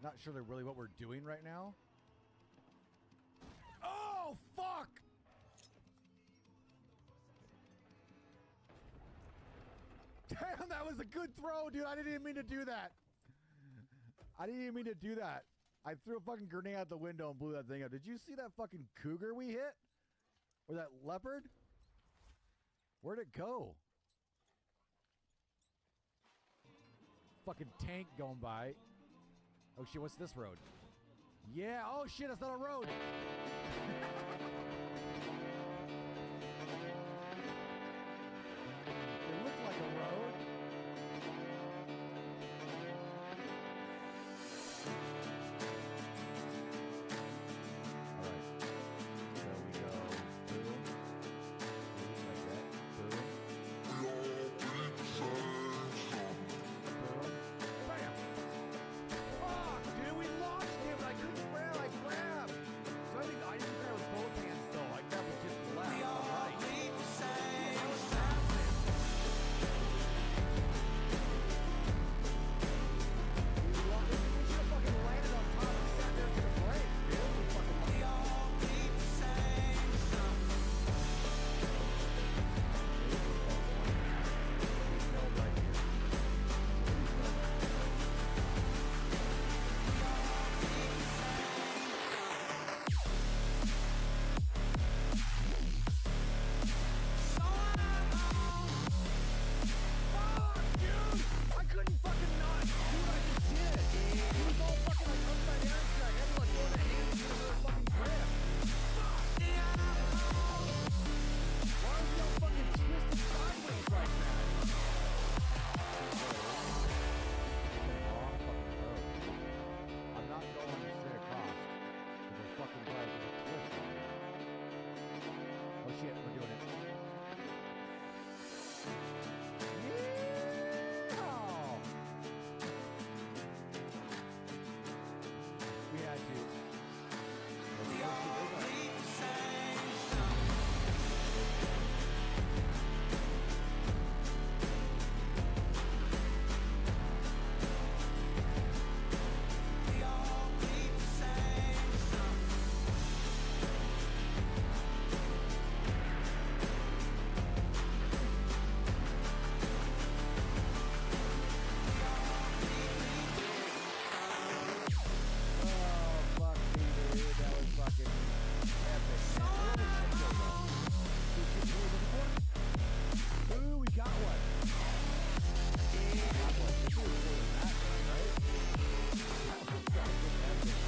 Not sure really what we're doing right now. Oh, fuck! Damn, that was a good throw, dude. I didn't even mean to do that. I didn't even mean to do that. I threw a fucking grenade out the window and blew that thing up. Did you see that fucking cougar we hit? Or that leopard? Where'd it go? Fucking tank going by. Oh shit, what's this road? Yeah, oh shit, it's not a road. It looked like a road. Alright. So we go boom. Like that. Boom. Bam! Fuck, dude, we launched him. I couldn't grab. I grabbed. So I think I didn't grab with both hands though. I grabbed with just the left. Right. I was fast. We should have fucking landed on top and sat there to the break, dude. We fucking I couldn't fucking not do what I just did. He was all fucking like upside down strike. I had to like go in the hand and get another fucking grip. Why are you all fucking twisted sideways like that? Wrong fucking road. I'm not going straight across. There's a fucking right, there's a cliff. Oh shit, we're doing it. We had to. Oh, fuck me, dude. That was fucking epic. Ooh, we got one. Got one. This was more than that, right? That was fucking epic.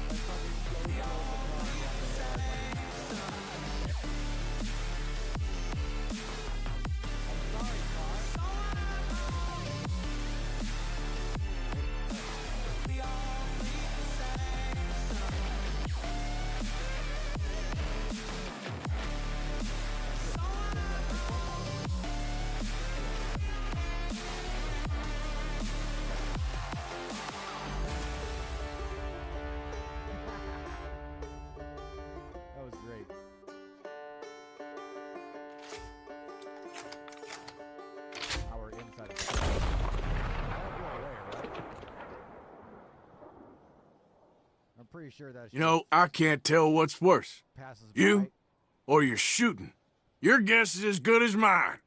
I fucking slowed down the car. I'm sorry, car. That was great. Our inside of the that'll go away, right? I'm pretty sure that You know, I can't tell what's worse, passes you by. or you're shooting. Your guess is as good as mine.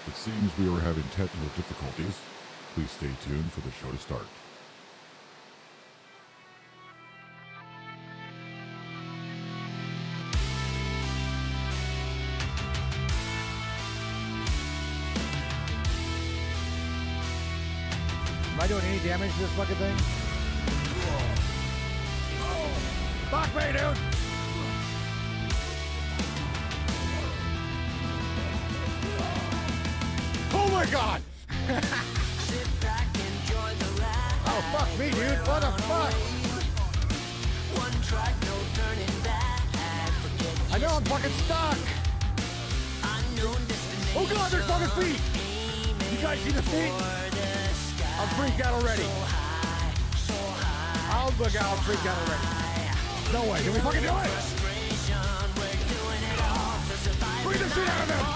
It seems we are having technical difficulties. Please stay tuned for the show to start. Am I doing any damage to this fucking thing? Fuck me, dude! Oh my god! Oh, fuck me, dude. What the fuck? I know I'm fucking stuck. Oh god, there's fucking feet. You guys see the feet? I'm freaked out already. I'll look out, I'm freaked out already. No way, can we fucking do it? Bring the shit out of them.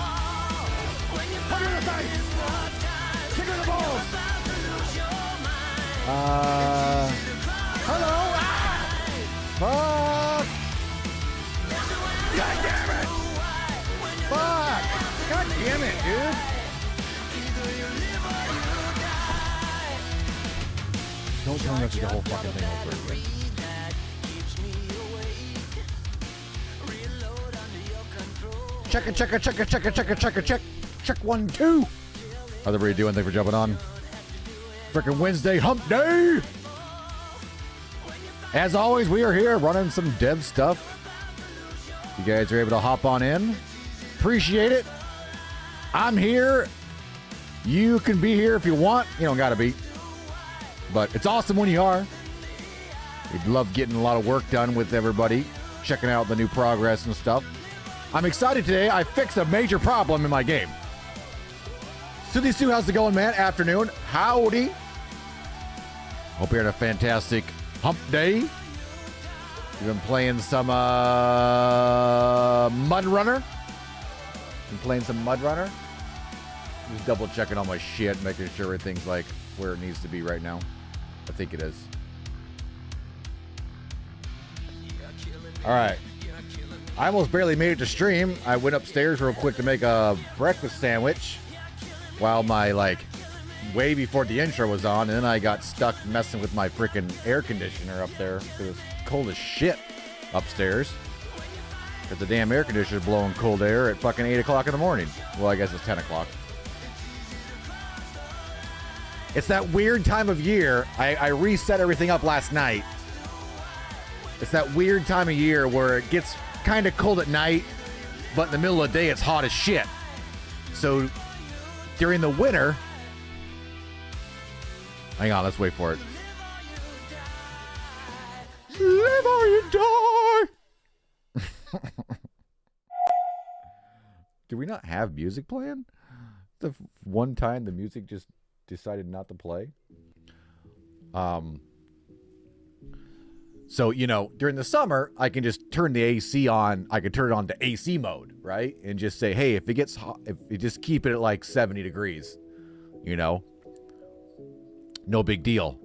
Put her in the face. Kick her in the balls. Hello. Ah! Fuck. God damn it. Fuck. God damn it, dude. Don't tell me that's the whole fucking thing over again. Check it, check it, check it, check it, check it, check it, check. Check 1, 2. How's everybody doing? Thanks for jumping on. Frickin' Wednesday hump day. As always, we are here running some dev stuff. You guys are able to hop on in. Appreciate it. I'm here. You can be here if you want. You don't gotta be. But it's awesome when you are. We'd love getting a lot of work done with everybody, checking out the new progress and stuff. I'm excited today. I fixed a major problem in my game. Soothie Sue, how's it going, man? Afternoon. Howdy. Hope you're having a fantastic hump day. You've been playing some Mud Runner. Been playing some Mud Runner. Just double checking all my shit, making sure everything's like where it needs to be right now. I think it is. All right. I almost barely made it to stream. I went upstairs real quick to make a breakfast sandwich while my, way before the intro was on, and then I got stuck messing with my freaking air conditioner up there because it's cold as shit upstairs. Because the damn air conditioner's blowing cold air at fucking 8 o'clock in the morning. Well, I guess it's 10 o'clock. It's that weird time of year. I reset everything up last night. It's that weird time of year where it gets kind of cold at night, but in the middle of the day, it's hot as shit. So during the winter, hang on, let's wait for it. Live or you die. Do we not have music playing? The one time the music just decided not to play. So, during the summer, I can just turn the AC on. I can turn it on to AC mode, right? And just say, hey, if it gets hot, if you just keep it at 70 degrees, no big deal.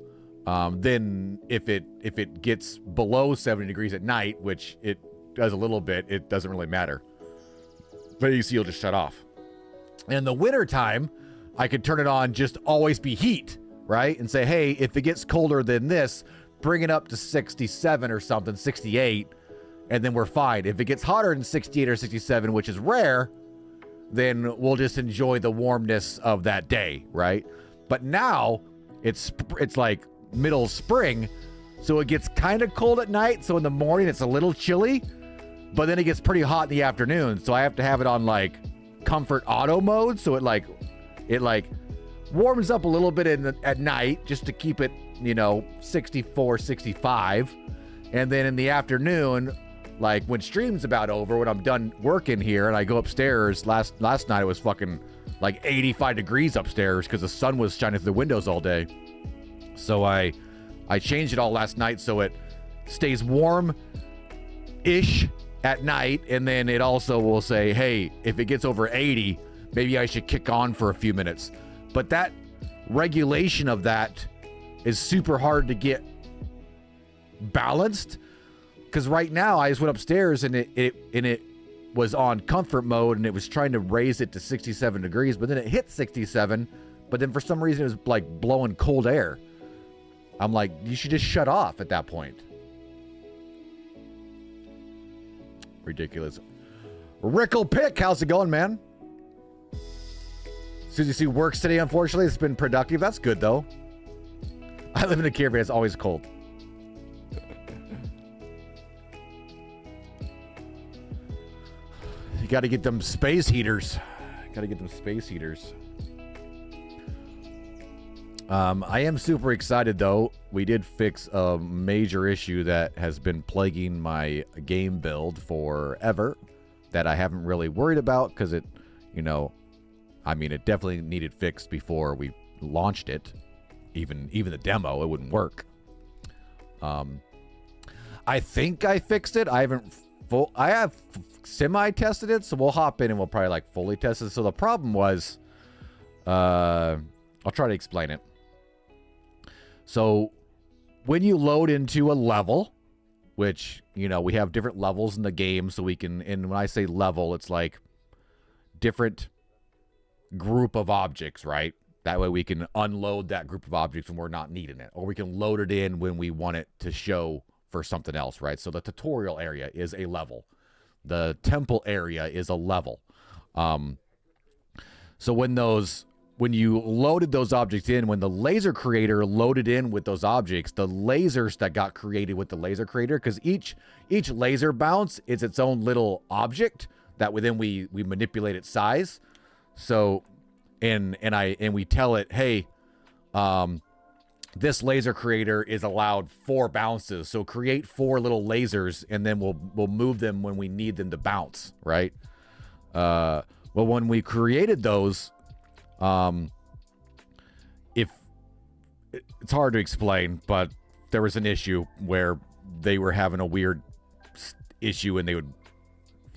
Then if it gets below 70 degrees at night, which it does a little bit, it doesn't really matter. The AC will just shut off. In the winter time, I could turn it on, just always be heat, right? And say, hey, if it gets colder than this, bring it up to 67 or something, 68, and then we're fine. If it gets hotter than 68 or 67, which is rare, then we'll just enjoy the warmness of that day, right? But now it's like middle spring, so it gets kind of cold at night. So in the morning it's a little chilly, but then it gets pretty hot in the afternoon. So I have to have it on comfort auto mode, so it warms up a little bit at night just to keep it 64, 65, and then in the afternoon, when stream's about over, when I'm done working here and I go upstairs, last night it was fucking 85 degrees upstairs because the sun was shining through the windows all day. So I changed it all last night so it stays warm-ish at night, and then it also will say, hey, if it gets over 80, maybe I should kick on for a few minutes. But that regulation of that is super hard to get balanced, because right now I just went upstairs and it was on comfort mode and it was trying to raise it to 67 degrees, but then it hit 67, but then for some reason it was like blowing cold air. I'm like, you should just shut off at that point. Ridiculous. Rickle Pick, how's it going, man? Susie C works today, unfortunately. It's been productive. That's good, though. I live in a caravan. It's always cold. You got to get them space heaters. I am super excited, though. We did fix a major issue that has been plaguing my game build forever that I haven't really worried about because it, you know, I mean, it definitely needed fixed before we launched it. Even the demo, it wouldn't work. I think I fixed it. I have semi-tested it, so we'll hop in and we'll probably like fully test it. So the problem was, I'll try to explain it. So when you load into a level, which, you know, we have different levels in the game, so we can, and when I say level, it's like different group of objects, right? That way we can unload that group of objects when we're not needing it, or we can load it in when we want it to show for something else, right? So the tutorial area is a level. The temple area is a level. So when you loaded those objects in, when the laser creator loaded in with those objects, the lasers that got created with the laser creator, because each laser bounce is its own little object that within we manipulate its size. So, and we tell it, hey, this laser creator is allowed 4 bounces. So create 4 little lasers, and then we'll move them when we need them to bounce, right? Well, when we created those, it's hard to explain, but there was an issue where they were having a weird issue and they would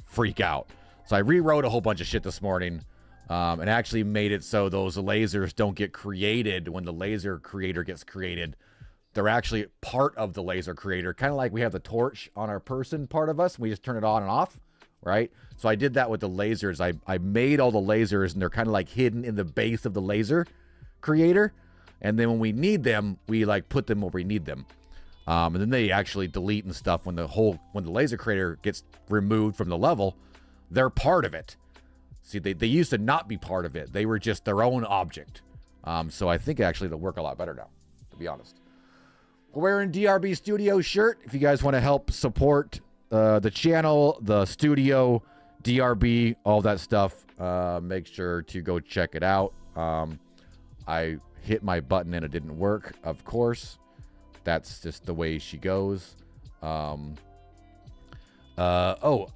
freak out. So I rewrote a whole bunch of shit this morning, and actually made it so those lasers don't get created when the laser creator gets created. They're actually part of the laser creator, kind of like we have the torch on our person part of us. We just turn it on and off, right? So I did that with the lasers. I made all the lasers, and they're kind of like hidden in the base of the laser creator. And then when we need them, we like put them where we need them. And then they actually delete and stuff when the laser creator gets removed from the level. They're part of it. See, they used to not be part of it. They were just their own object. So I think actually it'll work a lot better now, to be honest. We're wearing DRB Studio shirt. If you guys want to help support the channel, the studio, DRB, all that stuff, make sure to go check it out. I hit my button and it didn't work, of course. That's just the way she goes. Oh,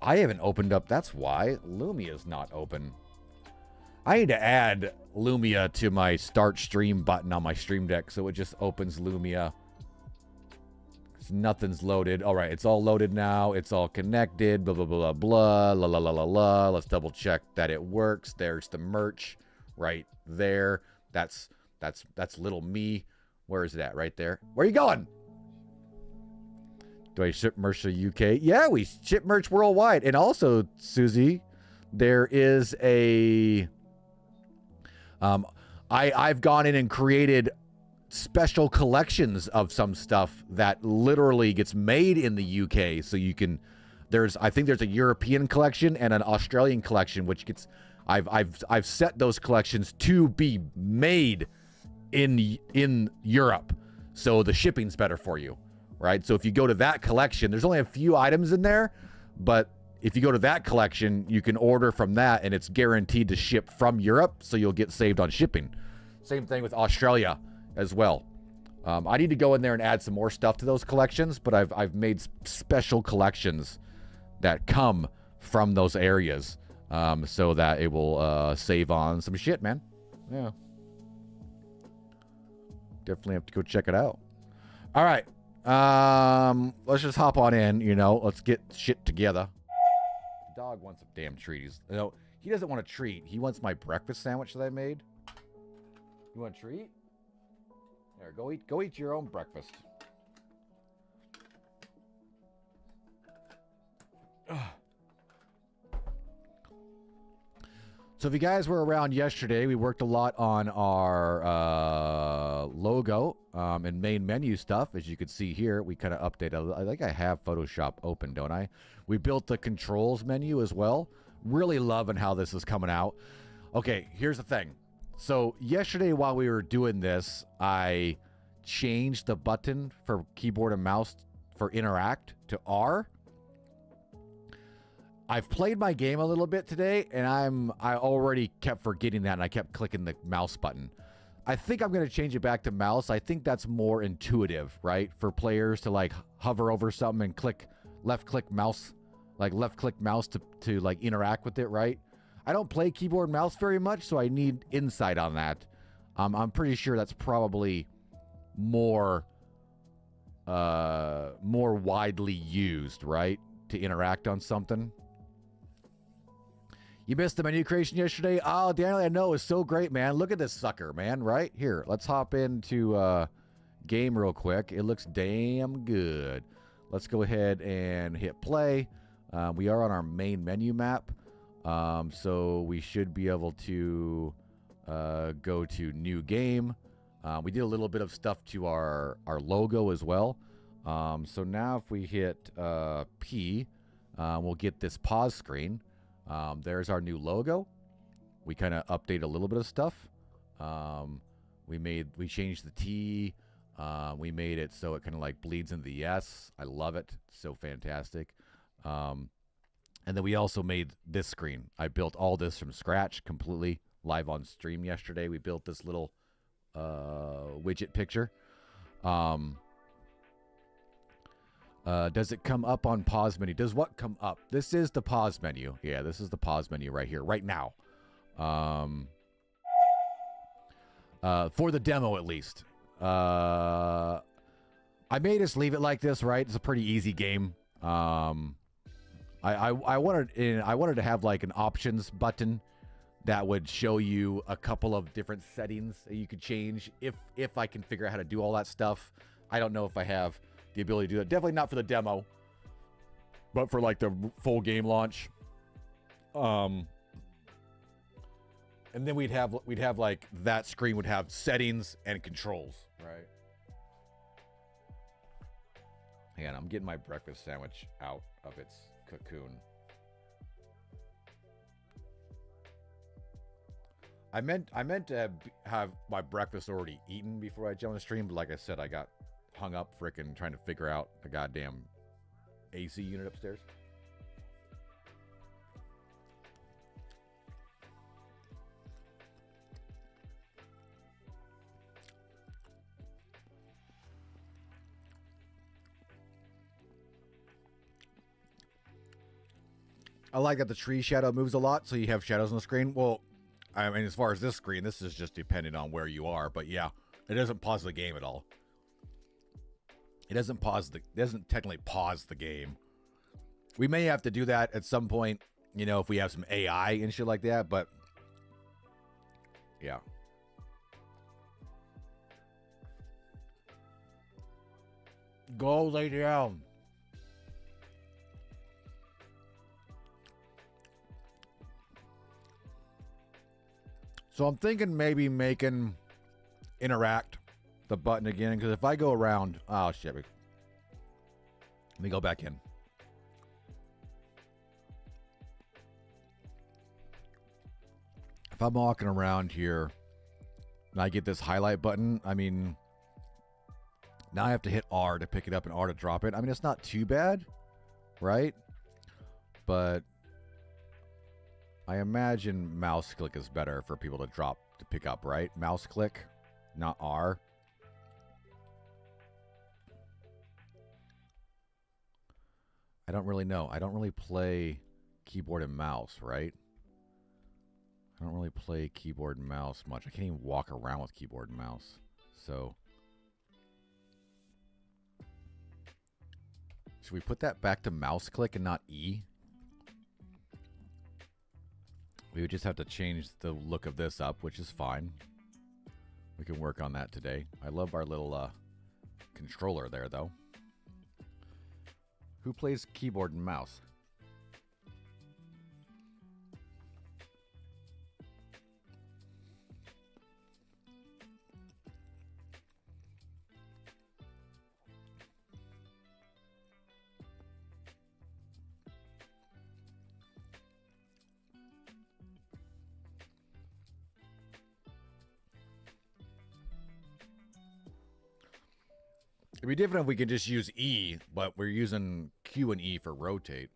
I haven't opened up. That's why Lumia's not open. I need to add Lumia to my start stream button on my stream deck so it just opens Lumia. Nothing's loaded. All right, it's all loaded now. It's all connected. Blah, blah, blah, blah, blah, la, la, la, la, la. Let's double check that it works. There's the merch right there. That's little me. Where is it at? Right there. Where are you going? Do I ship merch to UK? Yeah, we ship merch worldwide. And also, Susie, there is a... I've gone in and created special collections of some stuff that literally gets made in the UK. So you can... I think there's a European collection and an Australian collection, which gets... I've set those collections to be made in Europe, so the shipping's better for you, right? So if you go to that collection, there's only a few items in there, but if you go to that collection, you can order from that, and it's guaranteed to ship from Europe, so you'll get saved on shipping. Same thing with Australia as well. I need to go in there and add some more stuff to those collections, but I've made special collections that come from those areas, so that it will save on some shit, man. Yeah. Definitely have to go check it out. All right. Let's just hop on in, you know. Let's get shit together. The dog wants a damn treat. He doesn't want a treat. He wants my breakfast sandwich that I made. You want a treat? There, go eat your own breakfast. Ugh. So if you guys were around yesterday, we worked a lot on our logo and main menu stuff. As you can see here, we kind of updated. I think I have Photoshop open, don't I? We built the controls menu as well. Really loving how this is coming out. Okay, here's the thing. So yesterday while we were doing this, I changed the button for keyboard and mouse for interact to R. I've played my game a little bit today, and I already kept forgetting that, and I kept clicking the mouse button. I think I'm going to change it back to mouse. I think that's more intuitive, right? For players to like hover over something and click left click mouse to like interact with it, right? I don't play keyboard and mouse very much, so I need insight on that. I'm pretty sure that's probably more widely used, right? To interact on something. You missed the menu creation yesterday? Oh, Daniel, I know. It's so great, man. Look at this sucker, man. Right? Here, let's hop into game real quick. It looks damn good. Let's go ahead and hit play. We are on our main menu map. So we should be able to go to new game. We did a little bit of stuff to our logo as well. So now if we hit P, we'll get this pause screen. There's our new logo. We kind of update a little bit of stuff. We changed the T. We made it so it kind of like bleeds into the S. I love it. It's so fantastic. And then we also made this screen. I built all this from scratch, completely live on stream yesterday. We built this little widget picture. Does it come up on pause menu? Does what come up? This is the pause menu. Yeah, this is the pause menu right here, right now. For the demo, at least. I may just leave it like this, right? It's a pretty easy game. I wanted to have like an options button that would show you a couple of different settings that you could change if I can figure out how to do all that stuff. I don't know if I have the ability to do that. Definitely not for the demo, but for like the full game launch. And then we'd have like that screen would have settings and controls, right? Hang on, I'm getting my breakfast sandwich out of its cocoon. I meant to have my breakfast already eaten before I jumped on the stream, but like I said, I got hung up frickin' trying to figure out the goddamn AC unit upstairs. I like that the tree shadow moves a lot, so you have shadows on the screen. Well, I mean, as far as this screen, this is just depending on where you are, but yeah, it doesn't pause the game at all. It doesn't technically pause the game. We may have to do that at some point, you know, if we have some AI and shit like that, but yeah. Go lay down. So I'm thinking maybe making interact the button again, because if I go around, oh shit, let me go back in. If I'm walking around here and I get this highlight button, I mean, now I have to hit R to pick it up and R to drop it. I mean, it's not too bad, right? But I imagine mouse click is better for people to pick up, right? Mouse click, not R. I don't really know. I don't really play keyboard and mouse, right? I don't really play keyboard and mouse much. I can't even walk around with keyboard and mouse. So should we put that back to mouse click and not E? We would just have to change the look of this up, which is fine. We can work on that today. I love our little controller there, though. Who plays keyboard and mouse? It'd be different if we could just use E, but we're using Q and E for rotate.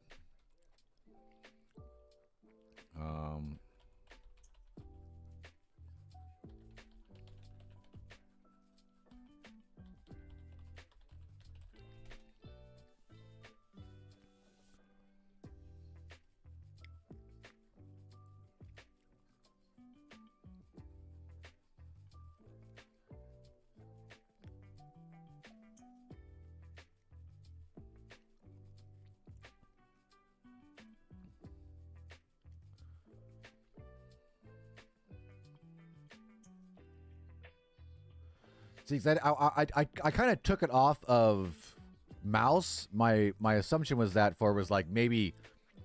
See, I kind of took it off of mouse. My assumption was that was like maybe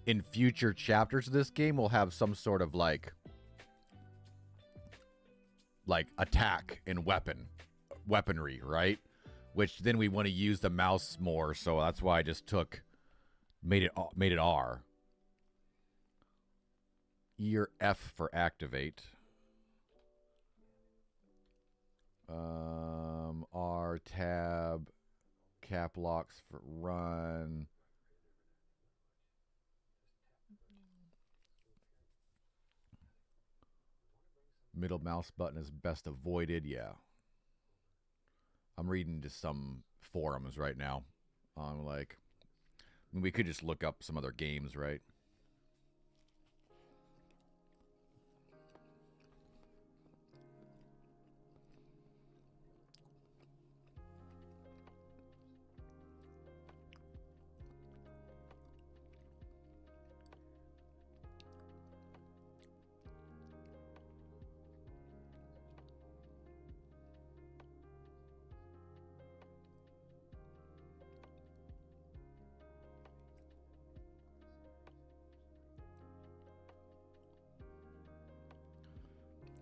in future chapters of this game we'll have some sort of like attack and weaponry, right? Which then we want to use the mouse more, so that's why I just made it R. E or F for activate. R tab, cap locks for run. Middle mouse button is best avoided. Yeah. I'm reading to some forums right now on we could just look up some other games, right?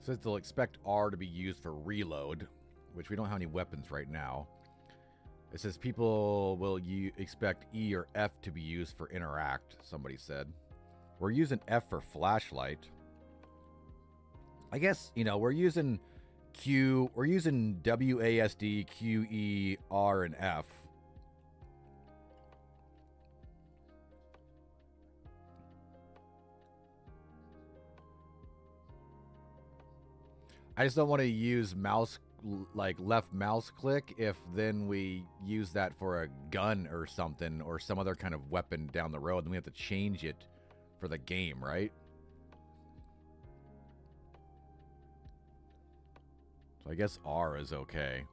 Says they'll expect R to be used for reload, which we don't have any weapons right now. It says people will expect E or F to be used for interact, somebody said. We're using F for flashlight. I guess, we're using Q, we're using WASD, QE, R, and F. I just don't want to use left mouse click if then we use that for a gun or something or some other kind of weapon down the road. Then we have to change it for the game, right? So I guess R is okay.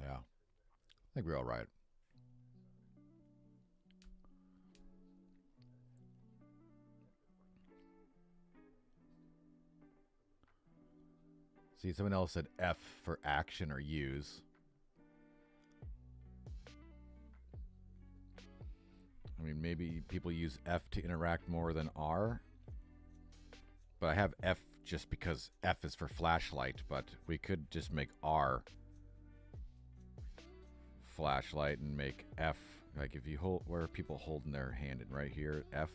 Yeah. I think we're all right. See, someone else said F for action or use. I mean, maybe people use F to interact more than R. But I have F just because F is for flashlight, but we could just make R flashlight and make F, like if you hold, where are people holding their hand in right here, F.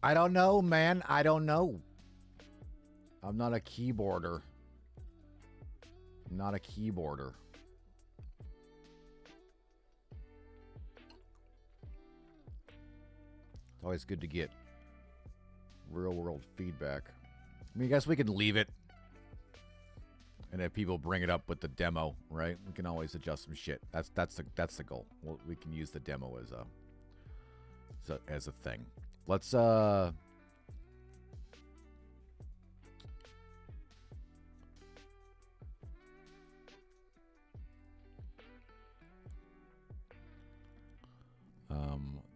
I don't know, man. I don't know. I'm not a keyboarder. Not a keyboarder. It's always good to get real world feedback. I mean, I guess we can leave it. And if people bring it up with the demo, right? We can always adjust some shit. That's the goal. We can use the demo as a thing. Let's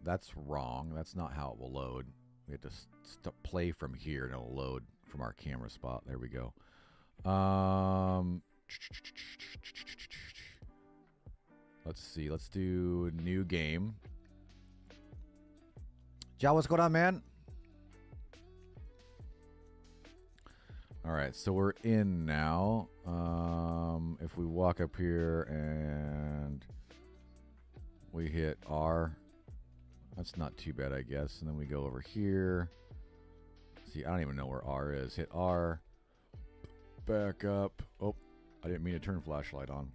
that's wrong. That's not how it will load. We have to play from here and it'll load from our camera spot. There we go. Let's see. Let's do new game. John, what's going on, man? All right, so we're in now. If we walk up here and we hit R, that's not too bad, I guess. And then we go over here. See, I don't even know where R is. Hit R. Back up. Oh, I didn't mean to turn flashlight on.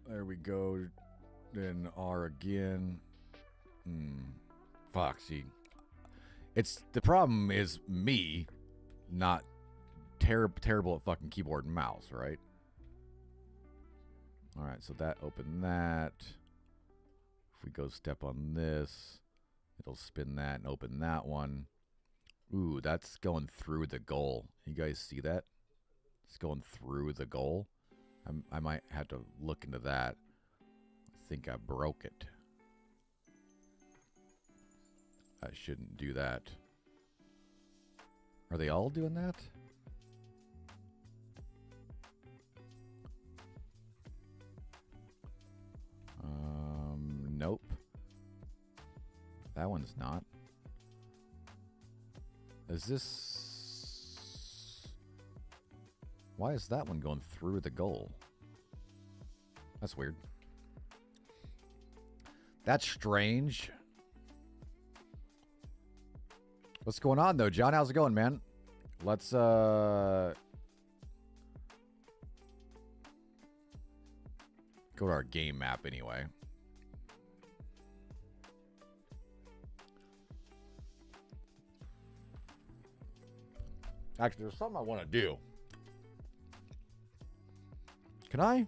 There we go. Then R again. Fuck, see. It's the problem is me not terrible at fucking keyboard and mouse, right? All right, so that open that. If we go step on this, it'll spin that and open that one. Ooh, that's going through the goal. You guys see that? It's going through the goal. I might have to look into that. I think I broke it. I shouldn't do that. Are they all doing that? Nope. That one's not. Is this... Why is that one going through the goal? That's weird. That's strange. What's going on, though? John, how's it going, man? Let's, go to our game map, anyway. Actually, there's something I want to do. Can I?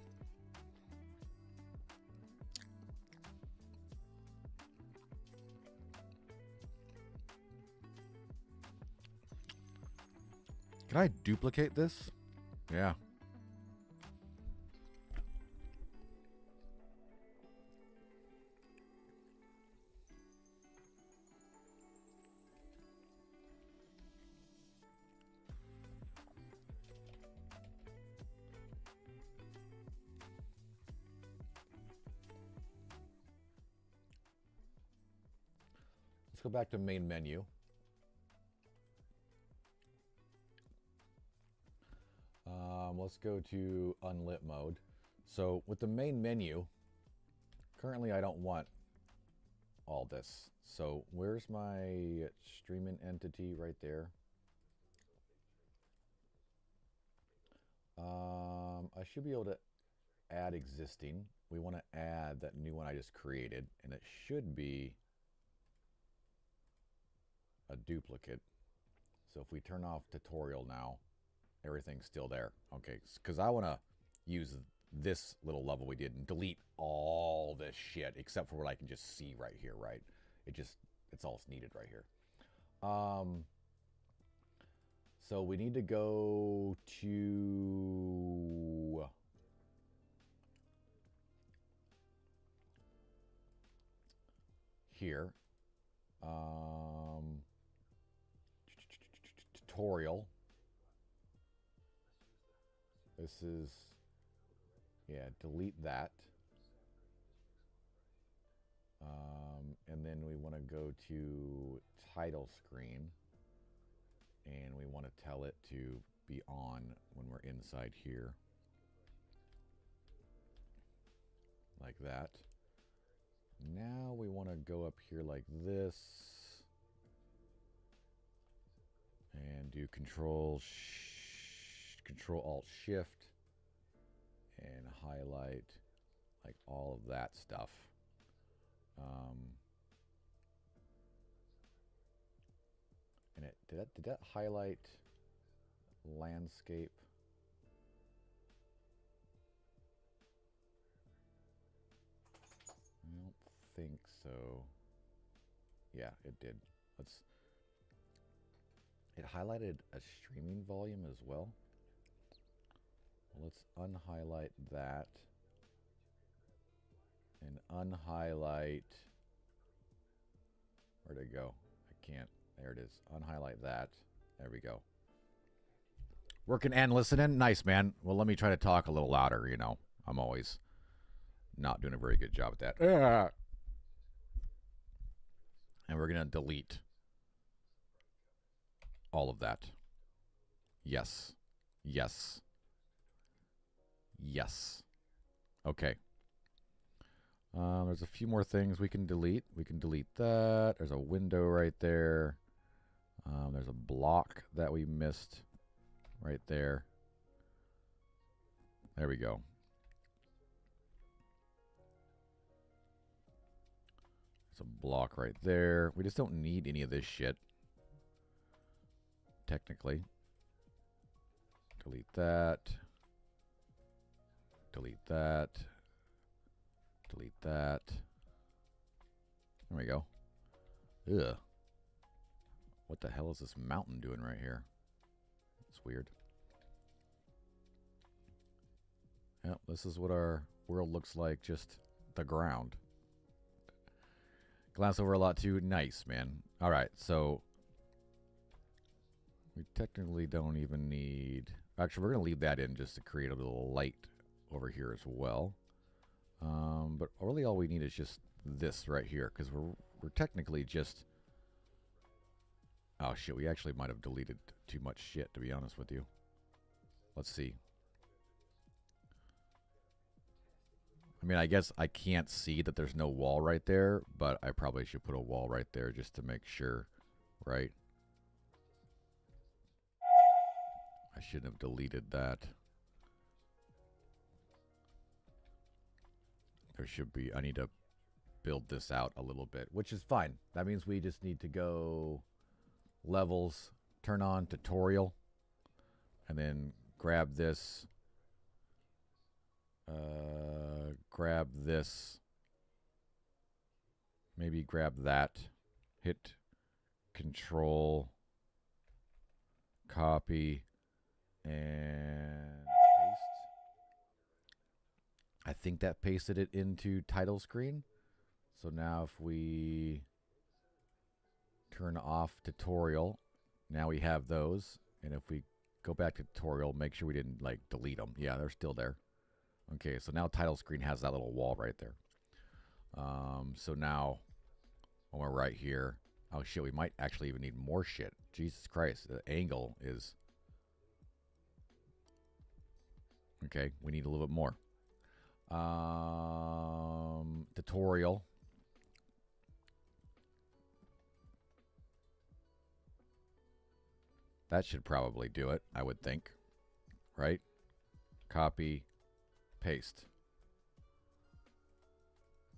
Can I duplicate this? Yeah. Let's go back to main menu. Let's go to unlit mode. So with the main menu, currently I don't want all this. So where's my streaming entity right there? I should be able to add existing. We want to add that new one I just created, and it should be a duplicate. So if we turn off tutorial now, everything's still there. Okay, because I want to use this little level we did and delete all this shit except for what I can just see right here, right? It's all needed right here. So we need to go to here. Tutorial. This is, yeah, delete that. And then we want to go to title screen. And we want to tell it to be on when we're inside here. Like that. Now we want to go up here like this. And do Control Alt Shift and highlight like all of that stuff. And did that highlight landscape? I don't think so. Yeah, it did. It highlighted a streaming volume as well. Let's unhighlight that and unhighlight. Where'd it go? I can't. There it is. Unhighlight that. There we go. Working and listening? Nice, man. Well, let me try to talk a little louder, you know. I'm always not doing a very good job at that. And we're going to delete all of that. Yes. Yes. Yes. Okay. There's a few more things we can delete. We can delete that. There's a window right there. There's a block that we missed right there. There we go. There's a block right there. We just don't need any of this shit. Technically. Delete that. Delete that. Delete that. There we go. Ugh. What the hell is this mountain doing right here? It's weird. Yep, this is what our world looks like, just the ground. Glance over a lot too. Nice, man. All right, so we technically don't even need... Actually, we're going to leave that in just to create a little light over here as well. But really all we need is just this right here, because we're technically just... Oh, shit, we actually might have deleted too much shit, to be honest with you. Let's see. I mean, I guess I can't see that there's no wall right there, but I probably should put a wall right there just to make sure, right? I shouldn't have deleted that. There should be, I need to build this out a little bit, which is fine. That means we just need to go levels, turn on tutorial, and then grab this, grab this, maybe grab that, hit control, copy, and paste. I think that pasted it into title screen. So now if we turn off tutorial, now we have those. And if we go back to tutorial, make sure we didn't like delete them. Yeah, they're still there. Okay, so now title screen has that little wall right there. So now when we're right here, oh shit, we might actually even need more shit. Jesus Christ, the angle is... Okay, we need a little bit more. Tutorial. That should probably do it, I would think. Right? Copy, paste.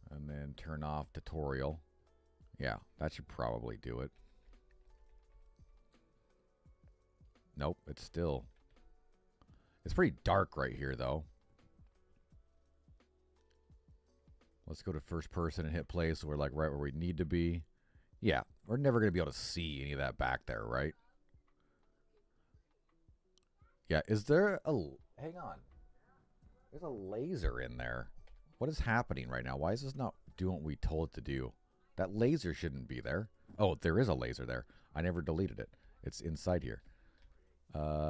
And then turn off tutorial. Yeah, that should probably do it. Nope, it's still... It's pretty dark right here, though. Let's go to first person and hit play so we're like right where we need to be. Yeah, we're never going to be able to see any of that back there, right? Yeah, is there a... Hang on. There's a laser in there. What is happening right now? Why is this not doing what we told it to do? That laser shouldn't be there. Oh, there is a laser there. I never deleted it. It's inside here.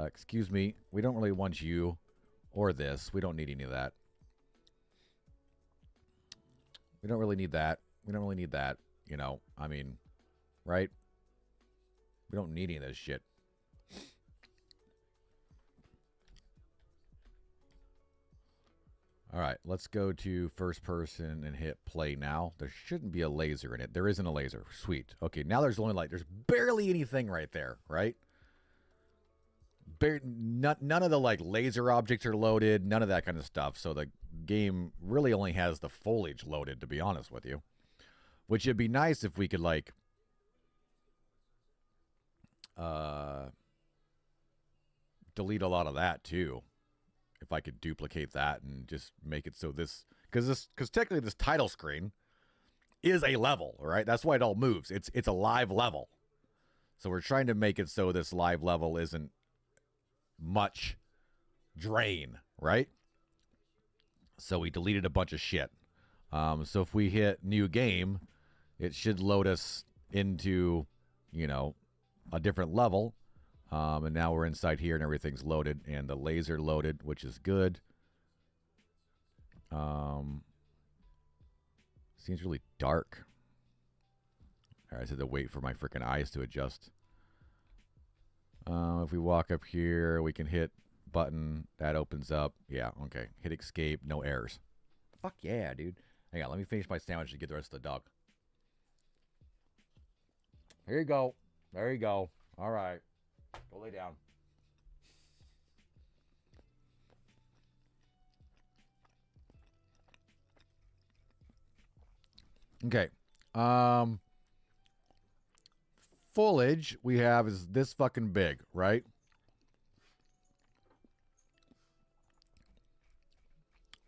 Excuse me. We don't really want you or this. We don't need any of that. We don't really need that. We don't really need that. You know, I mean, right? We don't need any of this shit. All right, let's go to first person and hit play now. There shouldn't be a laser in it. There isn't a laser. Sweet. Okay, now there's only like, there's barely anything right there, right? None of the like laser objects are loaded, none of that kind of stuff. So the game really only has the foliage loaded, to be honest with you. Which would be nice if we could like delete a lot of that too. If I could duplicate that and just make it so this, because technically this title screen is a level, right? That's why it all moves. It's a live level. So we're trying to make it so this live level isn't much drain, right? So we deleted a bunch of shit. So if we hit new game, it should load us into, you know, a different level. And now we're inside here and everything's loaded and the laser loaded, which is good. Seems really dark. All right, I just had to wait for my freaking eyes to adjust. If we walk up here, we can hit button. That opens up. Yeah, okay. Hit escape. No errors. Fuck yeah, dude. Hang on, let me finish my sandwich and get the rest of the dog. Here you go. There you go. All right. Go lay down. Okay. Foliage we have is this fucking big, right?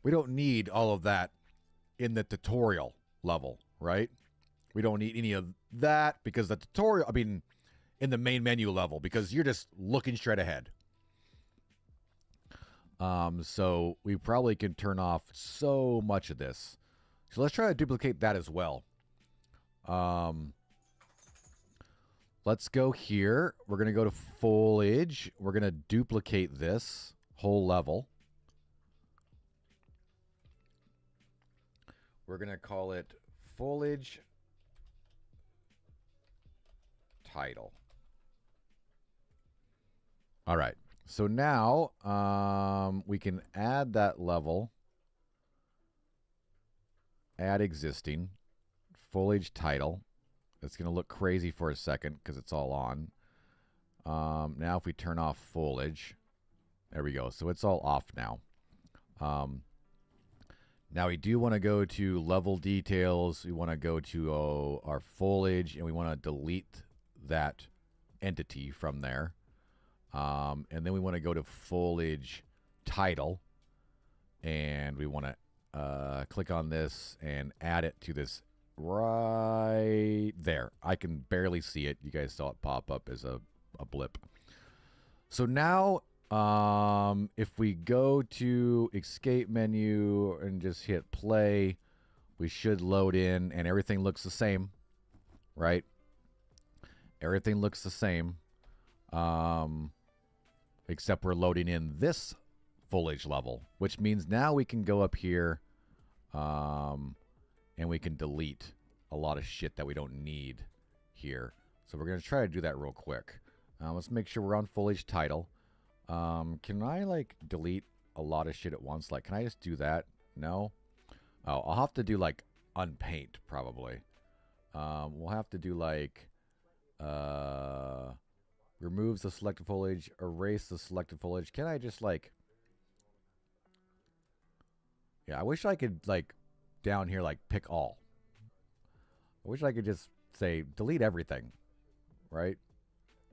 We don't need all of that in the tutorial level, right? We don't need any of that because the tutorial, I mean, in the main menu level, because you're just looking straight ahead. So we probably can turn off so much of this. So let's try to duplicate that as well. Let's go here. We're going to go to foliage. We're going to duplicate this whole level. We're going to call it foliage title. All right. So now we can add that level. Add existing. Foliage title. It's going to look crazy for a second because it's all on. Now if we turn off foliage. There we go. So it's all off now. Now we do want to go to level details. We want to go to our foliage and we want to delete that entity from there. And then we want to go to foliage title. And we want to click on this and add it to this right there. I can barely see it. You guys saw it pop up as a blip. So now if we go to escape menu and just hit play, we should load in and everything looks the same, right? Everything looks the same, except we're loading in this foliage level, which means now we can go up here and we can delete a lot of shit that we don't need here. So we're going to try to do that real quick. Let's make sure we're on foliage title. Can I like delete a lot of shit at once? Like, can I just do that? No? Oh, I'll have to do like unpaint probably. We'll have to do like removes the selected foliage, erase the selected foliage. Can I just like, yeah, I wish I could like down here like pick all. I wish I could just say delete everything, right?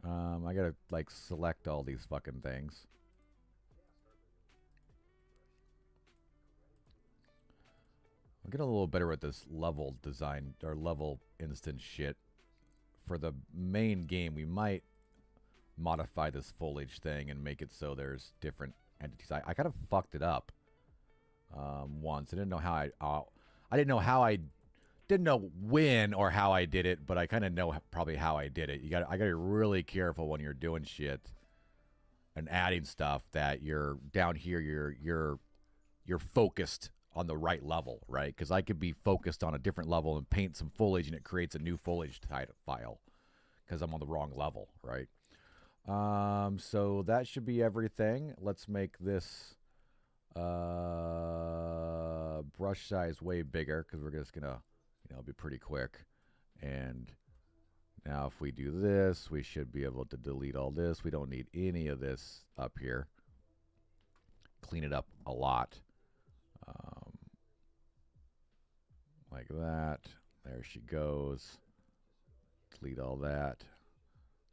I gotta like select all these fucking things. I'm getting a little better with this level design or level instance shit. For the main game, we might modify this foliage thing and make it so there's different entities. I kind of fucked it up once. I didn't know how I didn't know when or how I did it, but I kind of know probably how I did it. I got to be really careful when you're doing shit and adding stuff that you're down here. You're focused on the right level, right? Because I could be focused on a different level and paint some foliage, and it creates a new foliage file because I'm on the wrong level, right? So that should be everything. Let's make this brush size way bigger because we're just gonna, be pretty quick. And now if we do this, we should be able to delete all this. We don't need any of this up here. Clean it up a lot. Like that. There she goes. Delete all that.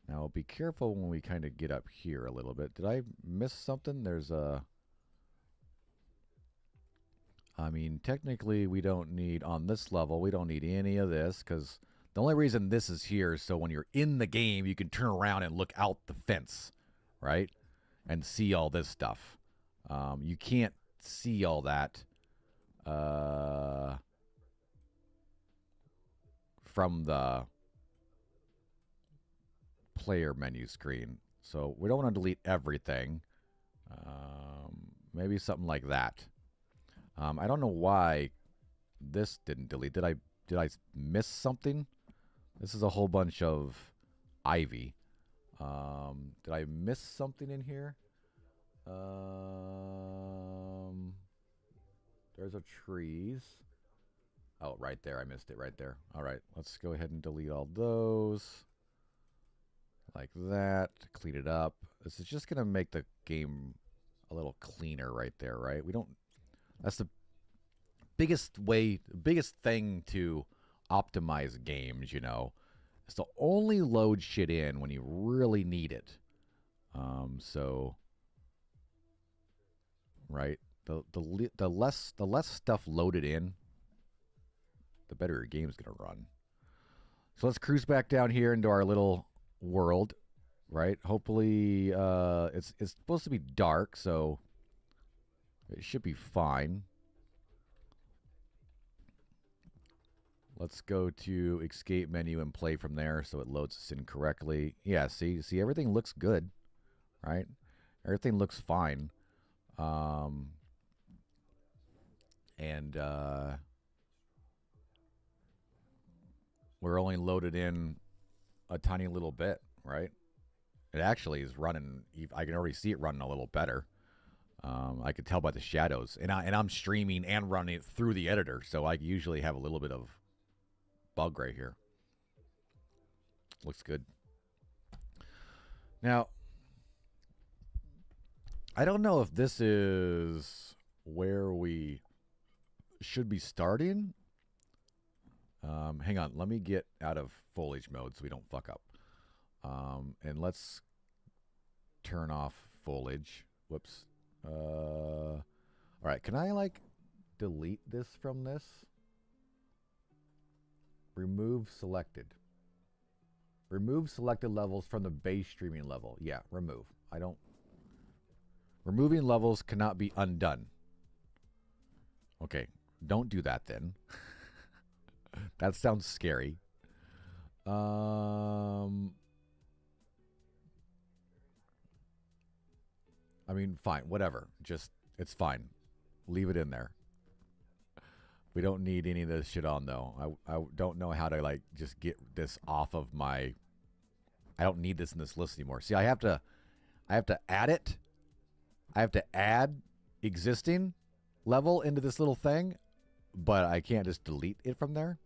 Now be careful when we kind of get up here a little bit. Did I miss something? There's I mean, technically we don't need, on this level, we don't need any of this because the only reason this is here is so when you're in the game, you can turn around and look out the fence, right? And see all this stuff. You can't see all that from the player menu screen. So we don't want to delete everything. Maybe something like that. I don't know why this didn't delete. Did I miss something? This is a whole bunch of ivy. Did I miss something in here? There's a trees. Oh, right there. I missed it right there. All right, let's go ahead and delete all those. Like that. Clean it up. This is just going to make the game a little cleaner right there, right? We don't... That's the biggest thing to optimize games, you know, is to only load shit in when you really need it. So, right, the less stuff loaded in, the better your game's gonna run. So let's cruise back down here into our little world, right? Hopefully, it's supposed to be dark, so it should be fine. Let's go to escape menu and play from there so it loads us in correctly. Yeah, see, everything looks good, right? Everything looks fine. We're only loaded in a tiny little bit, right? It actually is running. I can already see it running a little better. I could tell by the shadows, and I'm streaming and running it through the editor, so I usually have a little bit of bug right here. Looks good. Now, I don't know if this is where we should be starting. Hang on, let me get out of foliage mode so we don't fuck up. And let's turn off foliage. Whoops. All right, can I like delete this from this? Remove selected. Remove selected levels from the base streaming level. Yeah, remove. Removing levels cannot be undone. Okay, don't do that then. That sounds scary. I mean, fine, whatever. Just, it's fine. Leave it in there. We don't need any of this shit on, though. I don't know how to, like, just get this off of my... I don't need this in this list anymore. See, I have to add it. I have to add existing level into this little thing, but I can't just delete it from there.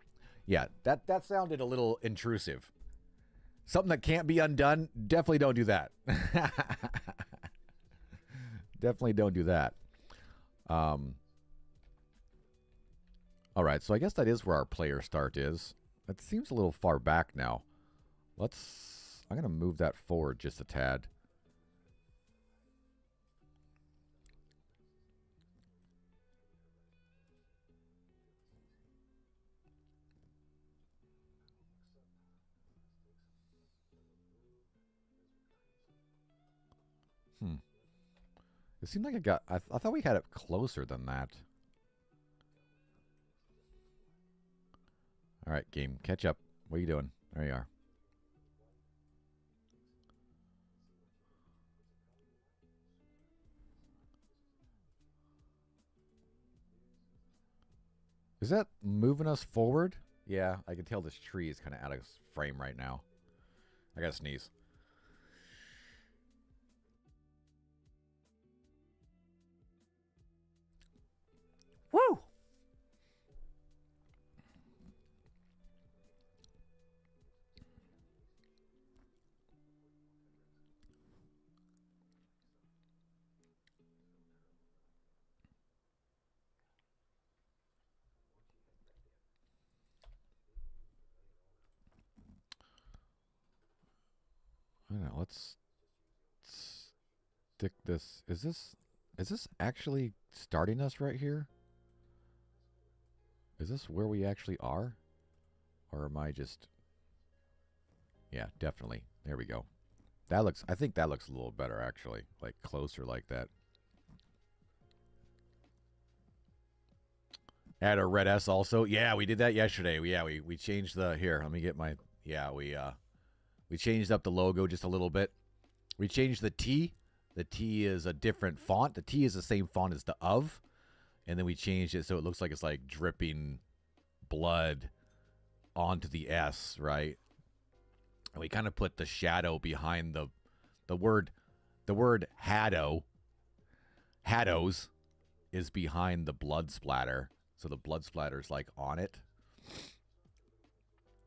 Yeah, that sounded a little intrusive. Something that can't be undone, definitely don't do that. Definitely don't do that. All right, so I guess that is where our player start is. That seems a little far back now. I'm going to move that forward just a tad. It seemed like it got... I thought we had it closer than that. All right, game, catch up. What are you doing? There you are. Is that moving us forward? Yeah, I can tell this tree is kind of out of frame right now. I gotta sneeze. Woo! I don't know, let's stick this. Is this actually starting us right here? Is this where we actually are? Or am I just... Yeah, definitely. There we go. That looks... I think that looks a little better, actually. Like, closer like that. Add a red S also. Yeah, we did that yesterday. We changed the... Here, let me get my... Yeah, we changed up the logo just a little bit. We changed the T. The T is a different font. The T is the same font as the of. And then we changed it so it looks like it's like dripping blood onto the S, right? And we kind of put the shadow behind the word haddo. Haddos is behind the blood splatter. So the blood splatter is like on it.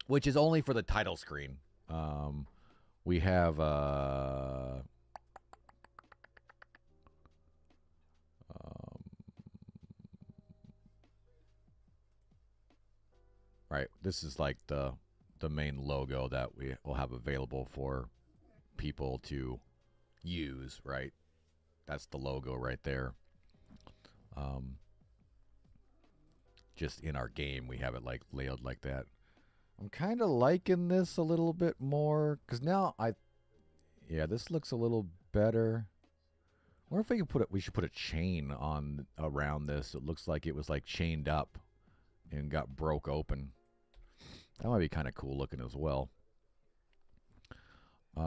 Which is only for the title screen. We have right. This is like the main logo that we will have available for people to use, right? That's the logo right there. Just in our game, we have it like layout like that. I'm kind of liking this a little bit more because now yeah, this looks a little better. I wonder if we can we should put a chain on around this. It looks like it was like chained up and got broke open. That might be kind of cool looking as well. I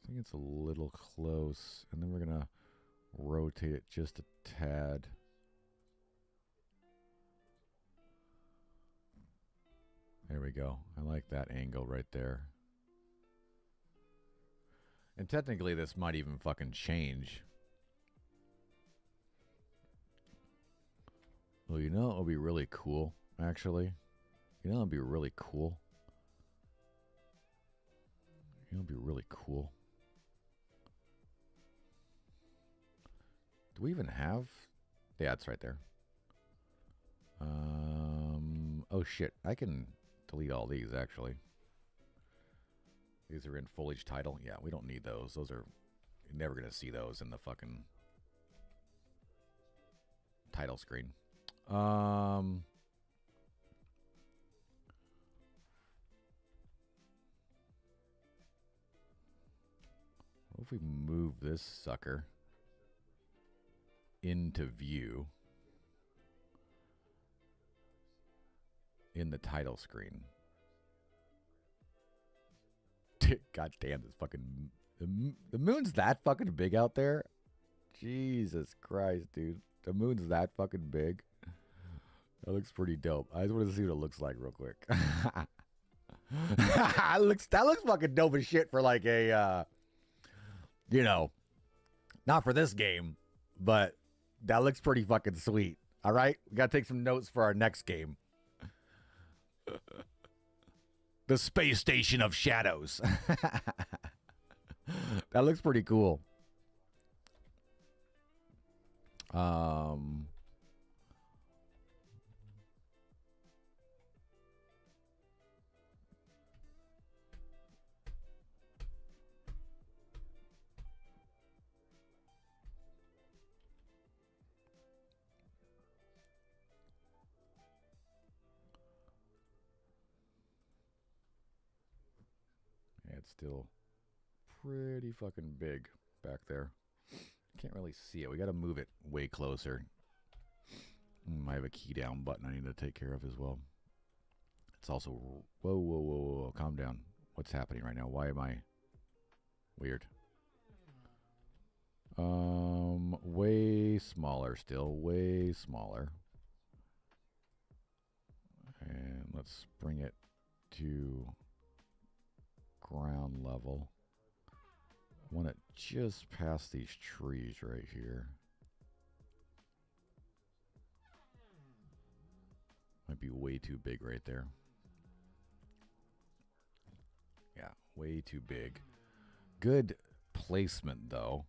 think it's a little close, and then we're going to rotate it just a tad. There we go. I like that angle right there. And technically, this might even fucking change. Well, you know, it'll be really cool, actually. You know, it'll be really cool. You know, it'll be really cool. Do we even have? Yeah, it's right there. Oh shit, I can delete all these actually. These are in foliage title. Yeah, we don't need those. Those are, you're never gonna see those in the fucking title screen. What if we move this sucker into view in the title screen? God damn, this fucking the moon's that fucking big out there. Jesus Christ, dude, the moon's that fucking big. That looks pretty dope. I just want to see what it looks like real quick. that looks fucking dope as shit for like a you know, not for this game, but that looks pretty fucking sweet. All right, we gotta take some notes for our next game. The Space Station of Shadows. That looks pretty cool. It's still pretty fucking big back there. Can't really see it. We got to move it way closer. I have a key down button I need to take care of as well. It's also, whoa, calm down. What's happening right now? Why am I weird? Way smaller still, way smaller. And let's bring it to ground level. I want it just past these trees right here. Might be way too big right there. Yeah, way too big. Good placement though.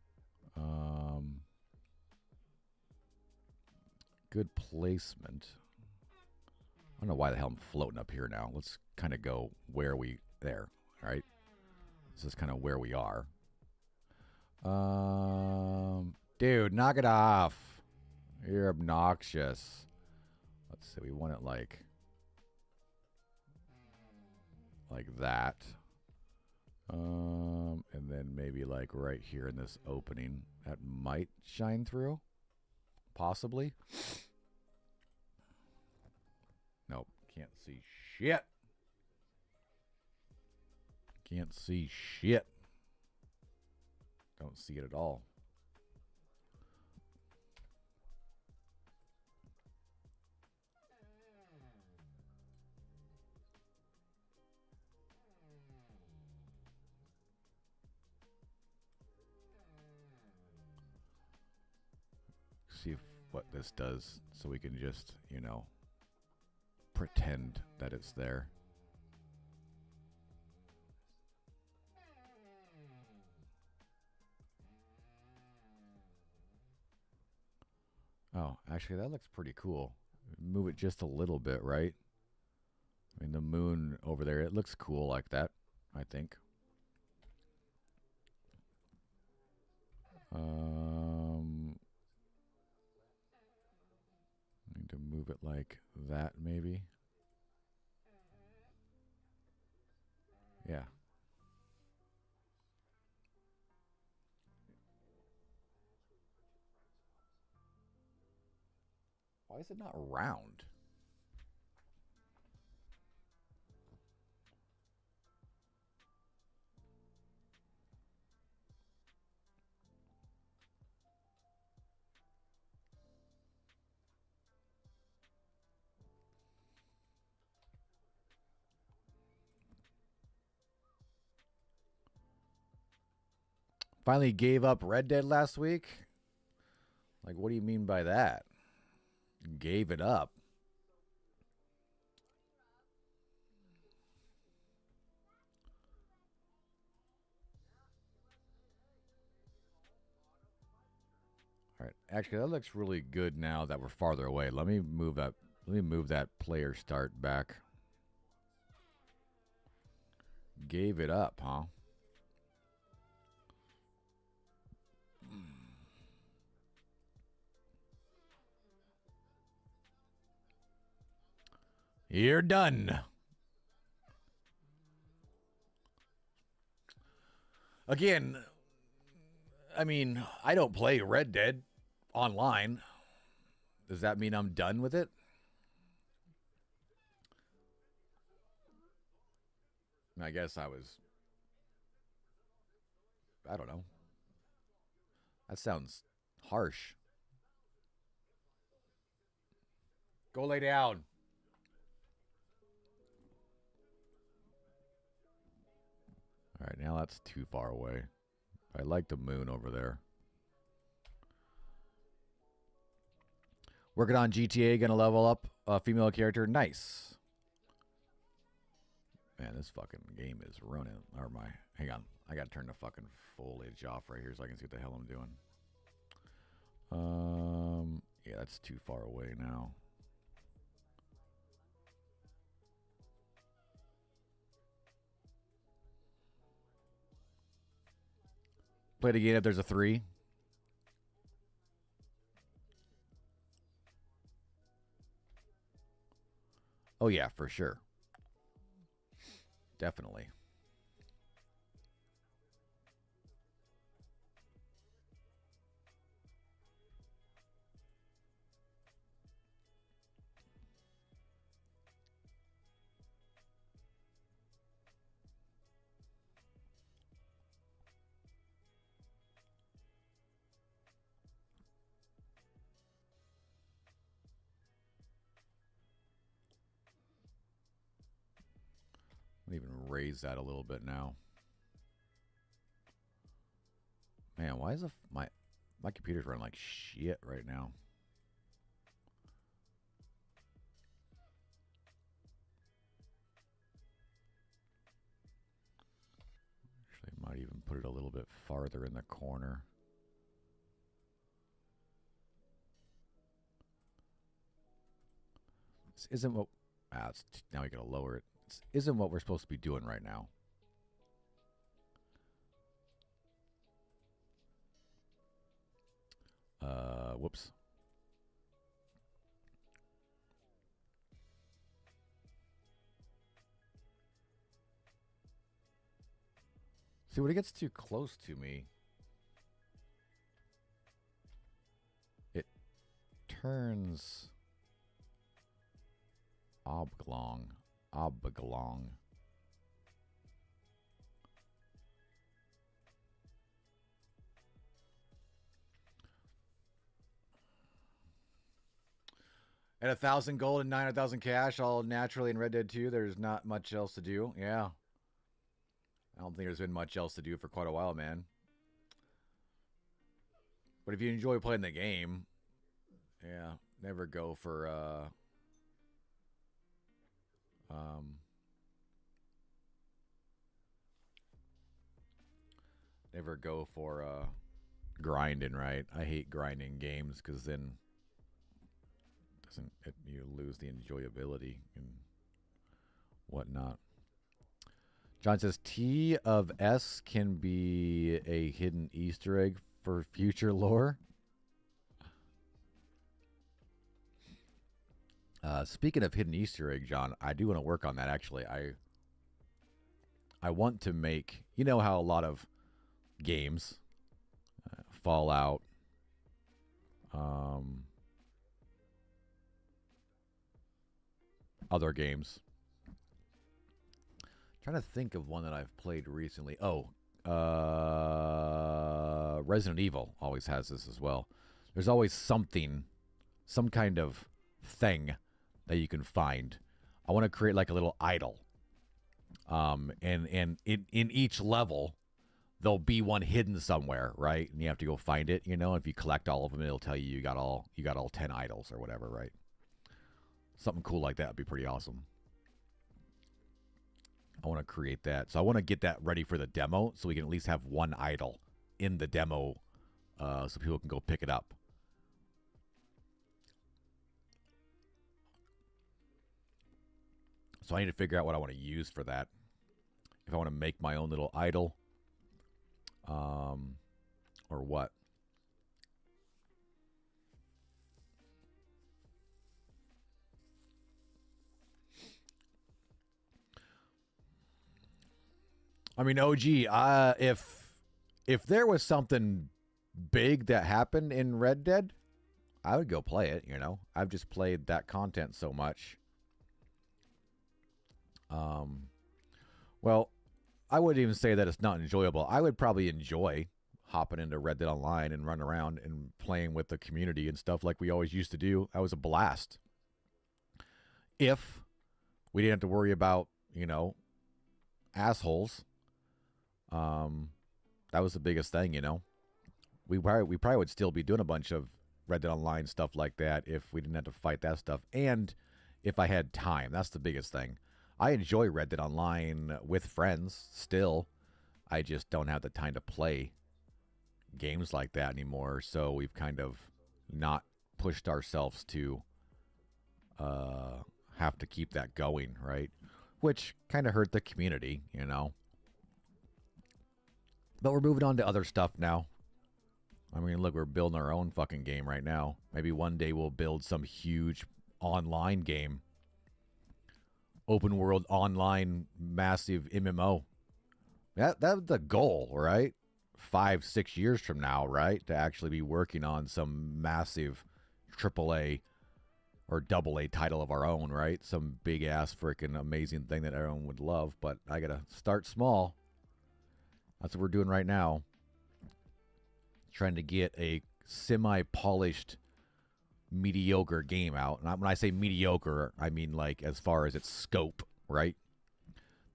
Good placement. I don't know why the hell I'm floating up here now. Let's kind of go where we there. Right? This is kind of where we are. Dude, knock it off. You're obnoxious. Let's see, we want it like that. And then maybe like right here in this opening that might shine through. Possibly. Nope, can't see shit. Can't see shit. Don't see it at all. See what this does so we can just, you know, pretend that it's there. Oh, actually, that looks pretty cool. Move it just a little bit, right? I mean, the moon over there, it looks cool like that, I think. Need to move it like that, maybe. Yeah. Why is it not round? Finally gave up Red Dead last week? Like, what do you mean by that? Gave it up. All right. Actually, that looks really good now that we're farther away. Let me move that. Let me move that player start back. Gave it up, huh? You're done. Again, I mean, I don't play Red Dead online. Does that mean I'm done with it? I guess I don't know. That sounds harsh. Go lay down. All right, now that's too far away. I like the moon over there. Working on GTA, gonna level up a female character. Nice. Man, this fucking game is running. Or hang on. I gotta turn the fucking foliage off right here so I can see what the hell I'm doing. Yeah, that's too far away now. Play it again if there's a 3. Oh, yeah, for sure. Definitely. I'll even raise that a little bit now. Man, why is my computer's running like shit right now? Actually, might even put it a little bit farther in the corner. This isn't what... now we gotta lower it. This isn't what we're supposed to be doing right now. Whoops. See, when it gets too close to me, it turns oblong. Oblong. At 1,000 gold and 900,000 cash, all naturally in Red Dead 2, there's not much else to do. Yeah. I don't think there's been much else to do for quite a while, man. But if you enjoy playing the game, yeah, never go for never go for grinding, right? I hate grinding games because then you lose the enjoyability and whatnot. John says T of S can be a hidden Easter egg for future lore. Speaking of hidden Easter egg, John, I do want to work on that actually. I want to make, you know how a lot of games, Fallout, other games. Trying to think of one that I've played recently. Resident Evil always has this as well. There's always something, some kind of thing that you can find. I want to create like a little idol. And in each level, there'll be one hidden somewhere, right? And you have to go find it, you know. If you collect all of them, it'll tell you you got all 10 idols or whatever, right? Something cool like that would be pretty awesome. I want to create that. So I want to get that ready for the demo so we can at least have one idol in the demo so people can go pick it up. So I need to figure out what I want to use for that. If I want to make my own little idol or what. I mean, OG, if there was something big that happened in Red Dead, I would go play it, you know. I've just played that content so much. Well, I wouldn't even say that it's not enjoyable. I would probably enjoy hopping into Red Dead Online and running around and playing with the community and stuff like we always used to do. That was a blast. If we didn't have to worry about, you know, assholes. That was the biggest thing, you know. We probably would still be doing a bunch of Red Dead Online stuff like that if we didn't have to fight that stuff. And if I had time, that's the biggest thing. I enjoy Red Dead Online with friends still. I just don't have the time to play games like that anymore. So we've kind of not pushed ourselves to have to keep that going, right? Which kind of hurt the community, you know. But we're moving on to other stuff now. I mean, look, we're building our own fucking game right now. Maybe one day we'll build some huge online game. Open world, online, massive MMO. That's the goal, right? 5-6 years from now, right? To actually be working on some massive AAA or AA title of our own, right? Some big-ass freaking amazing thing that everyone would love. But I got to start small. That's what we're doing right now. Trying to get a semi-polished, mediocre game out. And when I say mediocre, I mean like as far as its scope, right?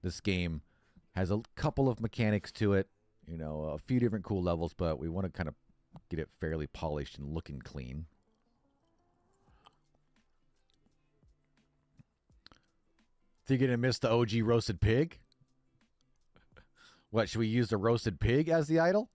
This game has a couple of mechanics to it, you know, a few different cool levels, but we want to kind of get it fairly polished and looking clean. Think you're going to miss the OG roasted pig? What, should we use the roasted pig as the idol?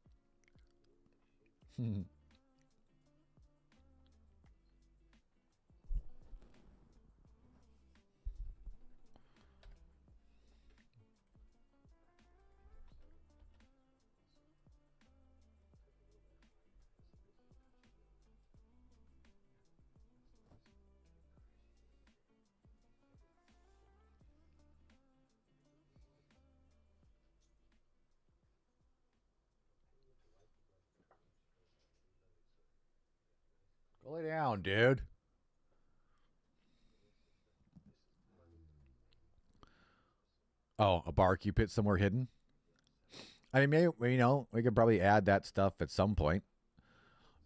Go lay down, dude. Oh, a barbecue pit somewhere hidden? I mean, maybe, we could probably add that stuff at some point.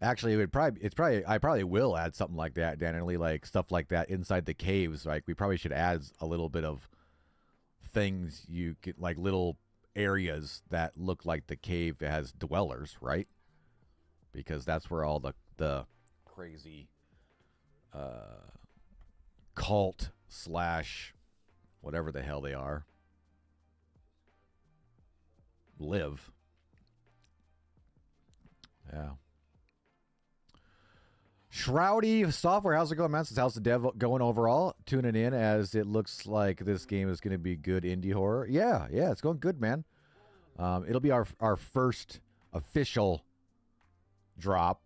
Actually, I probably will add something like that, Danny, like stuff like that inside the caves. Like, we probably should add a little bit of things you get, like little areas that look like the cave has dwellers, right? Because that's where all the crazy cult / whatever the hell they are live. Yeah. Shroudy Software, how's it going, man? How's the dev going overall? Tuning in as it looks like this game is going to be good indie horror. Yeah, it's going good, man. It'll be our first official drop.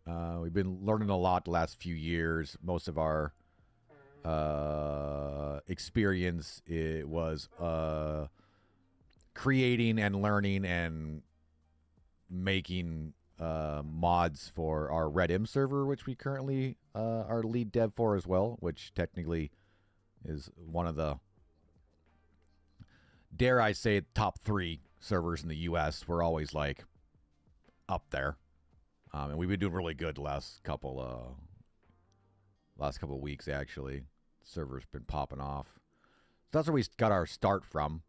We've been learning a lot the last few years. Most of our experience was creating and learning and making mods for our Red M server, which we currently are lead dev for as well, which technically is one of the, dare I say, top 3 servers in the U.S. We're always like up there, and we've been doing really good the last couple weeks. Actually, the server's been popping off. So that's where we got our start from.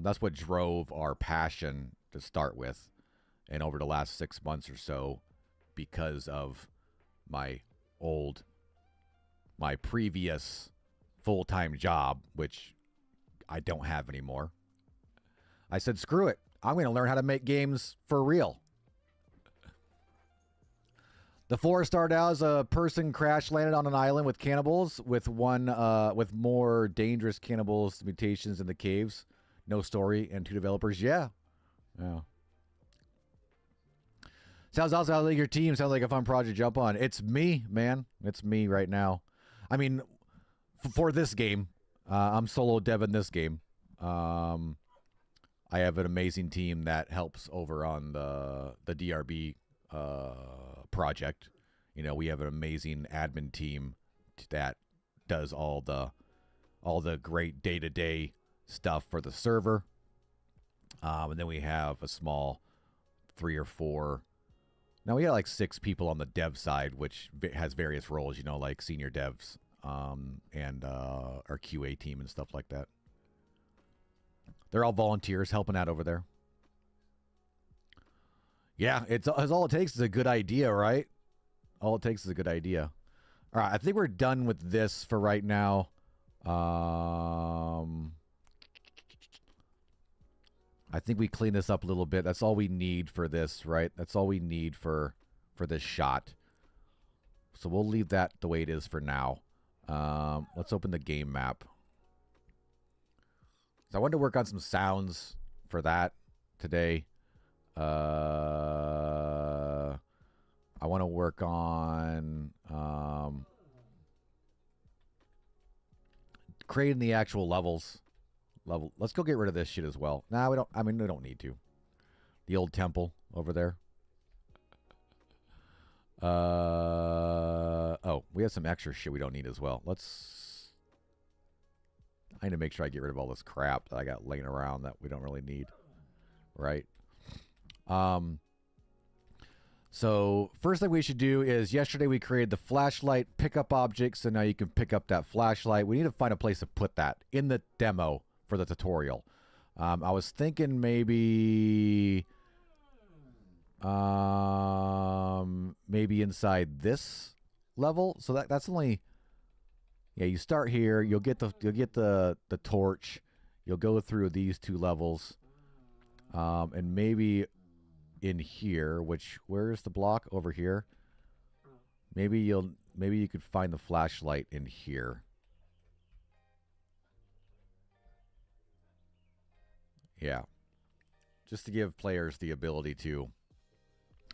That's what drove our passion to start with. And over the last 6 months or so, because of my previous full-time job, which I don't have anymore, I said, screw it. I'm going to learn how to make games for real. The floor started out as a person crash landed on an island with cannibals, with more dangerous cannibals mutations in the caves. No story and 2 developers. Yeah. Sounds also like your team sounds like a fun project to jump on. It's me, man. It's me right now. I mean, for this game, I'm solo deving this game. I have an amazing team that helps over on the DRB project. We have an amazing admin team that does all the great day-to-day stuff for the server. And then we have a small 3 or 4. Now we got like 6 people on the dev side, which has various roles, like senior devs, and our QA team and stuff like that. They're all volunteers helping out over there. Yeah, it's all it takes is a good idea, right? All it takes is a good idea. All right, I think we're done with this for right now. I think we clean this up a little bit. That's all we need for this, right? That's all we need for this shot. So we'll leave that the way it is for now. Let's open the game map. So I wanted to work on some sounds for that today. I want to work on creating the actual levels. Let's go get rid of this shit as well. Nah, we don't. I mean, we don't need to. The old temple over there. Oh, we have some extra shit we don't need as well. I need to make sure I get rid of all this crap that I got laying around that we don't really need. Right? So first thing we should do is, yesterday we created the flashlight pickup object, so now you can pick up that flashlight. We need to find a place to put that in the demo for the tutorial. I was thinking maybe inside this level. So that's only, yeah, you start here, you'll get the torch, you'll go through these 2 levels, and maybe in here, where's the block over here? Maybe you could find the flashlight in here. Yeah. Just to give players the ability to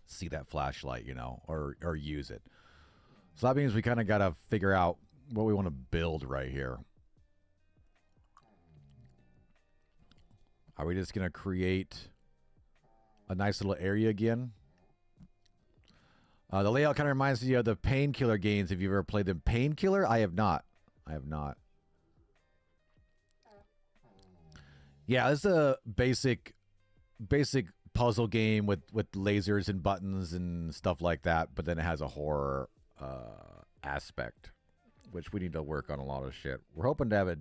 see that flashlight, or use it. So that means we kind of got to figure out what we want to build right here. Are we just going to create a nice little area again? The layout kind of reminds me of the Painkiller games. If you've ever played them, Painkiller, I have not. Yeah, it's a basic puzzle game with lasers and buttons and stuff like that, but then it has a horror aspect, which we need to work on a lot of shit. We're hoping to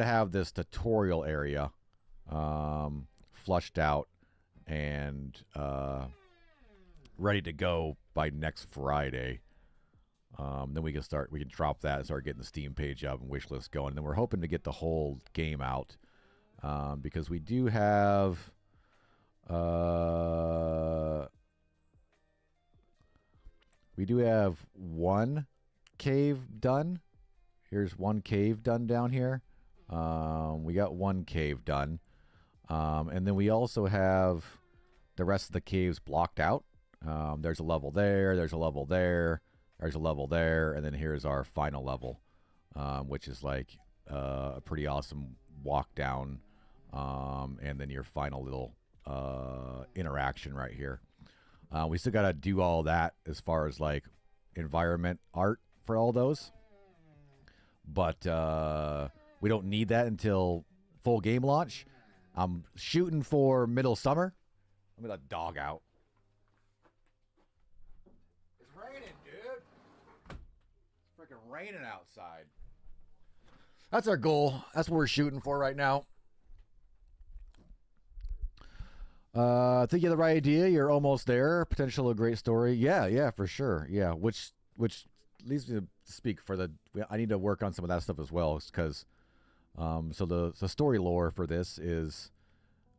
have this tutorial area flushed out and ready to go by next Friday. Then we can drop that and start getting the Steam page up and wish list going. And then we're hoping to get the whole game out because we do have one cave done. Here's one cave done down here. We got one cave done. And then we also have the rest of the caves blocked out. There's a level there, there's a level there, there's a level there, and then here's our final level, which is like a pretty awesome walk down, and then your final little interaction right here. We still got to do all that as far as like environment art for all those, but we don't need that until full game launch. I'm shooting for middle summer. Let me let dog out. It's raining, dude. It's freaking raining outside. That's our goal. That's what we're shooting for right now. I think you have the right idea. You're almost there. Potential a great story. Yeah, for sure. Yeah, which leads me to speak for the. I need to work on some of that stuff as well, because so the story lore for this is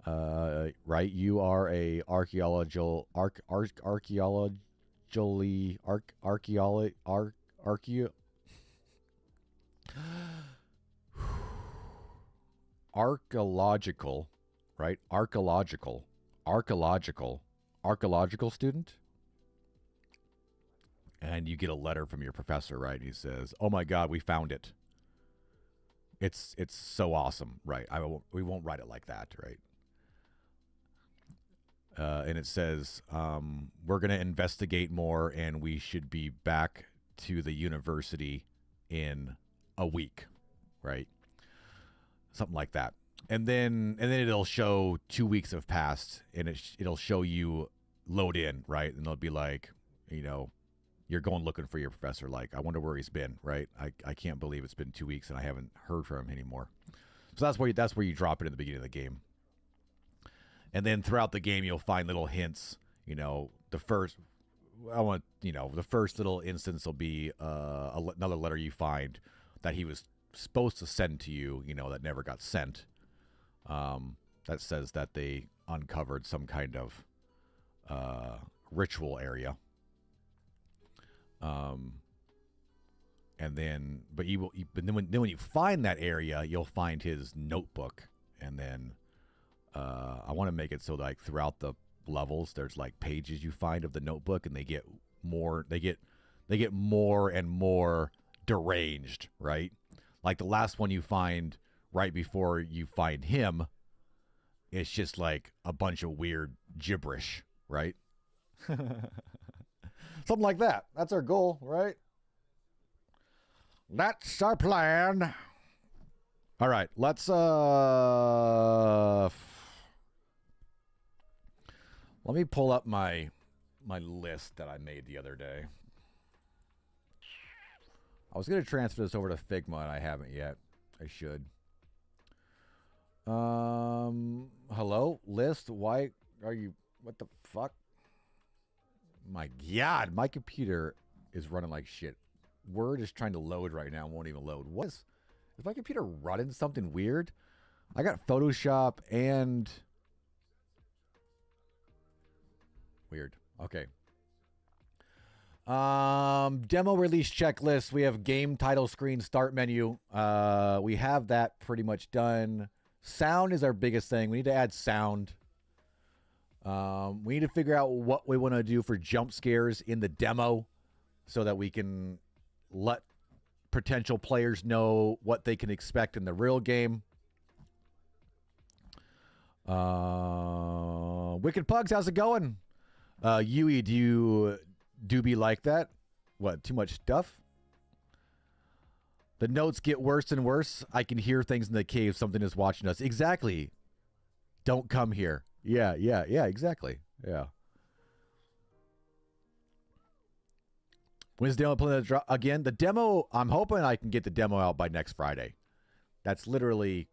right. You are a archaeological right? Archaeological student. And you get a letter from your professor, right? He says, "Oh my God, we found it. It's so awesome," right? We won't write it like that, right? And it says, "We're going to investigate more, and we should be back to the university in a week," right? Something like that. And then it'll show 2 weeks have passed, and it'll show you load in, right? And they'll be like, you're going looking for your professor. Like, I wonder where he's been, right? I can't believe it's been 2 weeks and I haven't heard from him anymore. So that's where you drop it in the beginning of the game. And then throughout the game, you'll find little hints. The first little instance will be another letter you find that he was supposed to send to you, that never got sent. That says that they uncovered some kind of ritual area. And then, but when you find that area, you'll find his notebook, and then I want to make it so like throughout the levels, there's like pages you find of the notebook, and they get more and more deranged, right? Like the last one you find right before you find him, it's just like a bunch of weird gibberish, right? Something like that. That's our goal, right? That's our plan. All right, let's let me pull up my list that I made the other day. I was going to transfer this over to Figma, and I haven't yet. I should. Hello, list. Why are you? What the fuck? My God, my computer is running like shit. Word is trying to load right now and won't even load. What is my computer running something weird? I got Photoshop and weird. Okay. Demo release checklist. We have game title screen, start menu. We have that pretty much done. Sound is our biggest thing. We need to add sound. We need to figure out what we want to do for jump scares in the demo so that we can let potential players know what they can expect in the real game. Wicked Pugs, how's it going? Yui, do do be like that. What, too much stuff? The notes get worse and worse. I can hear things in the cave. Something is watching us. Exactly. Don't come here. Yeah, exactly. Yeah. When's the demo plan to drop again? The demo, I'm hoping I can get the demo out by next Friday. That's literally,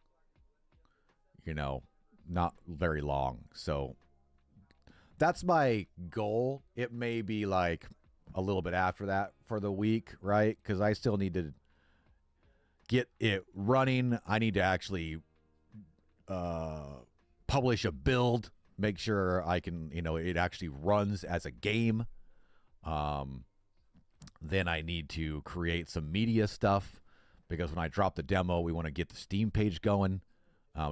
you know, not very long. So that's my goal. It may be like a little bit after that for the week, right? Because I still need to get it running. I need to actually publish a build, make sure I can, you know, it actually runs as a game. Then I need to create some media stuff because when I drop the demo, we want to get the Steam page going.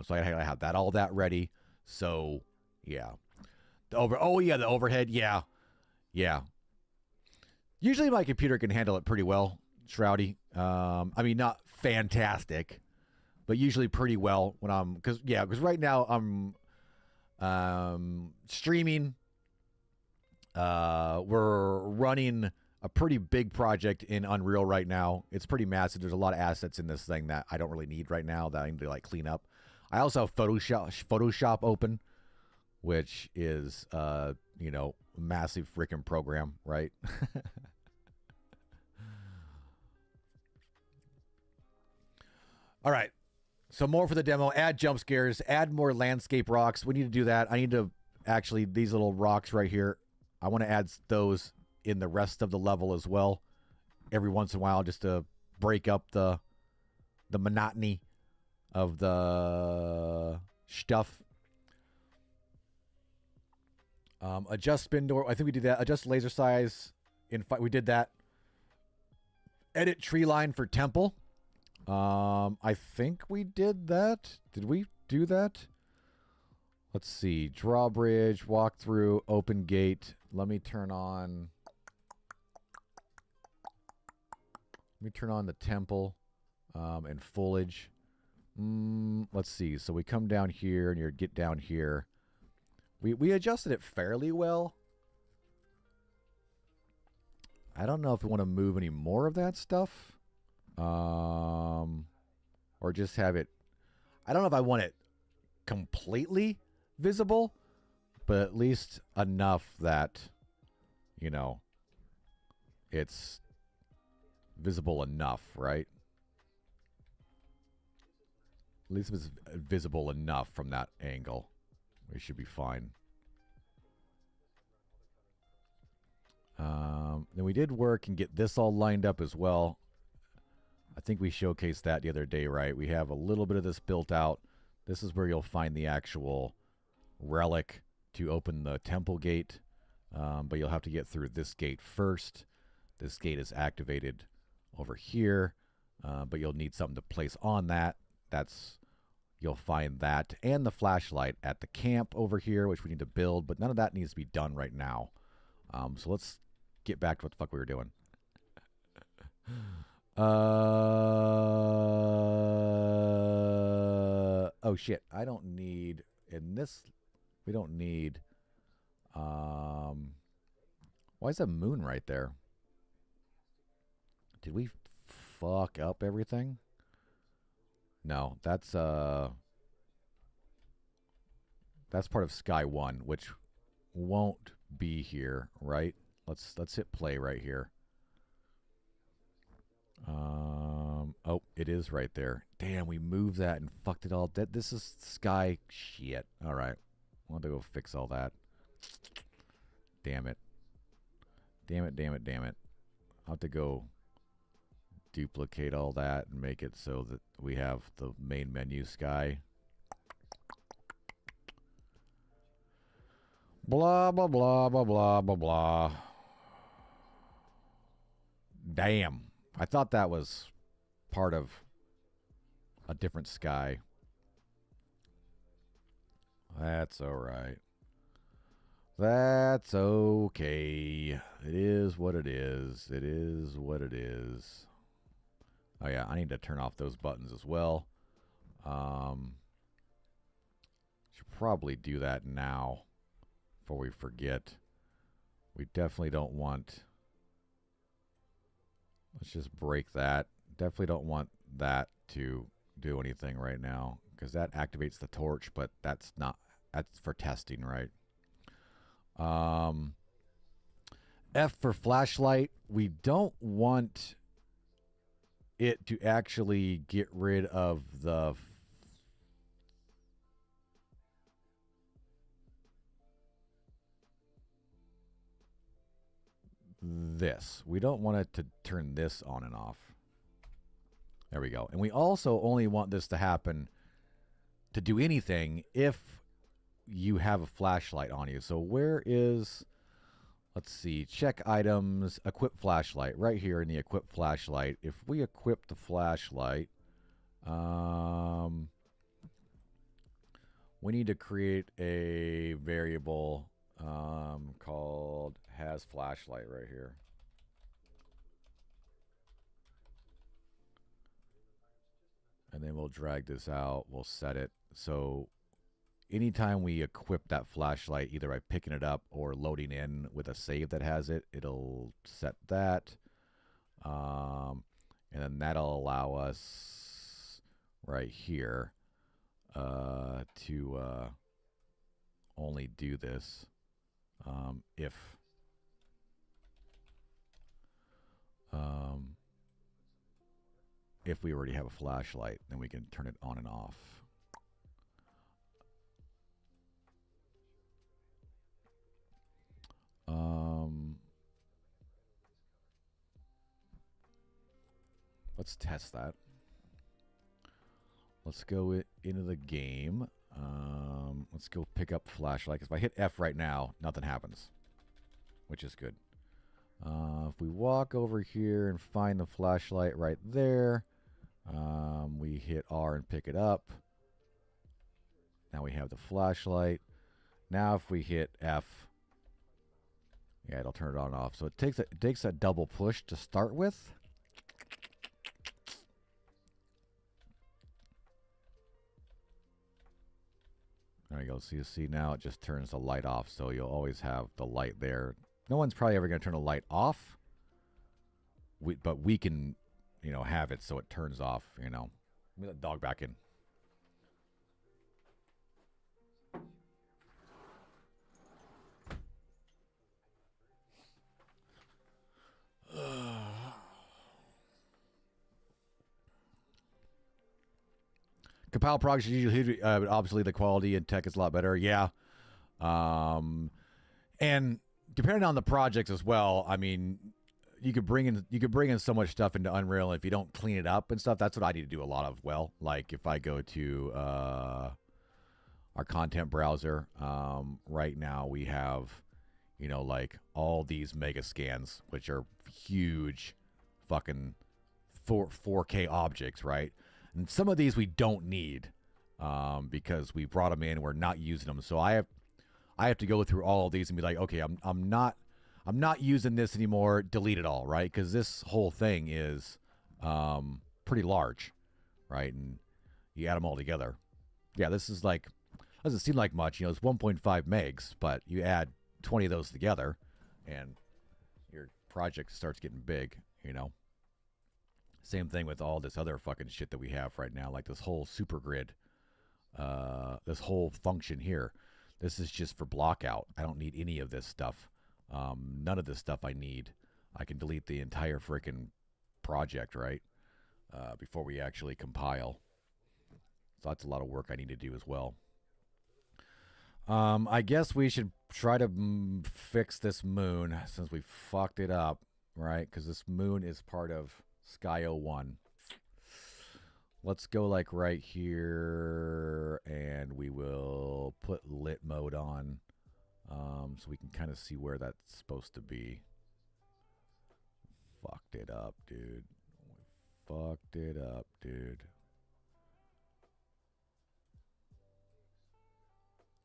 So I have that ready. So yeah, the overhead. Yeah. Usually my computer can handle it pretty well, Shroudy. I mean, not fantastic, but usually pretty well when I'm, because right now I'm streaming. We're running a pretty big project in Unreal right now. It's pretty massive. There's a lot of assets in this thing that I don't really need right now that I need to like clean up. I also have Photoshop open, which is you know, massive freaking program, right? All right. So more for the demo. Add jump scares. Add more landscape rocks. We need to do that. I need to actually, these little rocks right here, I want to add those in the rest of the level as well every once in a while, just to break up the monotony of the stuff. Adjust spin door. I think we did that. Adjust laser size. We did that. Edit tree line for temple. I think we did that. Did we do that? Let's see. Drawbridge, walkthrough, open gate. Let me turn on the temple and foliage. Let's see. So we come down here and you get down here. We adjusted it fairly well. I don't know if we want to move any more of that stuff. Or just have it. I don't know if I want it completely visible, but at least enough that, you know, it's visible enough, right? At least if it's visible enough from that angle, we should be fine. Then we did work and get this all lined up as well. I think we showcased that the other day, right? We have a little bit of this built out. This is where you'll find the actual relic to open the temple gate. But you'll have to get through this gate first. This gate is activated over here. But you'll need something to place on that. You'll find that and the flashlight at the camp over here, which we need to build. But none of that needs to be done right now. So let's get back to what the fuck we were doing. Oh shit, I don't need in this, we don't need why is that moon right there? Did we fuck up everything? No, that's part of Sky 1, which won't be here, right? Let's hit play right here. Oh, it is right there. Damn, we moved that and fucked it all. This is Sky shit. All right. I'll have to go fix all that. Damn it. Damn it. I'll have to go duplicate all that and make it so that we have the main menu Sky. Blah, blah, blah, blah, blah, blah, blah. Damn. I thought that was part of a different Sky. That's all right. That's okay. It is what it is. It is what it is. Oh yeah, I need to turn off those buttons as well. Should probably do that now before we forget. We definitely don't want Let's just break that. Definitely don't want that to do anything right now because that activates the torch, but that's for testing, right? F for flashlight. We don't want it to actually get rid of this. We don't want it to turn this on and off. There we go. And we also only want this to happen to do anything if you have a flashlight on you. So where is, let's see, check items, equip flashlight, right here in the equip flashlight. If we equip the flashlight, we need to create a variable called has flashlight right here. And then we'll drag this out. We'll set it. So anytime we equip that flashlight, either by picking it up or loading in with a save that has it, it'll set that. And then that'll allow us right here to only do this if we already have a flashlight, then we can turn it on and off. Let's test that. Let's go into the game. Let's go pick up flashlight. If I hit F right now, nothing happens, which is good. If we walk over here and find the flashlight right there, we hit R and pick it up. Now we have the flashlight. Now if we hit F, yeah, it'll turn it on and off. So it takes a double push to start with. There you go. So you see now it just turns the light off. So you'll always have the light there. No one's probably ever going to turn the light off. But we can, have it so it turns off, Let me let the dog back in. Compile projects usually, obviously the quality and tech is a lot better. Yeah. And depending on the projects as well, I mean, you could bring in so much stuff into Unreal, and if you don't clean it up and stuff, that's what I need to do a lot of. Well, like if I go to our content browser, right now we have, like all these mega scans, which are huge fucking 4K objects, right? And some of these we don't need because we brought them in, we're not using them. So I have to go through all of these and be like, okay, I'm not using this anymore. Delete it all, right? Because this whole thing is pretty large, right? And you add them all together. Yeah, this is like, doesn't seem like much. It's 1.5 megs, but you add 20 of those together, and your project starts getting big. Same thing with all this other fucking shit that we have right now, like this whole super grid, this whole function here. This is just for block out. I don't need any of this stuff. None of this stuff I need. I can delete the entire freaking project, right? Before we actually compile. So that's a lot of work I need to do as well. I guess we should try to fix this moon since we fucked it up, right? Because this moon is part of Sky 01. Let's go like right here, and we will put lit mode on so we can kind of see where that's supposed to be. Fucked it up, dude. Fucked it up, dude.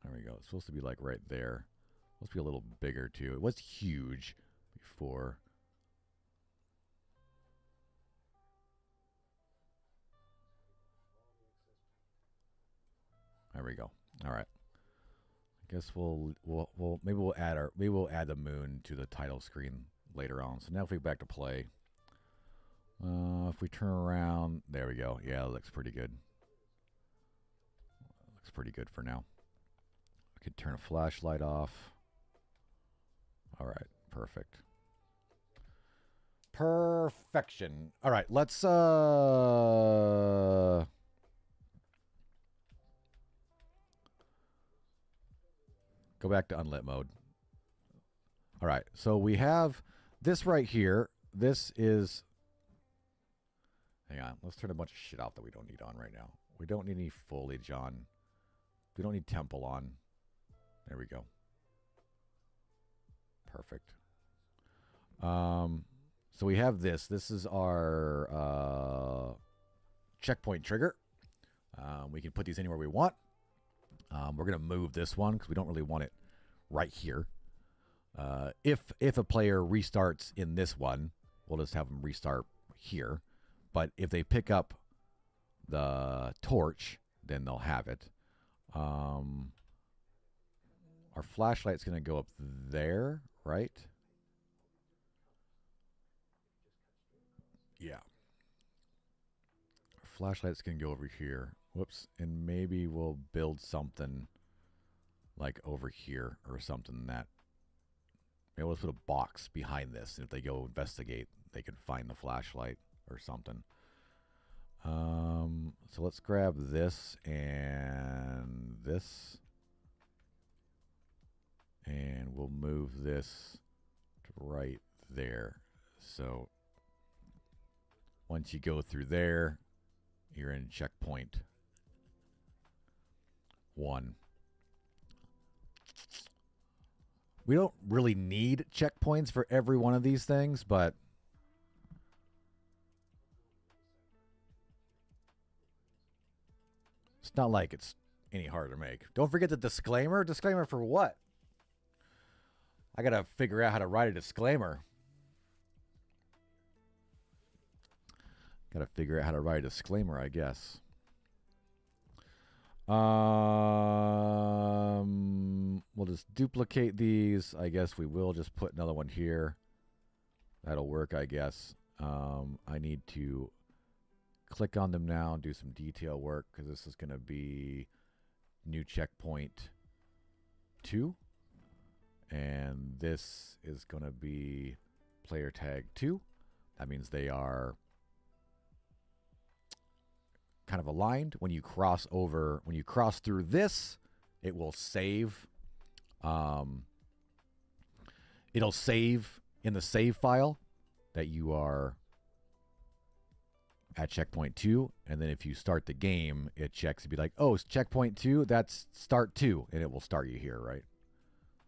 There we go. It's supposed to be like right there. Supposed to be a little bigger too. It was huge before. There we go. All right. I guess maybe we'll add the moon to the title screen later on. So now if we go back to play, If we turn around, there we go. Yeah, it looks pretty good. Looks pretty good for now. We could turn a flashlight off. All right, perfect. Perfection. All right, let's go back to unlit mode. All right, so we have this right here. This is, hang on, let's turn a bunch of shit off that we don't need on right now. We don't need any foliage on. We don't need temple on. There we go. Perfect. So we have this. This is our checkpoint trigger. We can put these anywhere we want. We're going to move this one because we don't really want it right here. If a player restarts in this one, we'll just have them restart here. But if they pick up the torch, then they'll have it. Our flashlight's going to go up there, right? Yeah. Our flashlight's going to go over here. Whoops. And maybe we'll build something like over here or something that. Maybe we'll put a box behind this. And if they go investigate, they can find the flashlight or something. So let's grab this and this. And we'll move this to right there. So once you go through there, you're in checkpoint 1. We don't really need checkpoints for every one of these things, but it's not like it's any harder to make. Don't forget the disclaimer. Disclaimer for what? I got to figure out how to write a disclaimer. Got to figure out how to write a disclaimer, I guess. We'll just duplicate these. I guess we will just put another one here. That'll work, I guess. I need to click on them now and do some detail work because this is going to be new checkpoint 2. And this is going to be player tag 2. That means they are kind of aligned. When you cross over, when you cross through this, it will save. It'll save in the save file that you are at checkpoint 2. And then if you start the game, it checks to be like, oh, it's checkpoint 2. That's start 2. And it will start you here, right?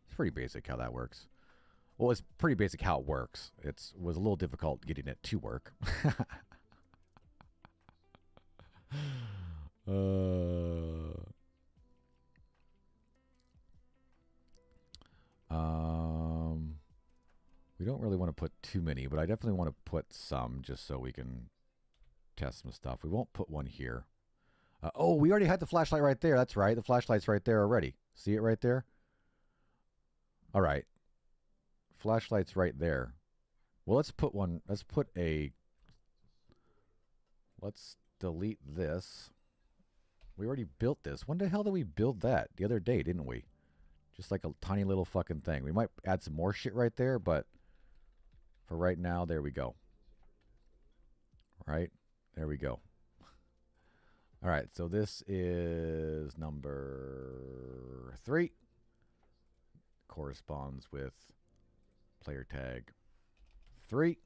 It's pretty basic how that works. Well, it's pretty basic how it works. It was a little difficult getting it to work. We don't really want to put too many, but I definitely want to put some just so we can test some stuff. We won't put one here. Oh, we already had the flashlight right there. That's right. The flashlight's right there already. See it right there? All right. Flashlight's right there. Well, let's put one. Let's delete this. We already built this. When the hell did we build that? The other day, didn't we? Just like a tiny little fucking thing. We might add some more shit right there, but for right now, there we go. Right? There we go. All right, so this is number 3. Corresponds with player tag 3.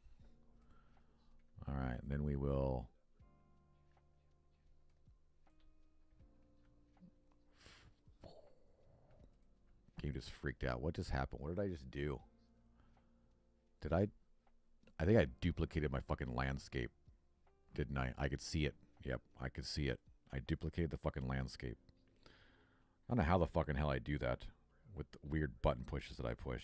All right, then we will game just freaked out. What just happened? What did I just do? I think I duplicated my fucking landscape. Didn't I? I could see it. Yep, I could see it. I duplicated the fucking landscape. I don't know how the fucking hell I do that with the weird button pushes that I push.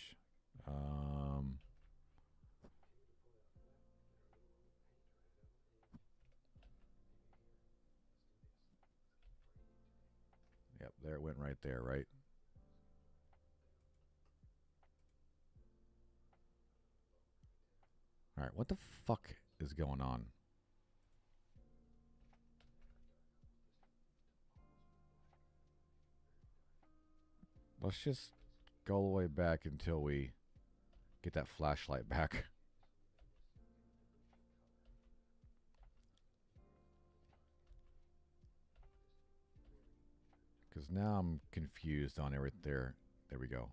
Yep, there it went right there, right? All right, what the fuck is going on? Let's just go all the way back until we get that flashlight back. Because now I'm confused on everything. There we go.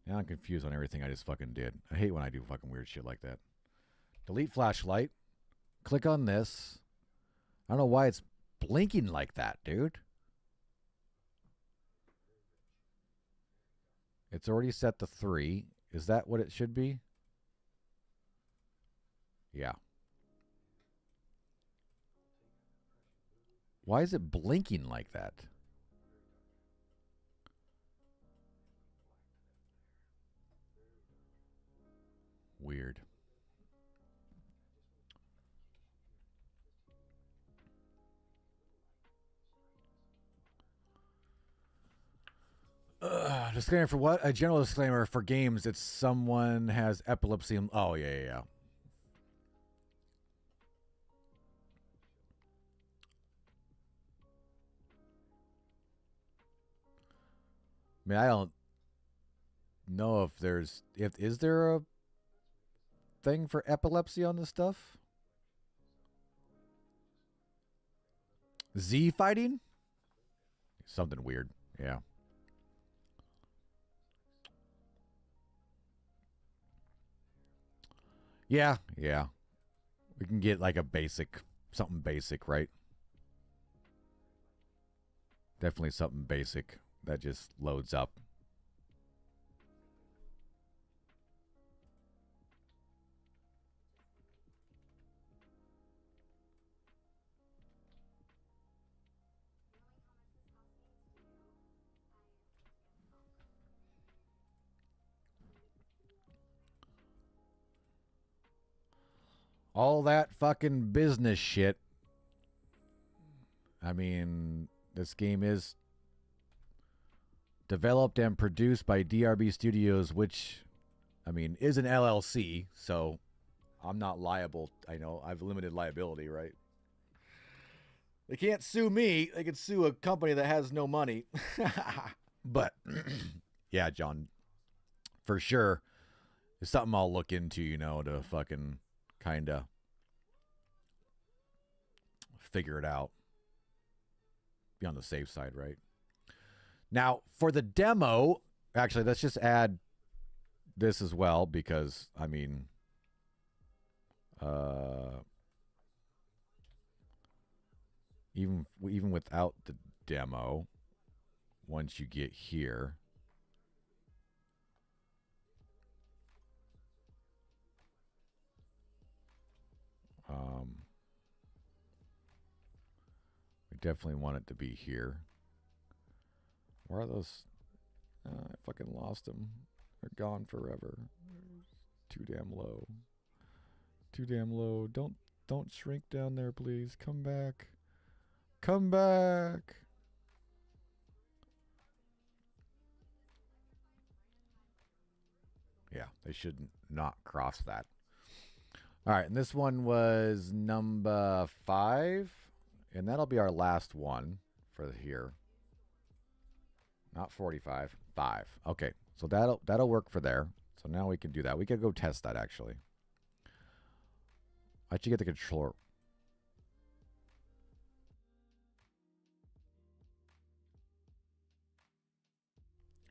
Now I'm confused on everything I just fucking did. I hate when I do fucking weird shit like that. Delete flashlight. Click on this. I don't know why it's blinking like that, dude. It's already set to 3. Is that what it should be? Yeah. Why is it blinking like that? Weird. Disclaimer for what? A general disclaimer for games. It's someone has epilepsy. Oh, yeah. I mean, I don't know if there's... Is there a thing for epilepsy on this stuff? Z fighting? Something weird. Yeah. Yeah. We can get like a basic, something basic, right? Definitely something basic that just loads up. All that fucking business shit. I mean, this game is developed and produced by DRB Studios, which, I mean, is an LLC, so I'm not liable. I know, I have limited liability, right? They can't sue me. They could sue a company that has no money. But, yeah, John, for sure, it's something I'll look into, you know, to fucking kind of figure it out. Be on the safe side, right? Now, for the demo, actually, let's just add this as well, because, I mean, even without the demo, once you get here, we definitely want it to be here. Where are those? I fucking lost them. They're gone forever. Too damn low. Too damn low. Don't shrink down there, please. Come back. Come back. Yeah, they should not cross that. All right, and this one was number 5, and that'll be our last one for here. Not 45, 5. Okay, so that'll work for there. So now we can do that. We could go test that, actually. I should get the controller.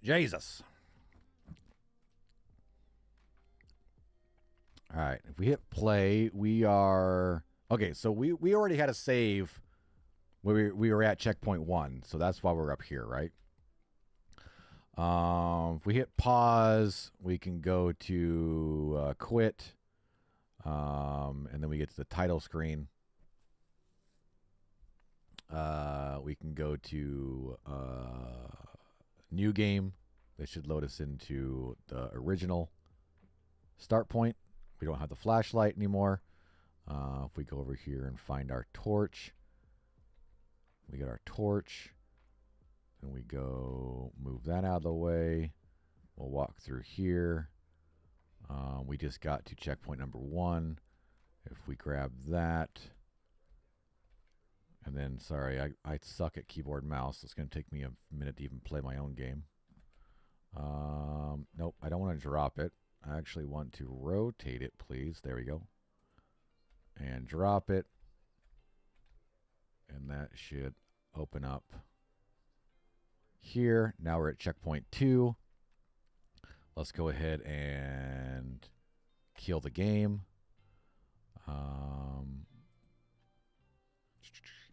Jesus. All right, if we hit play, we are... Okay, so we already had a save where we were at checkpoint 1, so that's why we're up here, right? If we hit pause, we can go to quit, and then we get to the title screen. We can go to new game. That should load us into the original start point. We don't have the flashlight anymore. If we go over here and find our torch, we get our torch. And we go move that out of the way. We'll walk through here. We just got to checkpoint number 1. If we grab that, and then, sorry, I suck at keyboard mouse. It's going to take me a minute to even play my own game. Nope, I don't want to drop it. I actually want to rotate it, please. There we go. And drop it. And that should open up here. Now we're at checkpoint 2. Let's go ahead and kill the game.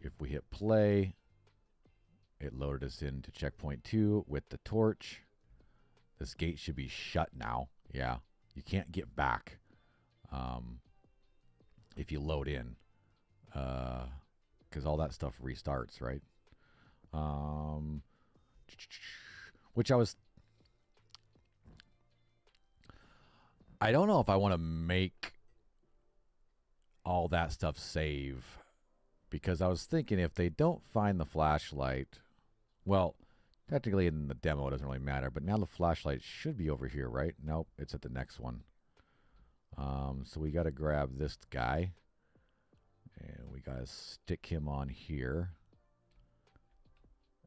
If we hit play, it loaded us into checkpoint 2 with the torch. This gate should be shut now. Yeah, you can't get back if you load in, because all that stuff restarts, right? Which I don't know if I want to make all that stuff save, because I was thinking if they don't find the flashlight, well, technically in the demo it doesn't really matter, but now the flashlight should be over here, right? Nope, it's at the next one. So we got to grab this guy, and we got to stick him on here.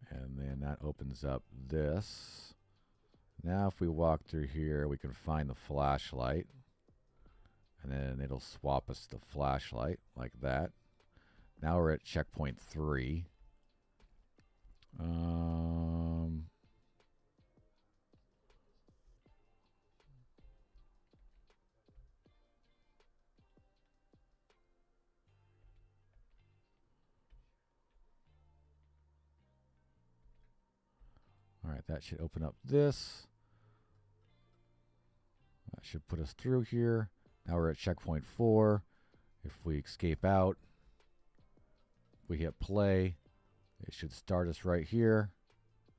And then that opens up this. Now if we walk through here, we can find the flashlight. And then it'll swap us the flashlight like that. Now we're at checkpoint 3. All right, that should open up this. That should put us through here. Now we're at checkpoint 4. If we escape out, we hit play, it should start us right here,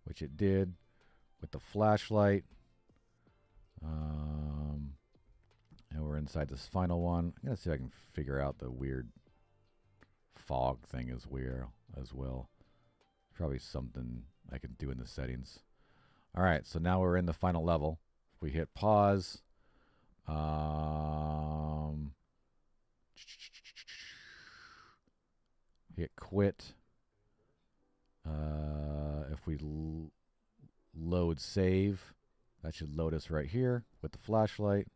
which it did with the flashlight. And we're inside this final one. I'm going to see if I can figure out the weird fog thing as well. Probably something I can do in the settings. All right, so now we're in the final level. If we hit pause, hit quit. If we load save, that should load us right here with the flashlight.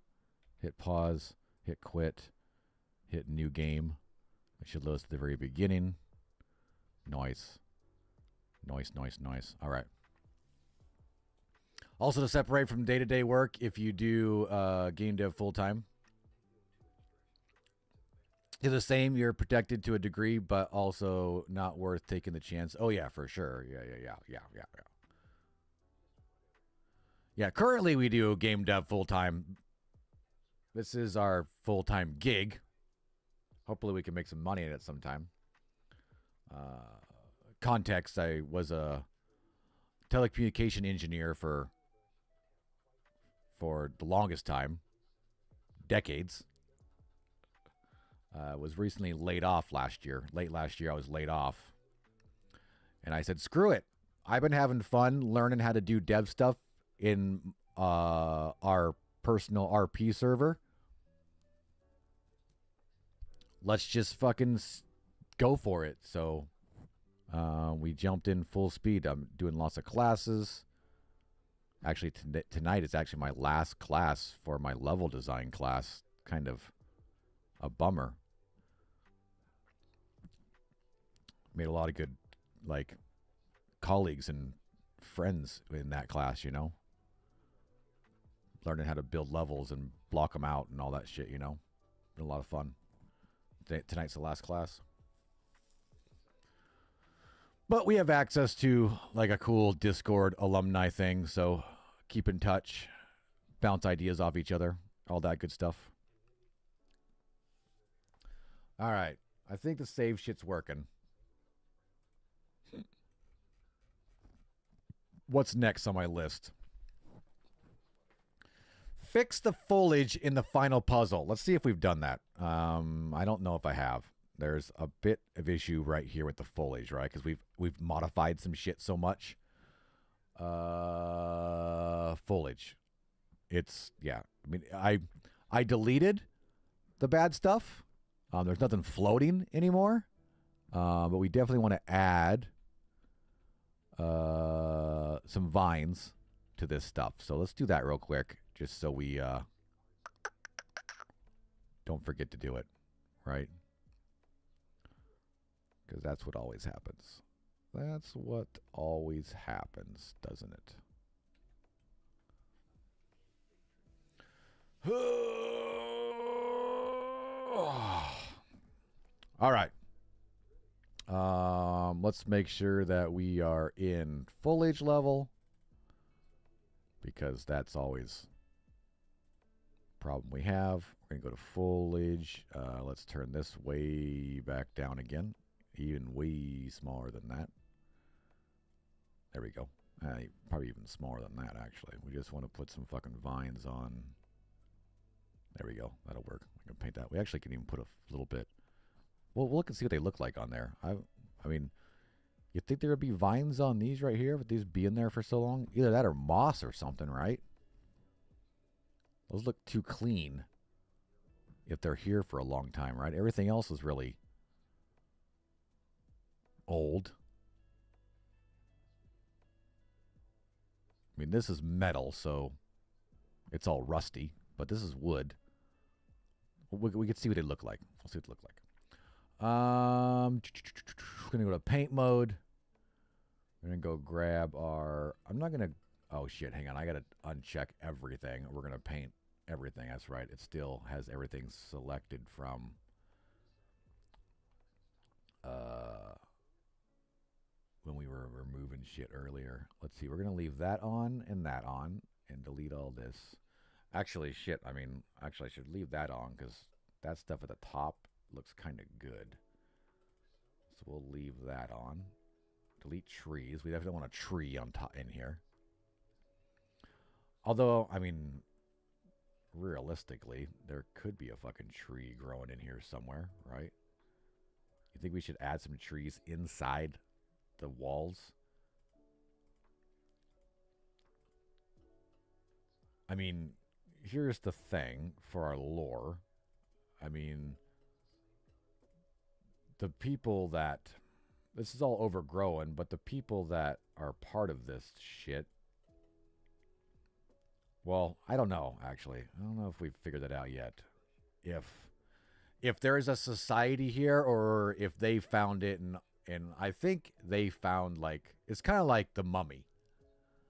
Hit pause, hit quit, hit new game. It should load us to the very beginning. Nice. All right. Also, to separate from day-to-day work, if you do game dev full-time, it's the same. You're protected to a degree, but also not worth taking the chance. Oh, yeah, for sure. Yeah, currently we do game dev full-time. This is our full-time gig. Hopefully we can make some money in it sometime. Context, I was a telecommunication engineer for the longest time, decades. Was recently laid off last year. Late last year, I was laid off. And I said, screw it. I've been having fun learning how to do dev stuff in our personal RP server. Let's just fucking go for it. So we jumped in full speed. I'm doing lots of classes. Actually, tonight is actually my last class for my level design class. Kind of a bummer. Made a lot of good, like, colleagues and friends in that class, you know. Learning how to build levels and block them out and all that shit, you know. Been a lot of fun. Tonight's the last class. But we have access to, like, a cool Discord alumni thing, so keep in touch, bounce ideas off each other, all that good stuff. All right. I think the save shit's working. What's next on my list? Fix the foliage in the final puzzle. Let's see if we've done that. I don't know if I have. There's a bit of issue right here with the foliage, right? Because we've modified some shit so much. Foliage. It's, yeah. I mean, I deleted the bad stuff. There's nothing floating anymore. But we definitely want to add some vines to this stuff. So let's do that real quick, just so we don't forget to do it, right? Because that's what always happens. That's what always happens, doesn't it? All right. Let's make sure that we are in foliage level, because that's always a problem we have. We're going to go to foliage. Let's turn this way back down again, even way smaller than that. There we go. Probably even smaller than that, actually. We just want to put some fucking vines on. There we go. That'll work. We can paint that. We actually can even put a little bit. We'll look and see what they look like on there. I mean, you think there would be vines on these right here, but these being there for so long? Either that or moss or something, right? Those look too clean if they're here for a long time, right? Everything else is really old. I mean, this is metal, so it's all rusty, but this is wood. We can see what they look like. We'll see what they look like. We're going to go to paint mode. We're going to go grab our... I'm not going to... Oh, shit, hang on. I got to uncheck everything. We're going to paint everything. That's right. It still has everything selected from... when we were removing shit earlier. Let's see. We're going to leave that on and delete all this. Actually, shit. I mean, actually, I should leave that on because that stuff at the top looks kind of good. So we'll leave that on. Delete trees. We definitely want a tree on top in here. Although, I mean, realistically, there could be a fucking tree growing in here somewhere, right? You think we should add some trees inside the walls? I mean, here's the thing for our lore. I mean, the people that... This is all overgrown, but the people that are part of this shit... Well, I don't know, actually. I don't know if we've figured that out yet. If there is a society here, or if they found it, and I think they found, like... It's kind of like the Mummy,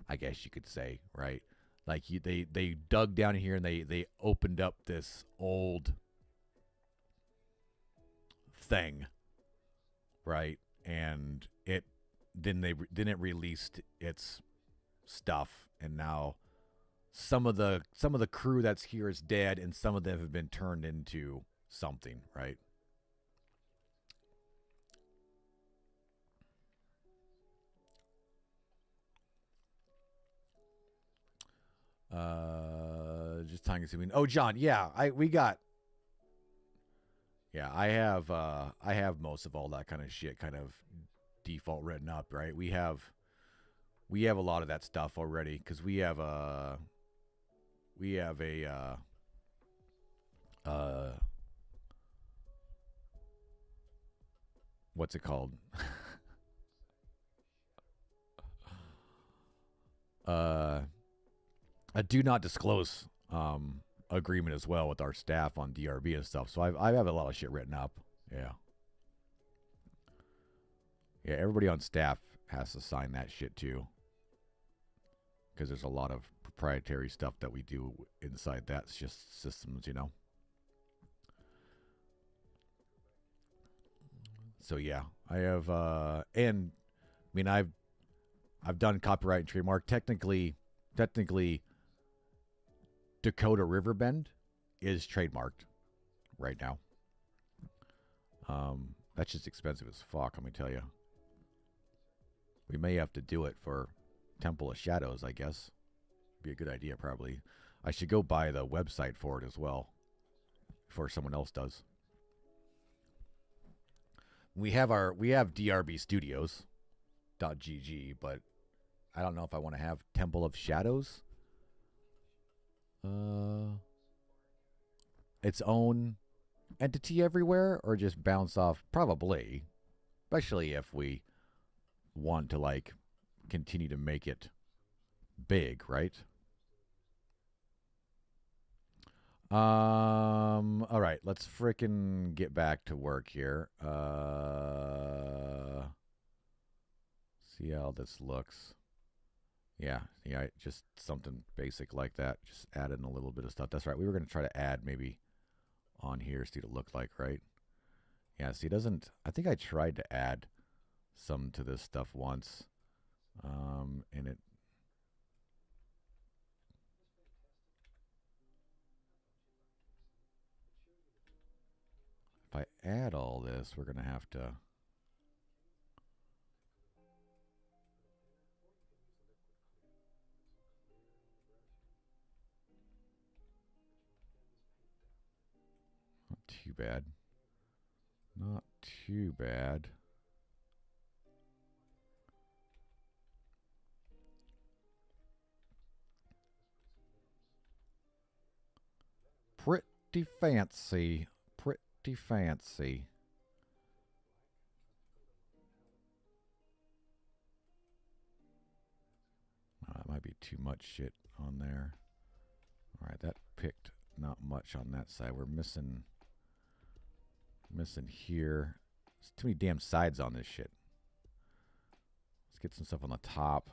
I guess you could say, right? Like, they dug down here, and they opened up this old thing, right? And it then it released its stuff, and now some of the crew that's here is dead, and some of them have been turned into something, right? Just time consuming. Oh, John, yeah, I have most of all that kind of shit kind of default written up, right? We have a lot of that stuff already, because we have a what's it called? A do not disclose agreement as well with our staff on DRB and stuff. So I have a lot of shit written up. Yeah. Yeah, everybody on staff has to sign that shit too, because there's a lot of proprietary stuff that we do inside that just systems, you know. So yeah, I have and I mean I've done copyright and trademark. Technically Dakota Riverbend is trademarked right now. That's just expensive as fuck, let me tell you. We may have to do it for Temple of Shadows, I guess. Be a good idea, probably. I should go buy the website for it as well, before someone else does. We have DRB Studios.gg, but I don't know if I want to have Temple of Shadows its own entity everywhere, or just bounce off. Probably, especially if we want to like continue to make it big, right? All right, let's frickin' get back to work here. See how this looks. Yeah, just something basic like that. Just add in a little bit of stuff. That's right. We were going to try to add maybe on here, see what it looked like, right? Yeah, see, it doesn't... I think I tried to add some to this stuff once, and it... If I add all this, we're going to have to... Not too bad. Not too bad. Pretty fancy. Pretty fancy. That might be too much shit on there. All right, that picked not much on that side. We're missing here. There's too many damn sides on this shit. Let's get some stuff on the top.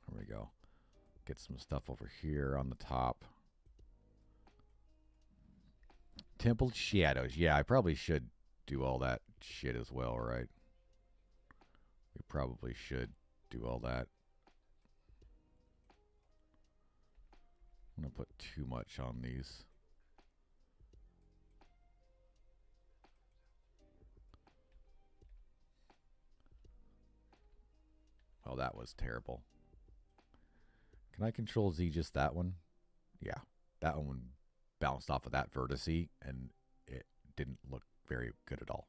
There we go. Get some stuff over here on the top. Temple shadows. Yeah, I probably should do all that shit as well, right? We probably should do all that. I'm going to put too much on these. Oh, that was terrible. Can I control Z just that one? Yeah, that one bounced off of that vertice and it didn't look very good at all.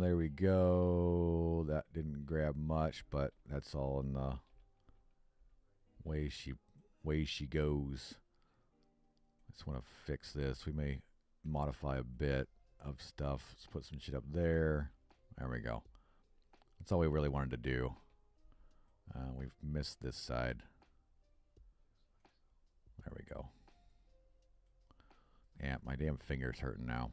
There we go. That didn't grab much, but that's all in the way she goes. I just want to fix this. We may modify a bit of stuff. Let's put some shit up there. There we go. That's all we really wanted to do. We've missed this side. There we go. Yeah, my damn finger's hurting now.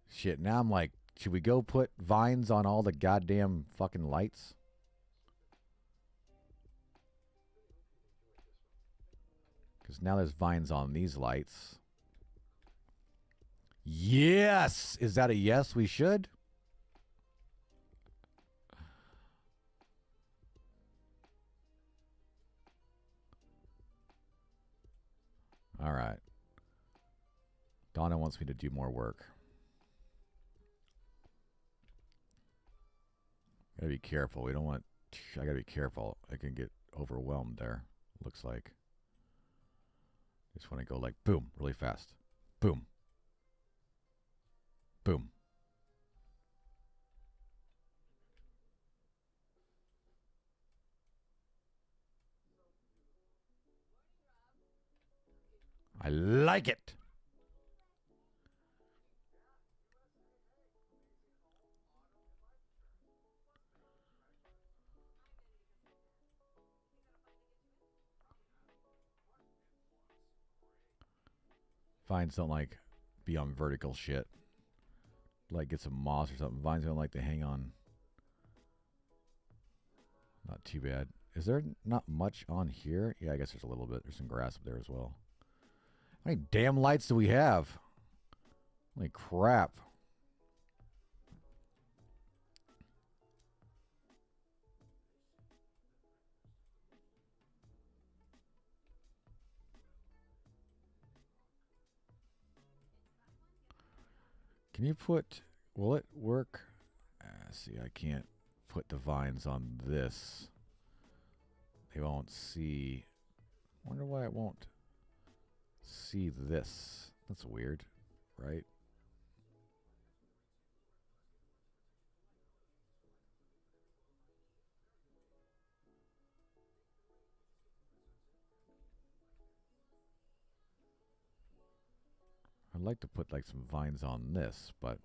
Shit, now I'm like, should we go put vines on all the goddamn fucking lights? Because now there's vines on these lights. Yes! Is that a yes? We should? All right. Donna wants me to do more work. Gotta be careful. We don't want... I gotta be careful. I can get overwhelmed there. Looks like. Just want to go like, boom, really fast. Boom. Boom. I like it. Vines don't like be on vertical shit. Like get some moss or something. Vines don't like to hang on. Not too bad. Is there not much on here? Yeah, I guess there's a little bit. There's some grass up there as well. How many damn lights do we have? Holy crap. Can you put... Will it work? See, I can't put the vines on this. They won't see... Wonder why it won't see this. That's weird, right? I'd like to put like some vines on this, but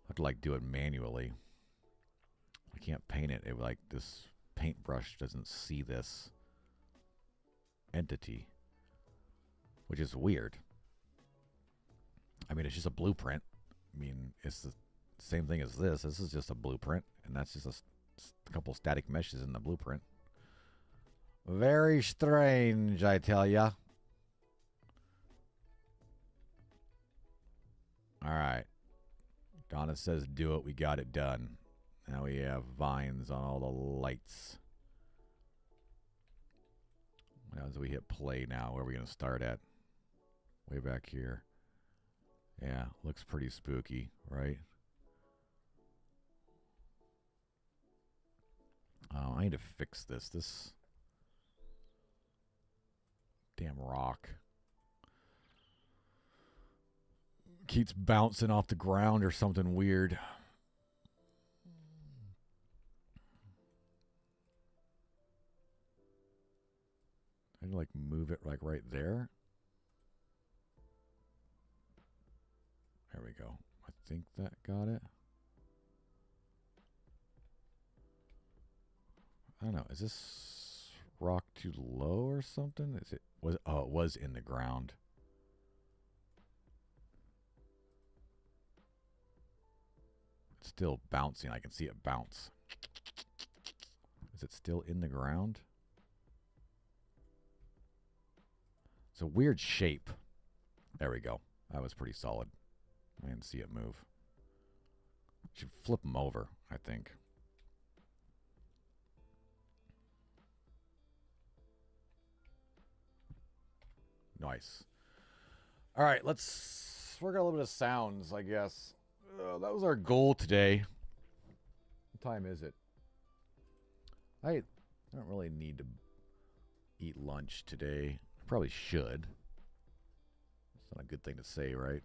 have to like do it manually. I can't paint it. It like this paintbrush doesn't see this entity, which is weird. I mean, it's just a blueprint. I mean, it's the same thing as this. This is just a blueprint, and that's just a couple static meshes in the blueprint. Very strange, I tell ya. All right. Donna says, do it. We got it done. Now we have vines on all the lights. As we hit play now, where are we going to start at? Way back here. Yeah, looks pretty spooky, right? Oh, I need to fix this. This damn rock keeps bouncing off the ground or something weird. I like move it like right there. There we go. I think that got it. I don't know. Is this rock too low or something? Is it was oh it was in the ground. It's still bouncing. I can see it bounce. Is it still in the ground? It's a weird shape. There we go. That was pretty solid. I didn't see it move. Should flip them over, I think. Nice. All right, let's work on a little bit of sounds, I guess. That was our goal today. What time is it? I don't really need to eat lunch today. I probably should. It's not a good thing to say, right?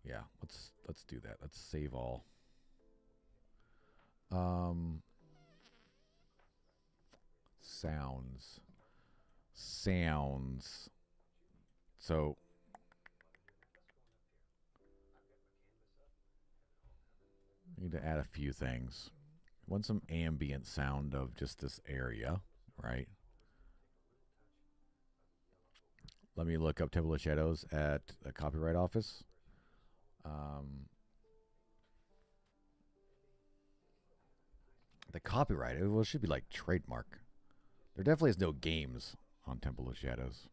Yeah, let's do that. Let's save all. Sounds. So need to add a few things. Want some ambient sound of just this area, right? Let me look up Temple of Shadows at the Copyright Office. The copyright, well, it should be like trademark. There definitely is no games on Temple of Shadows.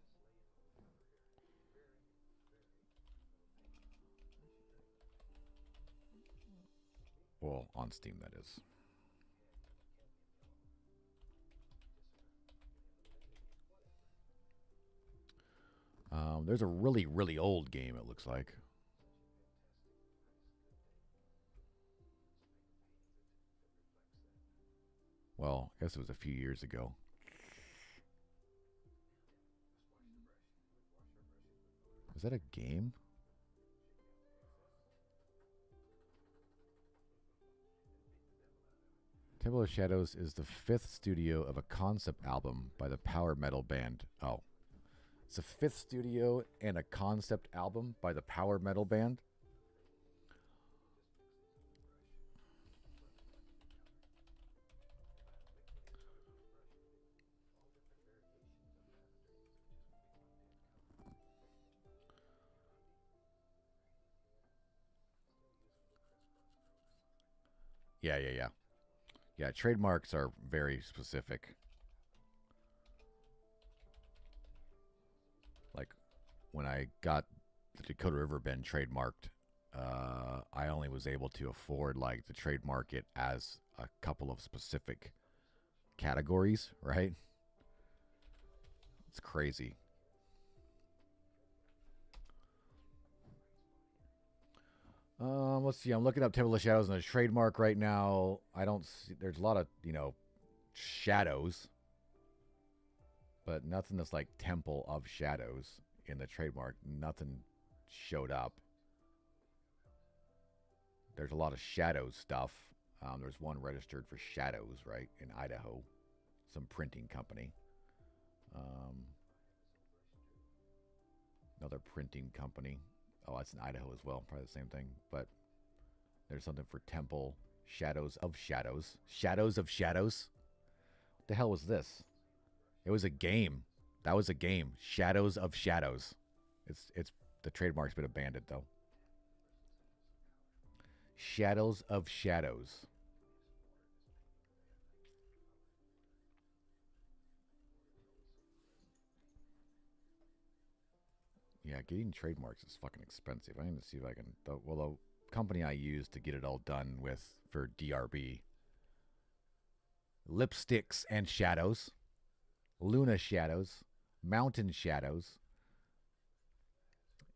Well, on Steam, that is. There's a really, really old game, it looks like. Well, I guess it was a few years ago. Is that a game? Temple of Shadows is the 5th studio of a concept album by the power metal band. Oh. It's the 5th studio and a concept album by the power metal band. Yeah. Yeah, trademarks are very specific. Like, when I got the Dakota River Bend trademarked, I only was able to afford, like, to trademark it as a couple of specific categories, right? It's crazy. Let's see. I'm looking up Temple of Shadows and the trademark right now. I don't see. There's a lot of, shadows, but nothing that's like Temple of Shadows in the trademark. Nothing showed up. there's a lot of shadow stuff. There's one registered for shadows, right, in Idaho, some printing company. Another printing company. Oh, that's in Idaho as well. Probably the same thing. But there's something for Temple Shadows of Shadows. Shadows of Shadows? What the hell was this? It was a game. That was a game. Shadows of Shadows. It's the trademark's been abandoned though. Shadows of Shadows. Yeah, getting trademarks is fucking expensive. I need to see if I can. Well, the company I use to get it all done with for DRB. Lipsticks and Shadows. Luna Shadows. Mountain Shadows.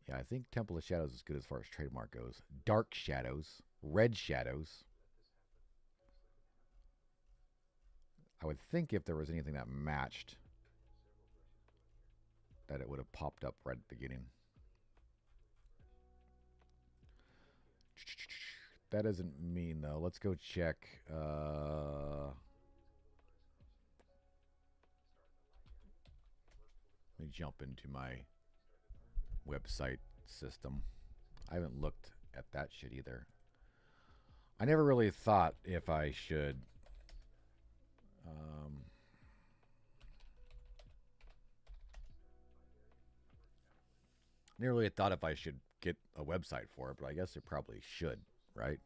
Yeah, I think Temple of Shadows is good as far as trademark goes. Dark Shadows. Red Shadows. I would think if there was anything that matched, that it would have popped up right at the beginning. That doesn't mean, though. Let's go check. Let me jump into my website system. I haven't looked at that shit either. I never really thought if I should never really thought if I should get a website for it, but I guess it probably should, right?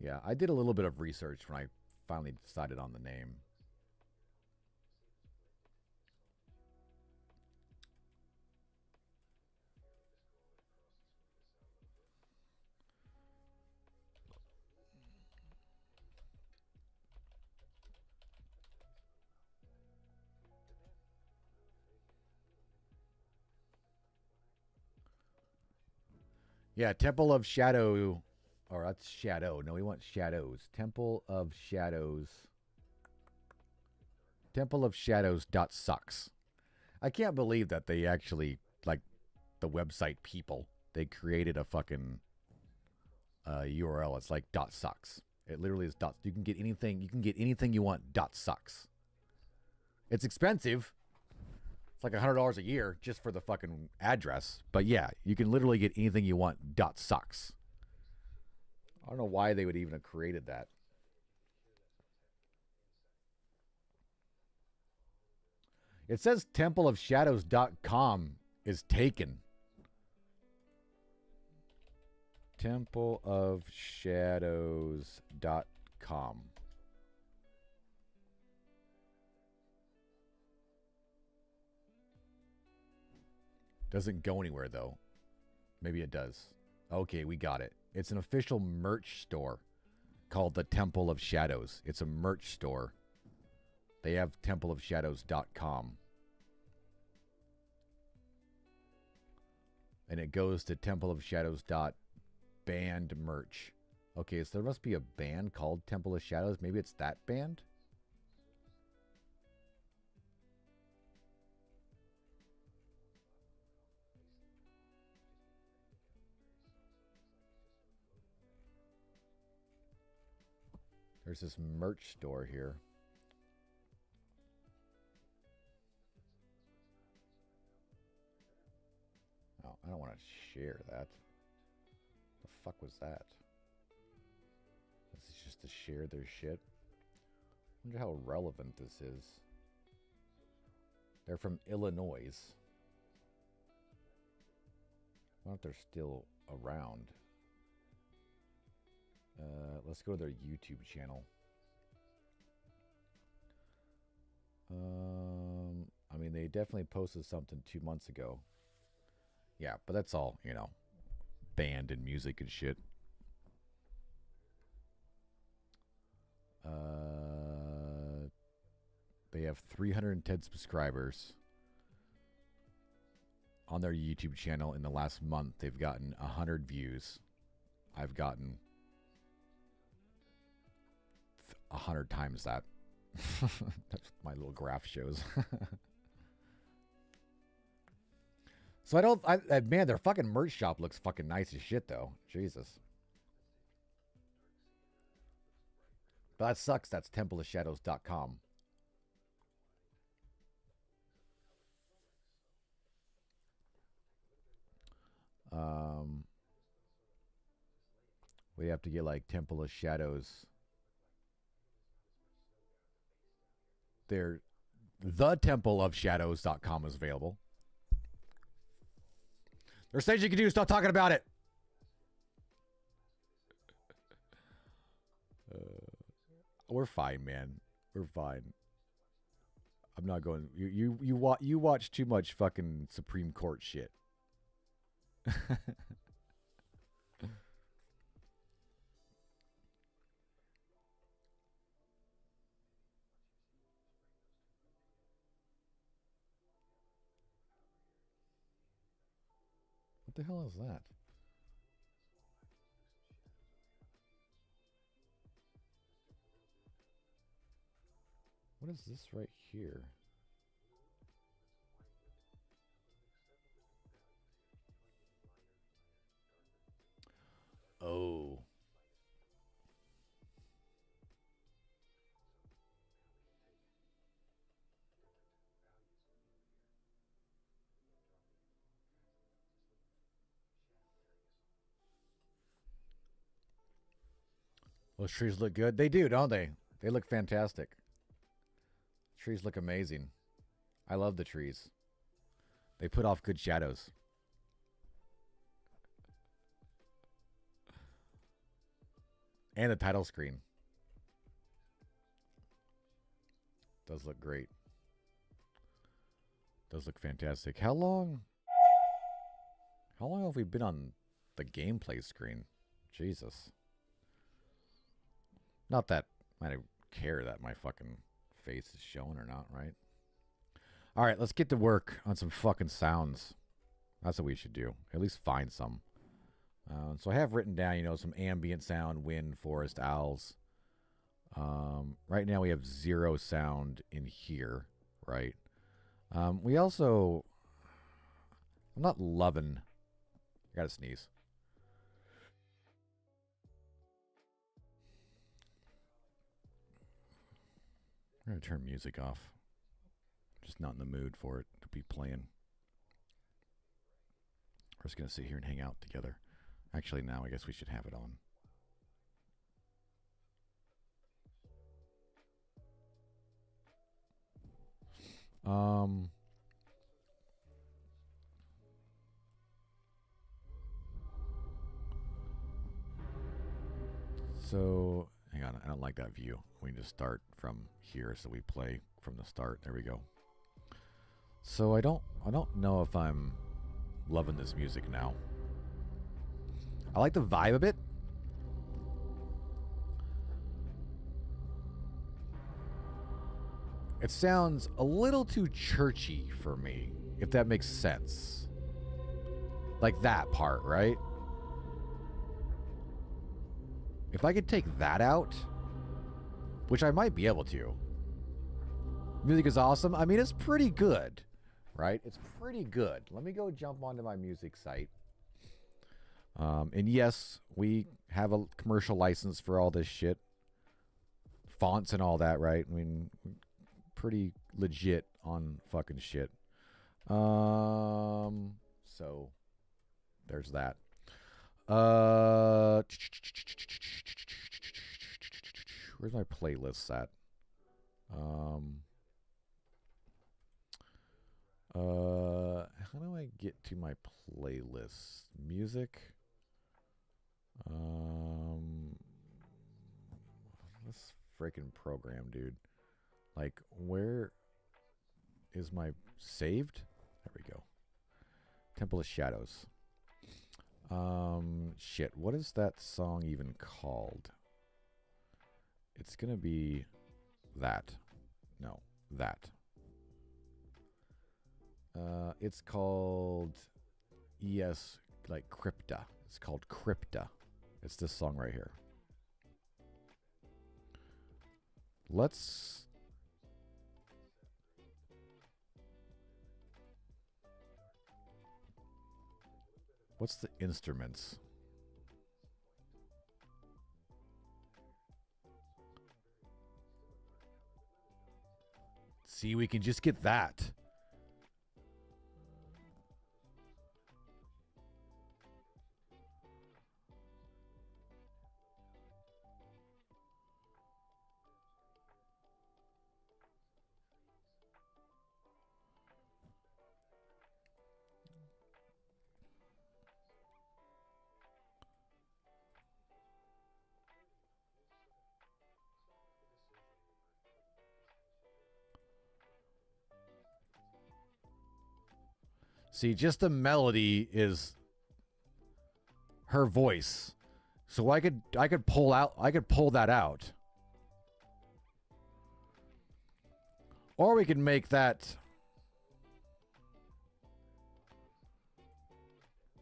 Yeah, I did a little bit of research when I finally decided on the name. Yeah, Temple of Shadow, or that's Shadow. No, we want Shadows. Temple of Shadows. Temple of Shadows .sucks. I can't believe that they actually, like, the website people, they created a fucking URL. It's like .sucks. It literally is dot. You can get anything. You can get anything you want. .sucks. It's expensive. It's like $100 a year just for the fucking address. But yeah, you can literally get anything you want. .sucks. I don't know why they would even have created that. It says templeofshadows.com is taken. Templeofshadows.com. Doesn't go anywhere, though. Maybe it does. Okay, we got it. It's an official merch store called the Temple of Shadows. It's a merch store. They have templeofshadows.com. And it goes to templeofshadows.band merch. Okay, so there must be a band called Temple of Shadows. Maybe it's that band? There's this merch store here. Oh, I don't want to share that. The fuck was that? This is just to share their shit. I wonder how relevant this is. They're from Illinois. I wonder if they're still around. Let's go to their YouTube channel. I mean, they definitely posted something 2 months ago. Yeah, but that's all, you know, band and music and shit. They have 310 subscribers on their YouTube channel. In the last month, they've gotten 100 views. I've gotten 100 times that. That's what my little graph shows. So man, their fucking merch shop looks fucking nice as shit, though. Jesus. But that sucks. That's templeofshadows.com. We have to get like Temple of Shadows. The templeofshadows.com is available. There's things you can do. Stop talking about it. We're fine, man. We're fine. I'm not going. You watch too much fucking Supreme Court shit. What the hell is that? What is this right here? Oh. Those trees look good. They do, don't they? They look fantastic. Trees look amazing. I love the trees. They put off good shadows. And the title screen. Does look great. Does look fantastic. How long have we been on the gameplay screen? Jesus. Not that I don't care that my fucking face is showing or not, right? All right, let's get to work on some fucking sounds. That's what we should do. At least find some. So I have written down, some ambient sound, wind, forest, owls. Right now we have 0 sound in here, right? We also... I'm not loving... I gotta sneeze. I'm going to turn music off. Just not in the mood for it to be playing. We're just going to sit here and hang out together. Actually, now I guess we should have it on. So, hang on. I don't like that view. We need to start from here, so we play from the start. There we go. So I don't know if I'm loving this music now. I like the vibe of it. It sounds a little too churchy for me, if that makes sense. Like that part, right? If I could take that out, which I might be able to. Music is awesome. I mean, it's pretty good, right? It's pretty good. Let me go jump onto my music site. And yes, we have a commercial license for all this shit. Fonts and all that, right? I mean, pretty legit on fucking shit. So, there's that. Where's my playlists at? How do I get to my playlist? Music. This freaking program, dude. Like, where is my saved? There we go. Temple of Shadows. Shit. What is that song even called? It's gonna be that. No, that. It's called like Crypta. It's called Crypta. It's this song right here. Let's... What's the instruments? See, we can just get that. See, just the melody is her voice. So I could pull that out. Or we could make that,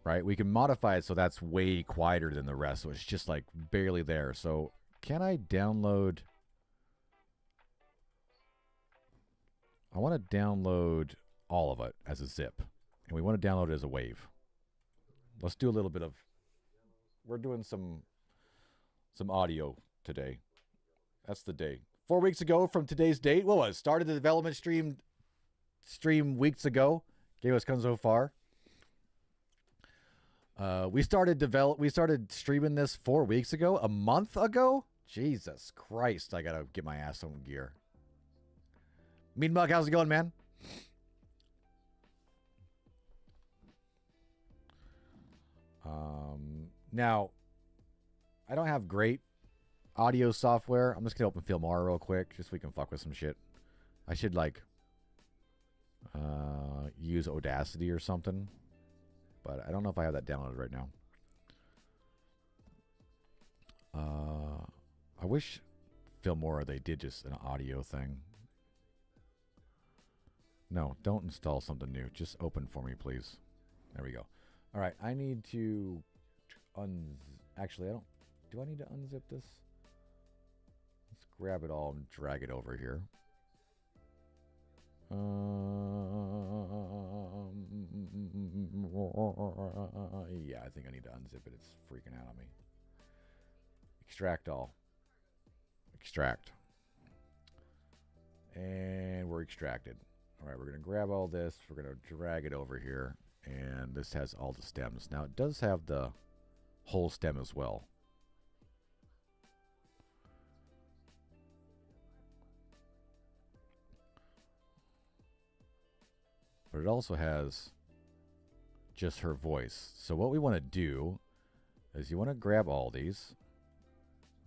right? We can modify it so that's way quieter than the rest. So it's just like barely there. So can I download? I want to download all of it as a zip. And we want to download it as a wave. Let's do a little bit of... We're doing some audio today. That's the day. 4 weeks ago from today's date. What was? Started the development stream weeks ago. Gave us come so far. We started streaming this 4 weeks ago. A month ago? Jesus Christ. I gotta get my ass on gear. Mean Mug, how's it going, man? Now, I don't have great audio software. I'm just going to open Filmora real quick, just so we can fuck with some shit. I should, like, use Audacity or something. But I don't know if I have that downloaded right now. I wish Filmora, they did just an audio thing. No, don't install something new. Just open for me, please. There we go. All right, I need to actually, do I need to unzip this? Let's grab it all and drag it over here. Yeah, I think I need to unzip it. It's freaking out on me. Extract all. Extract. And we're extracted. All right, we're going to grab all this. We're going to drag it over here. And this has all the stems. Now, it does have the whole stem as well. But it also has just her voice. So what we want to do is you want to grab all these.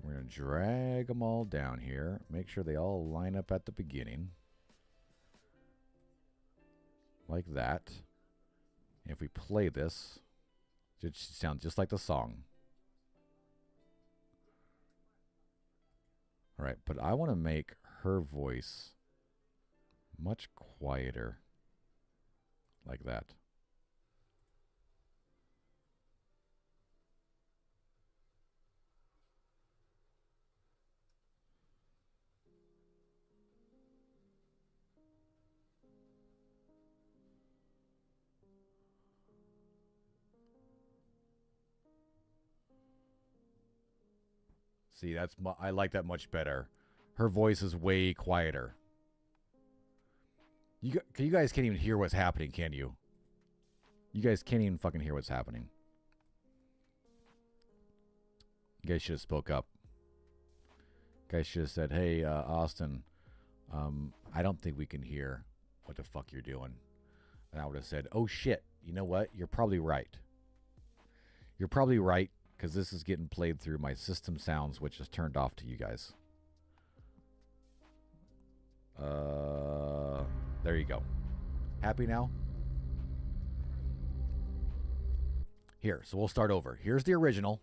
We're going to drag them all down here. Make sure they all line up at the beginning. Like that. If we play this, it should sound just like the song. All right, but I want to make her voice much quieter. Like that. See, I like that much better. Her voice is way quieter. You guys can't even hear what's happening, can you? You guys can't even fucking hear what's happening. You guys should have spoke up. You guys should have said, hey, Austin, I don't think we can hear what the fuck you're doing. And I would have said, oh shit, you know what? You're probably right. You're probably right, because this is getting played through my system sounds, which is turned off to you guys. There you go. Happy now? Here, so we'll start over. Here's the original.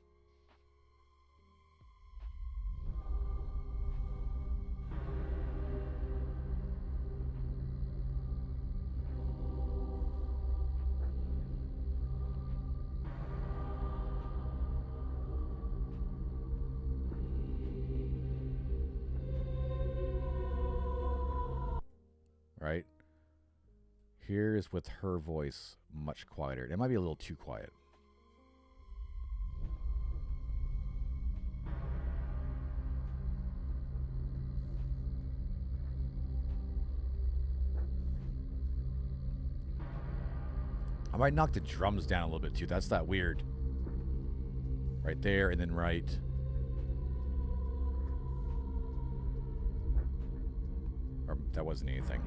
right? Here's with her voice much quieter. It might be a little too quiet. I might knock the drums down a little bit too. That's that weird. Right there and then right. Or that wasn't anything.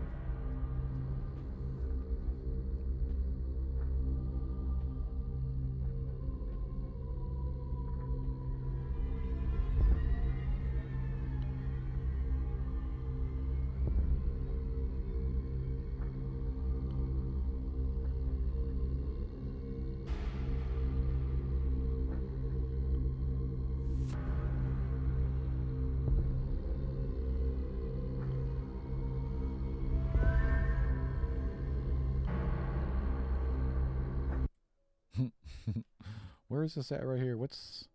Where is this at right here? Let's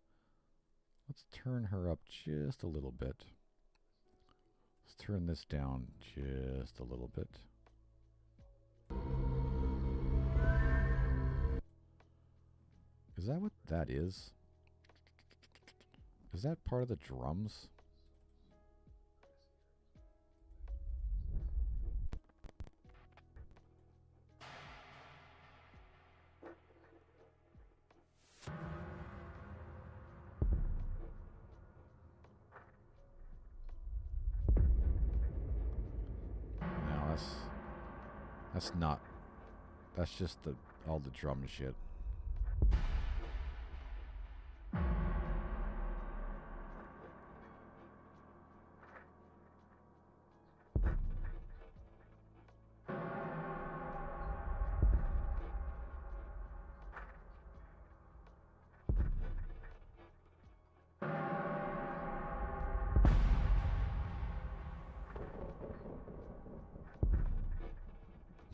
turn her up just a little bit. Let's turn this down just a little bit. Is that what that is? Is that part of the drums? That's not. That's just all the drum shit.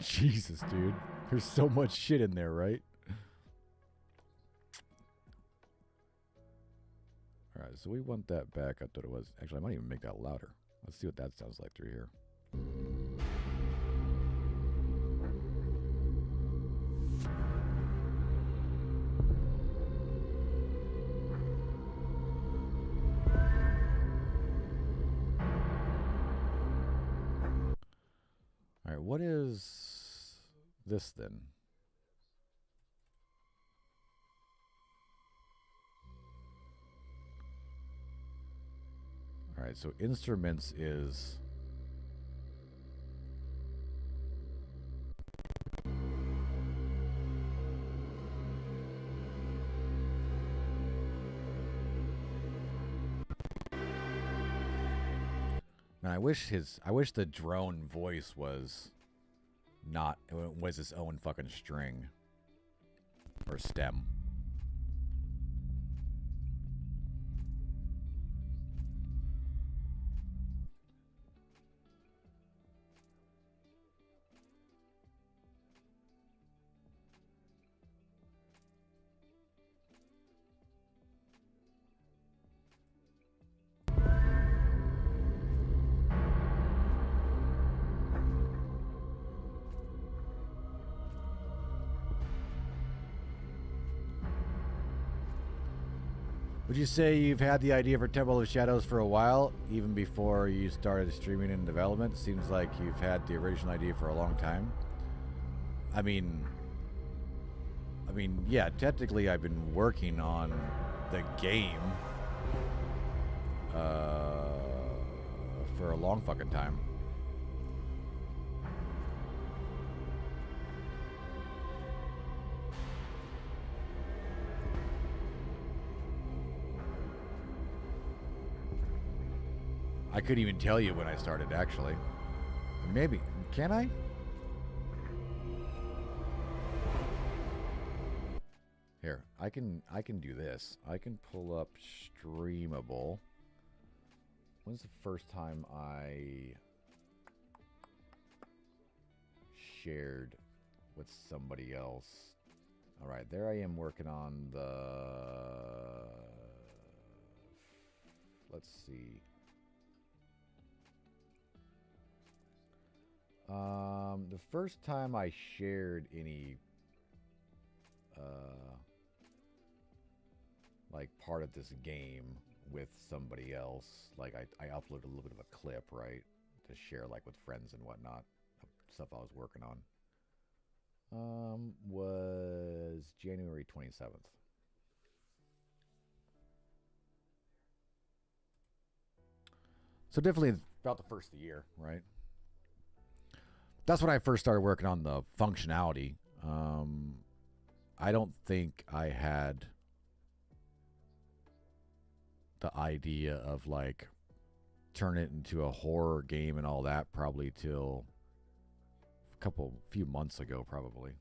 Jesus, dude. There's so much shit in there, right? Alright, so we want that back. I thought it was. Actually, I might even make that louder. Let's see what that sounds like through here. Alright, what is this then? Alright, so instruments is... Man, I wish the drone voice was his own fucking string or stem. Would you say you've had the idea for Temple of Shadows for a while, even before you started streaming and development? Seems like you've had the original idea for a long time. I mean, yeah, technically I've been working on the game for a long fucking time. I couldn't even tell you when I started, actually. Maybe. Can I? Here, I can do this. I can pull up Streamable. When's the first time I shared with somebody else? All right, there I am working on the... Let's see. The first time I shared any like part of this game with somebody else, like I uploaded a little bit of a clip, right, to share like with friends and whatnot, stuff I was working on, was January 27th. So definitely about the first of the year, right? That's when I first started working on the functionality. I don't think I had the idea of like turn it into a horror game and all that probably till a few months ago, probably.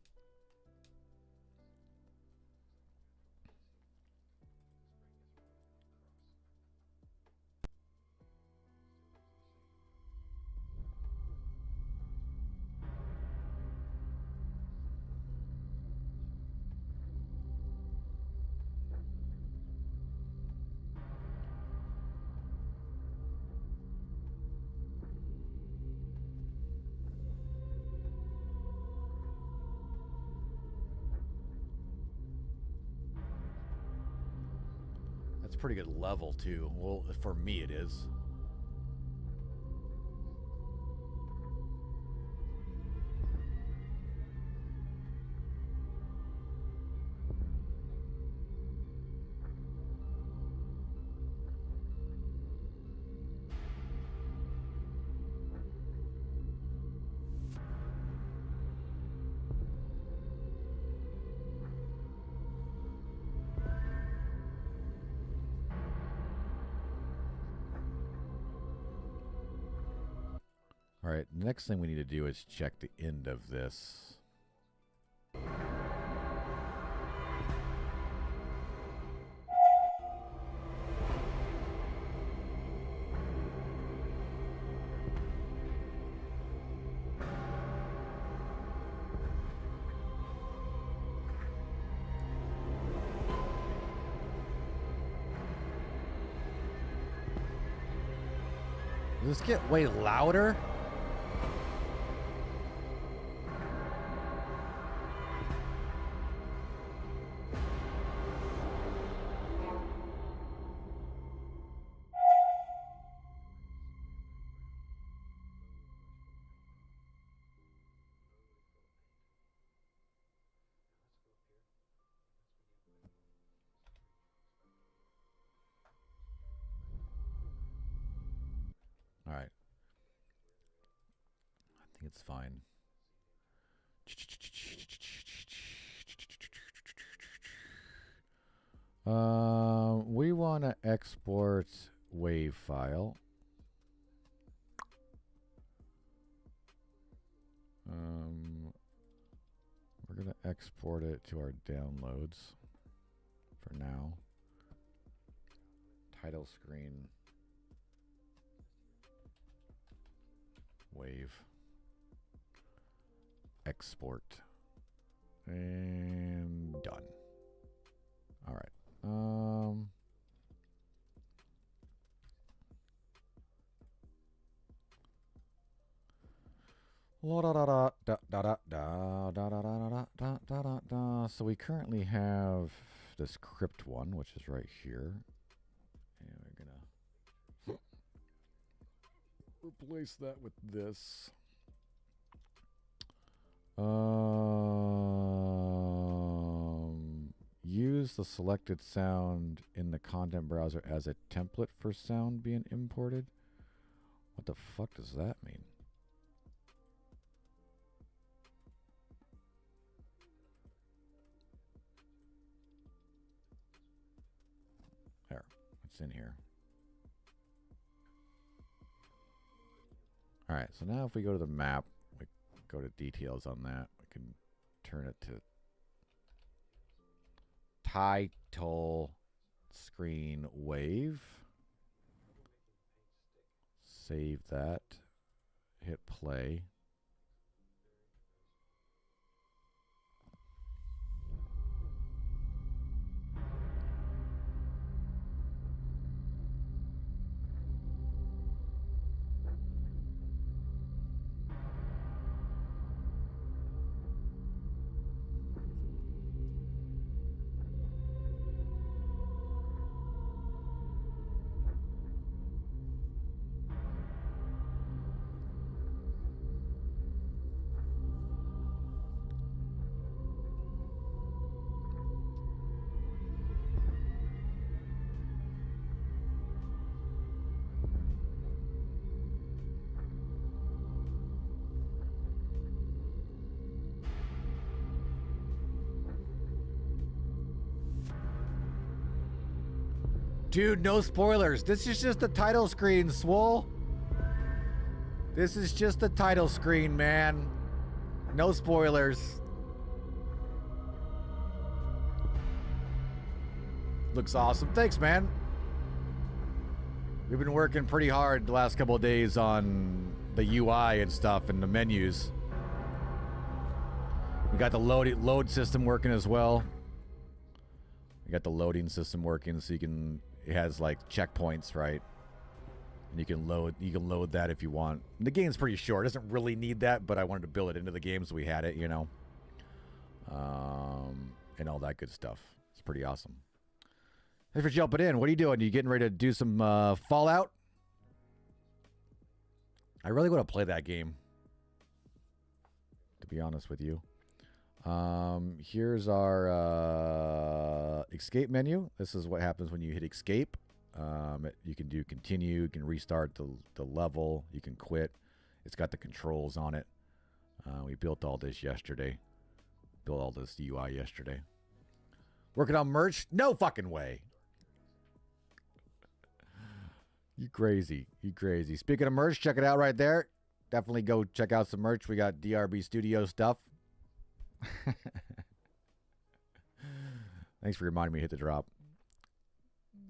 That's a pretty good level too. Well, for me it is. All right, the next thing we need to do is check the end of this. Does this get way louder? All right. I think it's fine. We want to export wave file. We're going to export it to our downloads for now. Title screen. Wave. Export. And done. All right. So we currently have this crypt one, which is right here. And we're gonna replace that with this. Use the selected sound in the content browser as a template for sound being imported. What the fuck does that mean? There, it's in here. All right, so now if we go to the map, we go to details on that, we can turn it to title screen wave. Save that. Hit play. Dude, no spoilers. This is just the title screen, Swole. This is just the title screen, man. No spoilers. Looks awesome. Thanks, man. We've been working pretty hard the last couple of days on the UI and stuff and the menus. We got the load system working as well. We got the loading system working, so it has like checkpoints, right? And you can load that if you want. And the game's pretty short. It doesn't really need that, but I wanted to build it into the game so we had it, you know. And all that good stuff. It's pretty awesome. Thanks for jumping in. What are you doing? You getting ready to do some Fallout? I really want to play that game, to be honest with you. Here's our escape menu. This is what happens when you hit escape. You can do continue. You can restart the level. You can quit. It's got the controls on it. We built all this yesterday. Built all this UI yesterday. Working on merch? No fucking way. You crazy. You crazy. Speaking of merch, check it out right there. Definitely go check out some merch. We got DRB Studio stuff. Thanks for reminding me to hit the drop.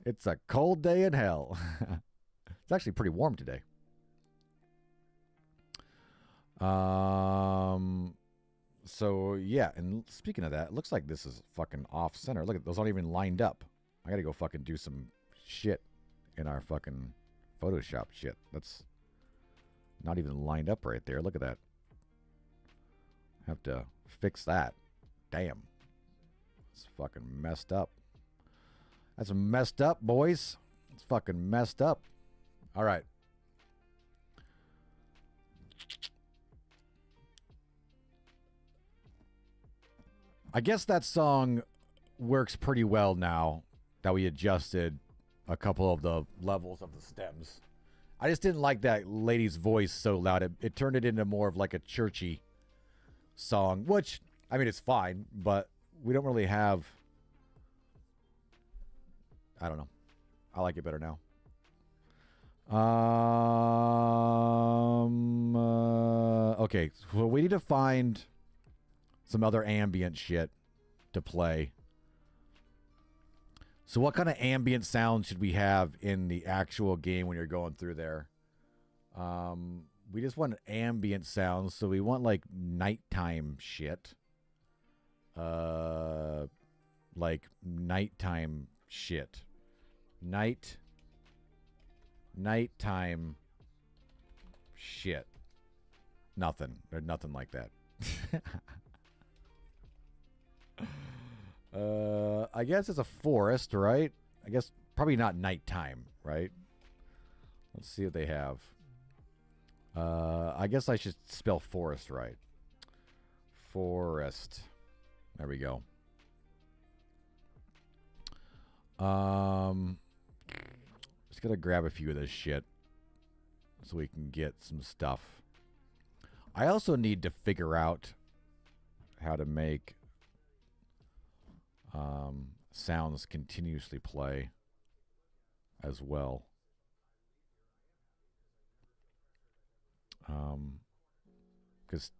It's a cold day in hell. It's actually pretty warm today. So yeah, and speaking of that, it looks like this is fucking off center. Look at those, aren't even lined up. I gotta go fucking do some shit in our fucking Photoshop shit. That's not even lined up right there. Look at that. Have to fix that. Damn. It's fucking messed up. That's messed up, boys. It's fucking messed up. All right. I guess that song works pretty well now that we adjusted a couple of the levels of the stems. I just didn't like that lady's voice so loud. It turned it into more of like a churchy song, which, I mean, it's fine, but we don't really have... I don't know. I like it better now. Okay, so we need to find some other ambient shit to play. So what kind of ambient sounds should we have in the actual game when you're going through there? We just want ambient sounds, so we want like nighttime shit. Like nighttime shit. Nighttime shit. Nothing. There's nothing like that. I guess it's a forest, right? I guess probably not nighttime, right? Let's see what they have. I guess I should spell forest right. Forest. There we go. Just gotta grab a few of this shit so we can get some stuff. I also need to figure out how to make sounds continuously play as well. Because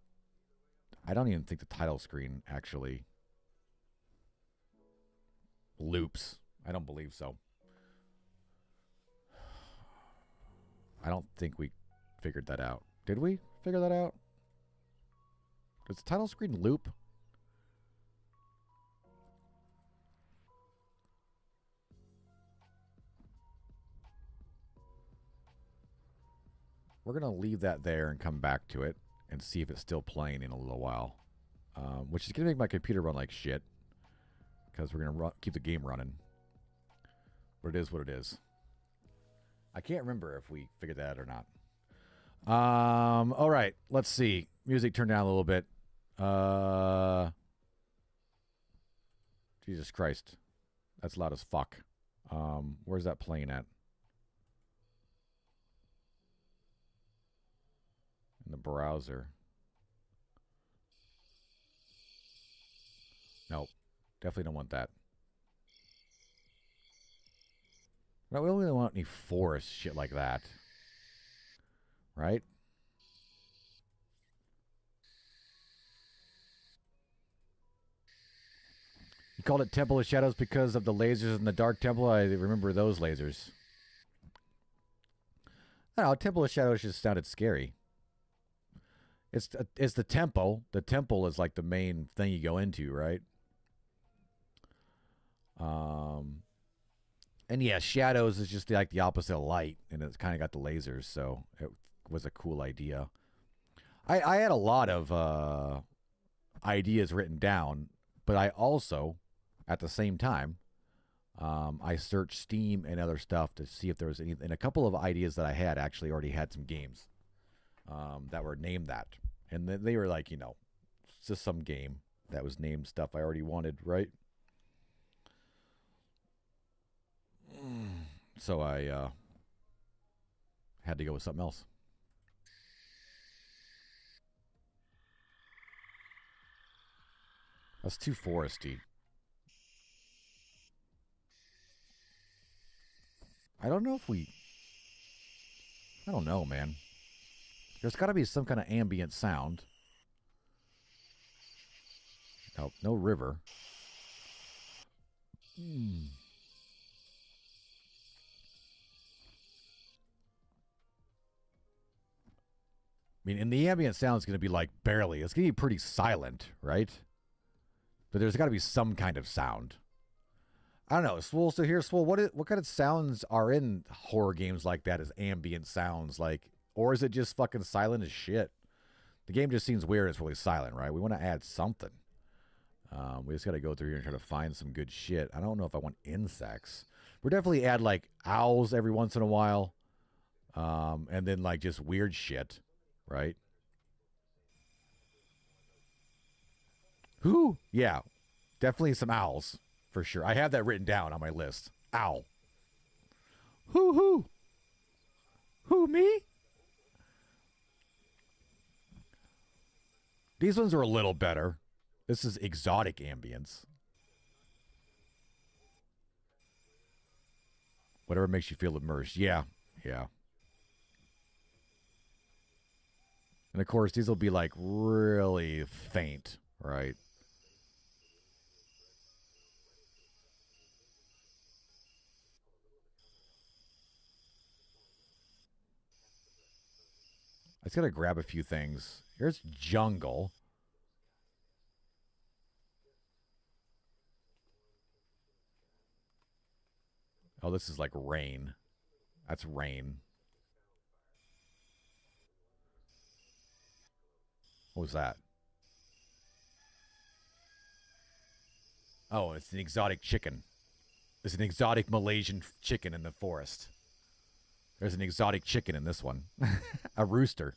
I don't even think the title screen actually loops. I don't believe so. I don't think we figured that out. Did we figure that out? Does the title screen loop? We're going to leave that there and come back to it and see if it's still playing in a little while. Which is going to make my computer run like shit. Because we're going to keep the game running. But it is what it is. I can't remember if we figured that out or not. All right. Let's see. Music turned down a little bit. Jesus Christ. That's loud as fuck. Where's that playing at? In the browser. Nope. Definitely don't want that. No, we don't really want any forest shit like that. Right? You called it Temple of Shadows because of the lasers in the Dark Temple? I remember those lasers. I don't know, Temple of Shadows just sounded scary. It's the temple. The temple is like the main thing you go into, right? And yeah, shadows is just like the opposite of light, and it's kind of got the lasers, so it was a cool idea. I had a lot of ideas written down, but I also, at the same time, I searched Steam and other stuff to see if there was anything. And a couple of ideas that I had actually already had some games that were named that. And they were like, it's just some game that was named stuff I already wanted, right? So I had to go with something else. That's too foresty. I don't know, man. There's got to be some kind of ambient sound. Nope, no river. I mean, and the ambient sound is going to be like barely. It's going to be pretty silent, right? But there's got to be some kind of sound. I don't know, Swole. So here, Swole, what kind of sounds are in horror games like that as ambient sounds? Like, or is it just fucking silent as shit? The game just seems weird. It's really silent, right? We want to add something. We just got to go through here and try to find some good shit. I don't know if I want insects. We'll definitely add like owls every once in a while. And then like just weird shit, right? Who? Yeah, definitely some owls for sure. I have that written down on my list. Owl. Who? Who, me? These ones are a little better. This is exotic ambience. Whatever makes you feel immersed. Yeah. And of course, these will be like really faint, right? I just gotta grab a few things. Here's jungle. Oh, this is like rain. That's rain. What was that? Oh, it's an exotic chicken. There's an exotic Malaysian chicken in the forest. There's an exotic chicken in this one. A rooster.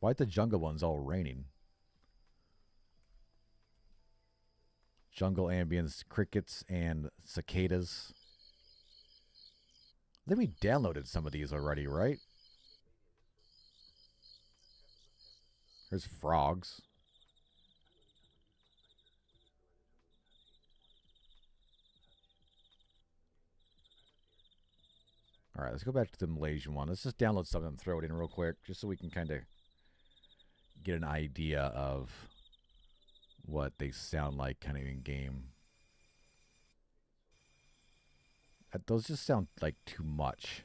Why the jungle one's all raining? Jungle ambience, crickets, and cicadas. I think we downloaded some of these already, right? There's frogs. All right, let's go back to the Malaysian one. Let's just download something and throw it in real quick, just so we can kind of get an idea of what they sound like kind of in game. Those just sound like too much.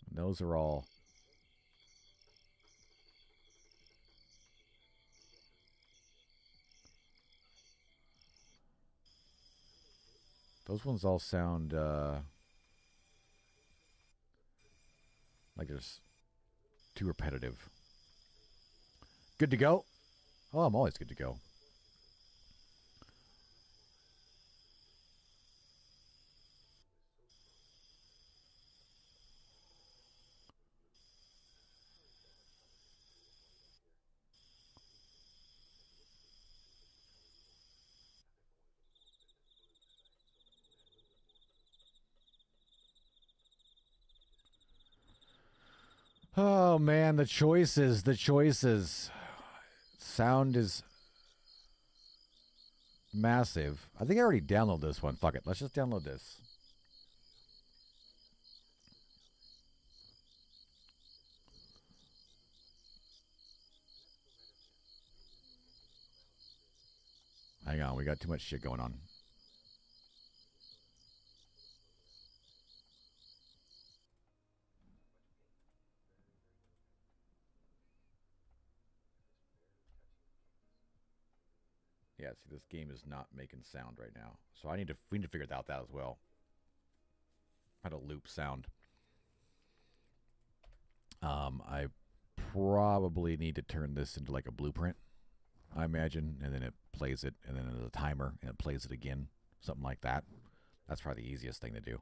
Those are all... Those ones all sound like there's too repetitive. Good to go? Oh, I'm always good to go. Oh man, the choices, the choices. Sound is massive. I think I already downloaded this one. Fuck it. Let's just download this. Hang on, we got too much shit going on. Yeah, see, this game is not making sound right now, so we need to figure out that as well. How to loop sound. I probably need to turn this into like a blueprint, I imagine, and then it plays it, and then there's a timer, and it plays it again, something like that. That's probably the easiest thing to do.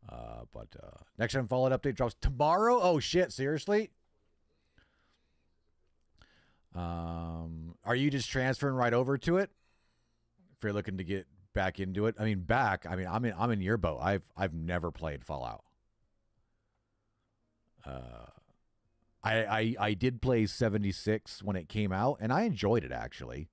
But next gen Fallout update drops tomorrow. Oh shit! Seriously? Are you just transferring right over to it? If you're looking to get back into it, I mean, I'm in your boat. I've never played Fallout. I did play 76 when it came out, and I enjoyed it actually.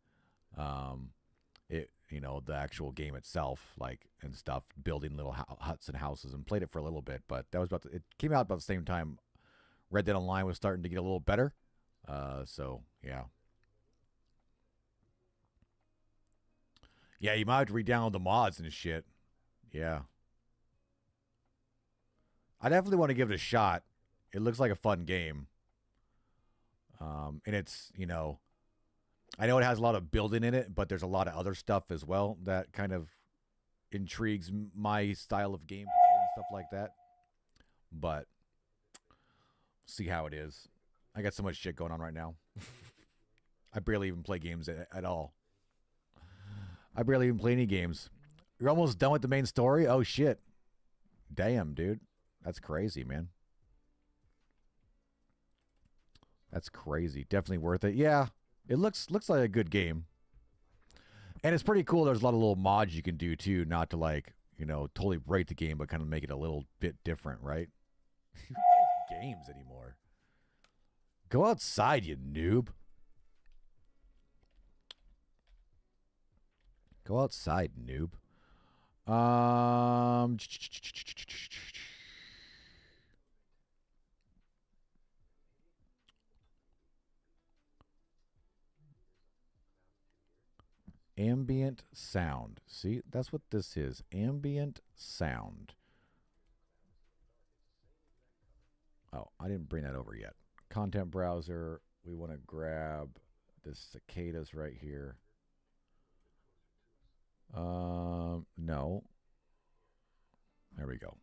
The actual game itself, like, and stuff, building little huts and houses, and played it for a little bit. But that was it came out about the same time Red Dead Online was starting to get a little better. So yeah. Yeah, you might have to re-download the mods and shit. Yeah. I definitely want to give it a shot. It looks like a fun game. And it's, I know it has a lot of building in it, but there's a lot of other stuff as well that kind of intrigues my style of gameplay and stuff like that. But see how it is. I got so much shit going on right now. I barely even play games at all. I barely even play any games. You're almost done with the main story? Oh, shit. Damn, dude. That's crazy, man. That's crazy. Definitely worth it. Yeah, it looks like a good game. And it's pretty cool. There's a lot of little mods you can do, too, not to, like, totally break the game, but kind of make it a little bit different, right? Who plays games anymore? Go outside, you noob. Go outside, noob. Ambient sound. See, that's what this is. Ambient sound. Oh, I didn't bring that over yet. Content browser. We want to grab this cicadas right here. No. There we go.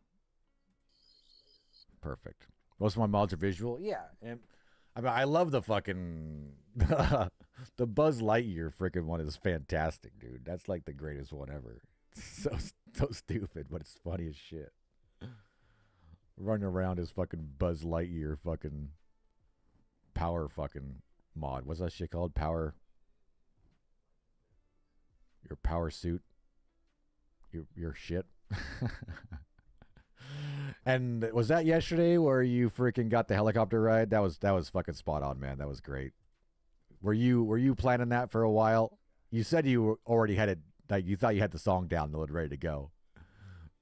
Perfect. Most of my mods are visual. Yeah, and I love the fucking the Buzz Lightyear freaking one is fantastic, dude. That's like the greatest one ever. It's so stupid, but it's funny as shit. Running around as fucking Buzz Lightyear fucking power fucking mod. What's that shit called? Power. Your power suit. Your shit. And was that yesterday where you freaking got the helicopter ride? That was fucking spot on, man. That was great. Were you planning that for a while? You said you already had it, like you thought you had the song downloaded ready to go.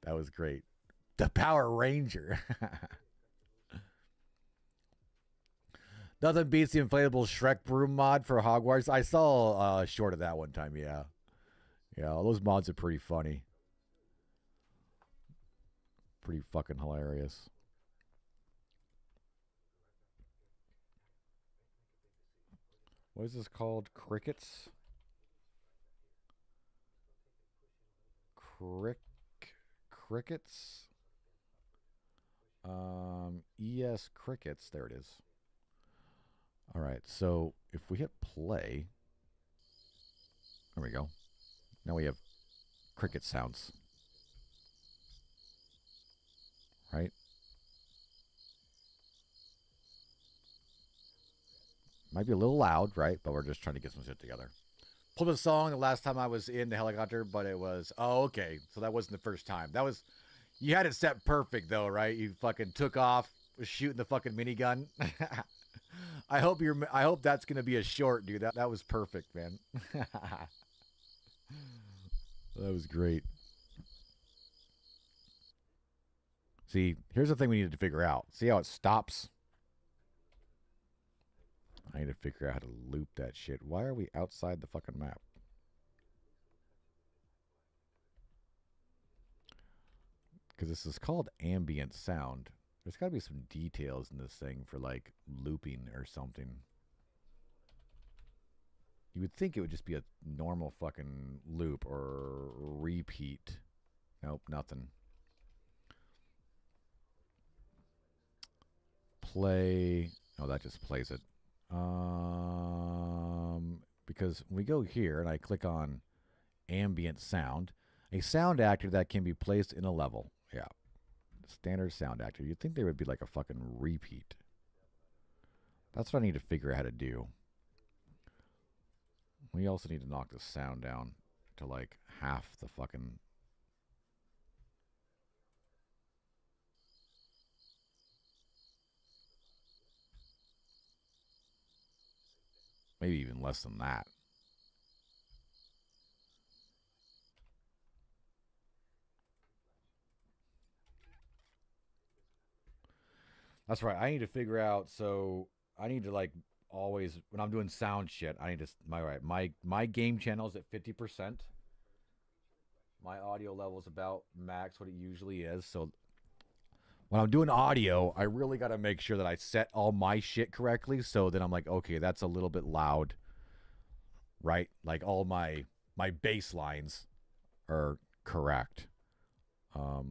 That was great. The Power Ranger. Nothing beats the inflatable Shrek broom mod for Hogwarts. I saw a short of that one time, yeah. Yeah, those mods are pretty funny. Pretty fucking hilarious. What is this called? Crickets? Crickets? ES Crickets. There it is. All right, so if we hit play, there we go. Now we have cricket sounds. Right? Might be a little loud, right? But we're just trying to get some shit together. Pulled a song the last time I was in the helicopter, but it was, oh, okay. So that wasn't the first time. That was, you had it set perfect though, right? You fucking took off, was shooting the fucking minigun. I hope that's gonna be a short, dude. That was perfect, man. That was great. See, here's the thing we needed to figure out. See how it stops? I need to figure out how to loop that shit. Why are we outside the fucking map? Because this is called ambient sound. There's got to be some details in this thing for like looping or something. You would think it would just be a normal fucking loop or repeat. Nope, nothing. Play. Oh, that just plays it. Because when we go here and I click on ambient sound, a sound actor that can be placed in a level. Yeah. Standard sound actor. You'd think there would be like a fucking repeat. That's what I need to figure out how to do. We also need to knock the sound down to like half the fucking... Maybe even less than that. That's right. I need to figure out. So I need to like always when I'm doing sound shit. I need to my game channel is at 50%. My audio level is about max what it usually is. So when I'm doing audio, I really got to make sure that I set all my shit correctly. So then I'm like, okay, that's a little bit loud, right? Like all my bass lines are correct, or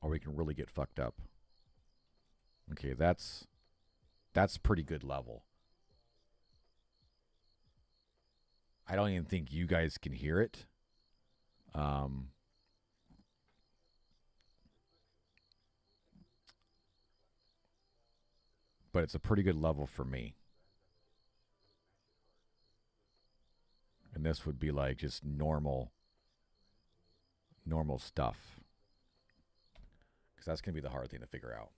we can really get fucked up. Okay, that's pretty good level. I don't even think you guys can hear it. But it's a pretty good level for me. And this would be like just normal stuff. Because that's going to be the hard thing to figure out.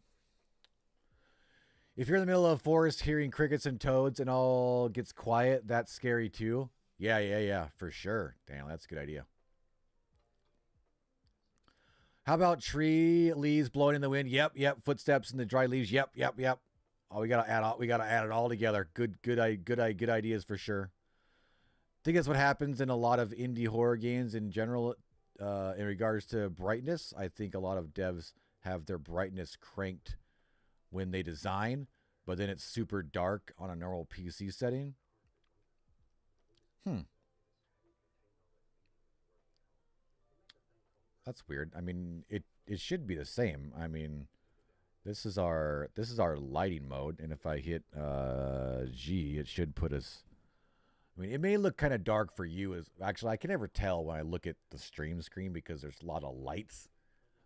If you're in the middle of a forest hearing crickets and toads and all gets quiet, that's scary too. Yeah, for sure. Damn, that's a good idea. How about tree leaves blowing in the wind? Yep. Footsteps in the dry leaves. Yep. Oh, we gotta add it all together. Good ideas for sure. I think that's what happens in a lot of indie horror games in general. In regards to brightness, I think a lot of devs have their brightness cranked when they design, but then it's super dark on a normal PC setting. That's weird. I mean, it should be the same. I mean, this is our lighting mode, and if I hit G, it should put us. I mean, it may look kind of dark for you. Actually, I can never tell when I look at the stream screen because there's a lot of lights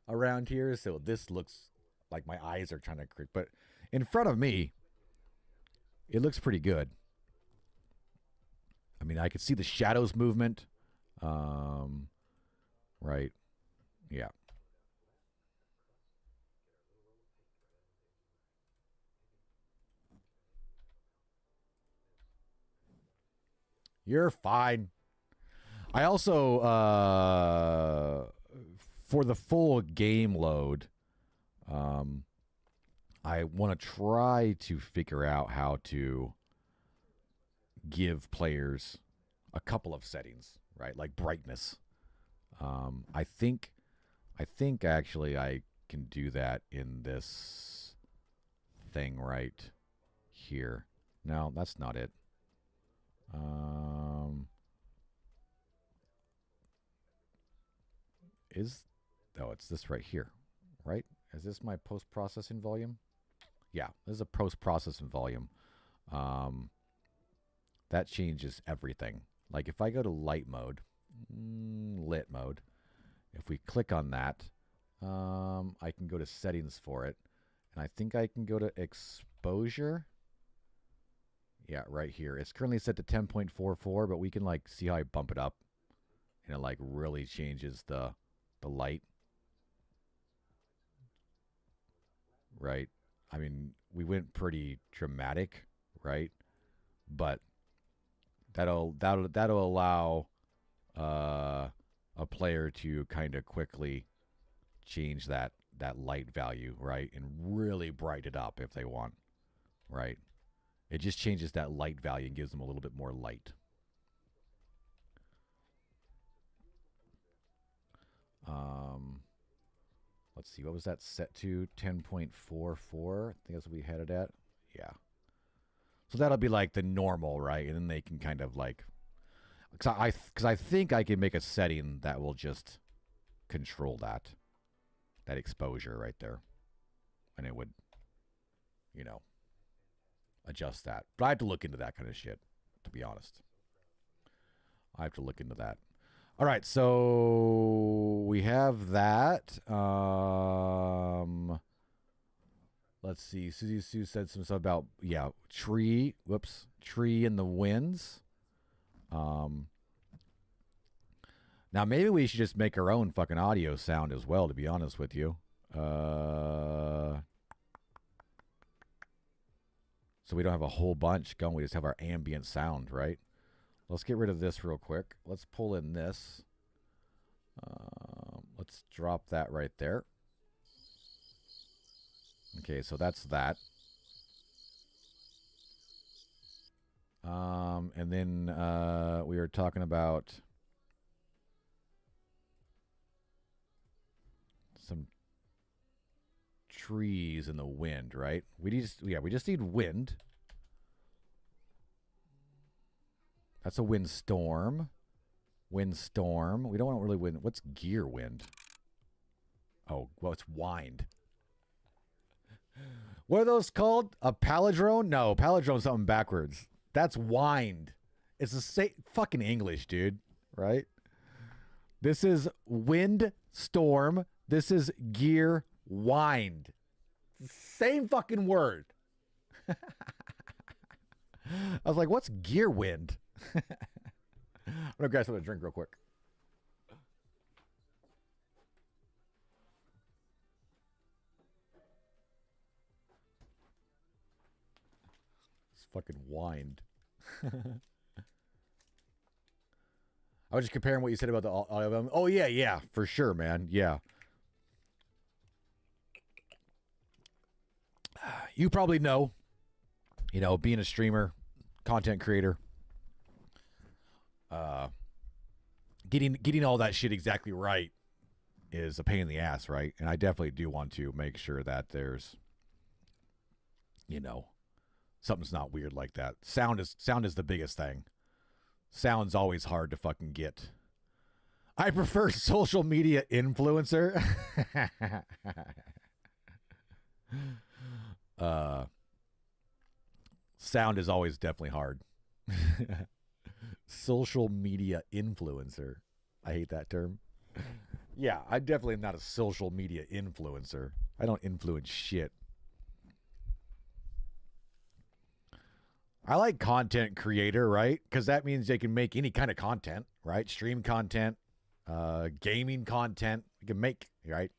around here. So this looks like my eyes are trying to creep. But in front of me, it looks pretty good. I mean, I could see the shadows movement. Right. Yeah. You're fine. I also, for the full game load, I want to try to figure out how to give players a couple of settings, right? Like brightness. I think actually I can do that in this thing right here. No, that's not it. It's this right here, right? Is this my post-processing volume? Yeah, this is a post-processing volume. That changes everything. Like if I go to light mode, lit mode, if we click on that, I can go to settings for it. And I think I can go to exposure. Yeah, right here. It's currently set to 10.44, but we can like see how I bump it up. And it like really changes the light. right? I mean, we went pretty dramatic, right? But that'll allow a player to kind of quickly change that light value, right? And really brighten it up if they want, right? It just changes that light value and gives them a little bit more light. Let's see, what was that set to? 10.44. I think that's what we had it at. Yeah. So that'll be like the normal, right? And then they can kind of like, because I think I can make a setting that will just control that exposure right there, and it would, you know, adjust that. But I have to look into that kind of shit, to be honest. I have to look into that. All right, so we have that. Let's see. Susie Sue said some stuff about, tree in the winds. Now maybe we should just make our own fucking audio sound as well, to be honest with you. So we don't have a whole bunch going. We just have our ambient sound, right? Let's get rid of this real quick. Let's pull in this. Let's drop that right there. Okay, so that's that. And then we were talking about some trees in the wind, right? We just need wind. That's a windstorm. Windstorm. We don't want really wind. What's gear wind? Oh, well, it's wind. What are those called? A palindrome? No, palindrome's something backwards. That's wind. It's the same fucking English, dude. Right? This is wind storm. This is gear wind. Same fucking word. I was like, what's gear wind? I'm gonna grab something to drink real quick. It's fucking wind. I was just comparing what you said about the audio of them. Oh yeah, for sure, man. Yeah. You probably know, being a streamer, content creator, getting all that shit exactly right is a pain in the ass, right? And I definitely do want to make sure that there's, something's not weird like that. Sound is the biggest thing. Sound's always hard to fucking get. I prefer social media influencer. Sound is always definitely hard. Social media influencer. I hate that term. Yeah, I definitely am not a social media influencer. I don't influence shit. I like content creator, right? Because that means they can make any kind of content, right? Stream content, gaming content. You can make, right?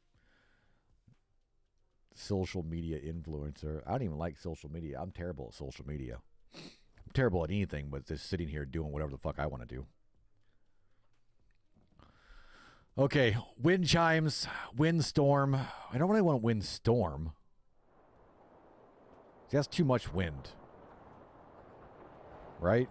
Social media influencer. I don't even like social media. I'm terrible at social media. I'm terrible at anything but just sitting here doing whatever the fuck I want to do. Okay, wind chimes, windstorm. I don't really want windstorm. See, that's too much wind. Right?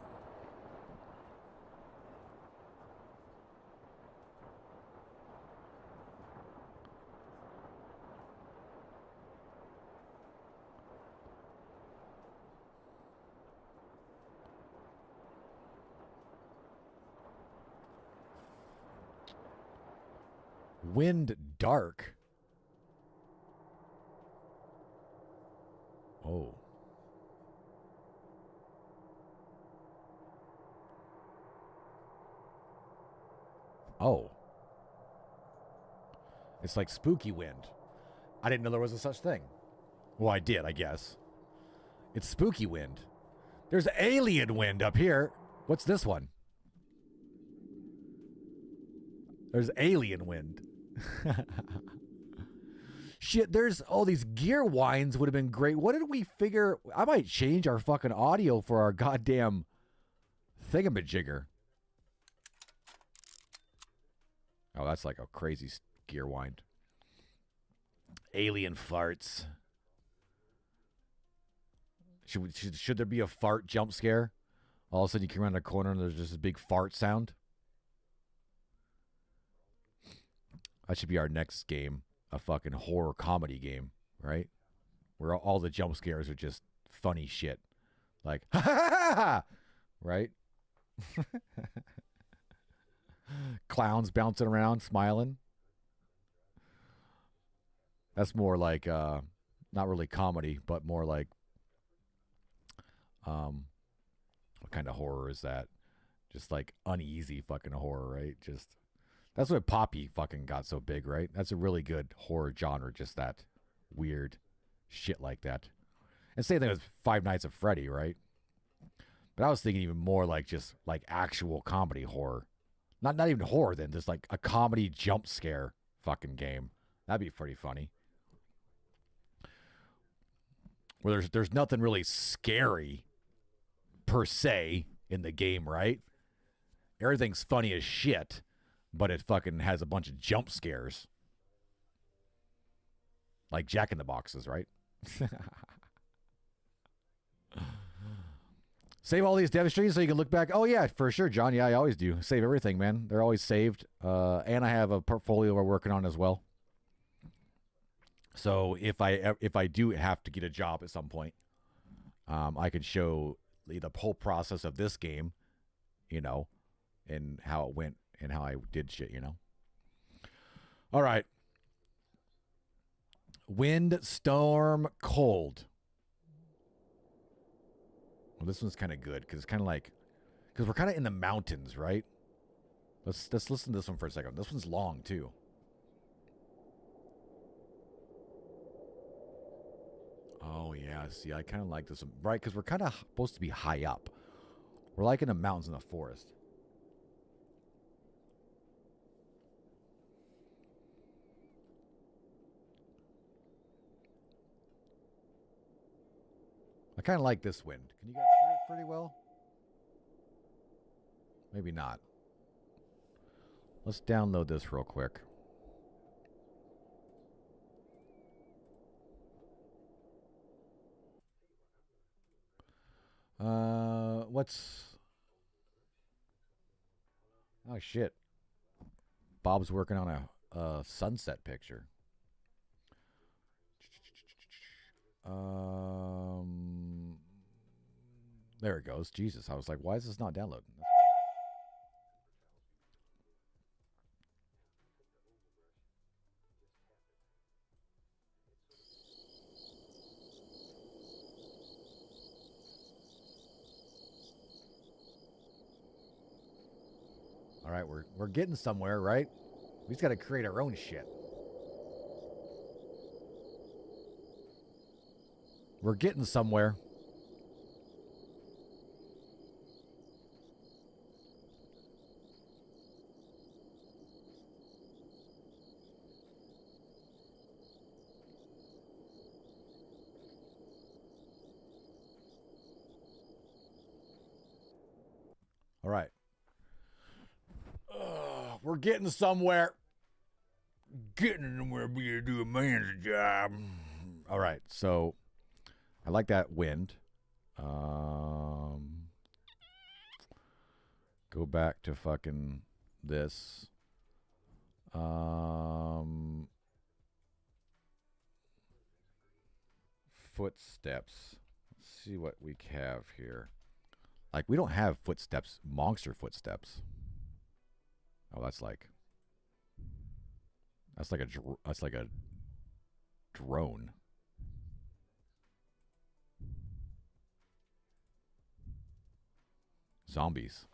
Wind dark. Oh. Oh. It's like spooky wind. I didn't know there was a such thing. Well, I did, I guess. It's spooky wind. There's alien wind up here. What's this one? There's alien wind. shit, there's all these gear winds would have been great. What did we figure? I might change our fucking audio for our goddamn thingamajigger. Oh, that's like a crazy gear wind. Alien farts. Should there be a fart jump scare? All of a sudden you come around the corner and there's just a big fart sound. That should be our next game. A fucking horror comedy game, right? Where all the jump scares are just funny shit. Like, ha ha ha ha! Right? Clowns bouncing around, smiling. That's more like, not really comedy, but more like, what kind of horror is that? Just like uneasy fucking horror, right? Just, that's what Poppy fucking got so big, right? That's a really good horror genre, just that weird shit like that. And same thing with Five Nights at Freddy, right? But I was thinking even more like just like actual comedy horror. Not even horror then, just like a comedy jump scare fucking game. That'd be pretty funny. Where there's nothing really scary per se in the game, right? Everything's funny as shit, but it fucking has a bunch of jump scares. Like Jack in the Boxes, right? Save all these dev streams so you can look back. Oh, yeah, for sure, John. Yeah, I always do. Save everything, man. They're always saved. And I have a portfolio we're working on as well. So if I do have to get a job at some point, I can show the whole process of this game, you know, and how it went and how I did shit, you know. All right. Wind, storm, cold. Well, this one's kind of good because it's kind of like, because we're kind of in the mountains, right? Let's listen to this one for a second. This one's long too. Oh yeah, see, I kind of like this one, right? Because we're kind of supposed to be high up. We're like in the mountains in the forest. I kind of like this wind. Can you guys hear it pretty well? Maybe not. Let's download this real quick. What's... Oh, shit. Bob's working on a sunset picture. There it goes. Jesus, I was like, why is this not downloading? All right, we're getting somewhere, right? We just got to create our own shit. We're getting somewhere. All right. We're getting somewhere. Getting somewhere be to do a man's job. All right, so I like that wind. Go back to fucking this. Footsteps. Let's see what we have here. Like, we don't have footsteps, monster footsteps. Oh, that's like a drone. Zombies.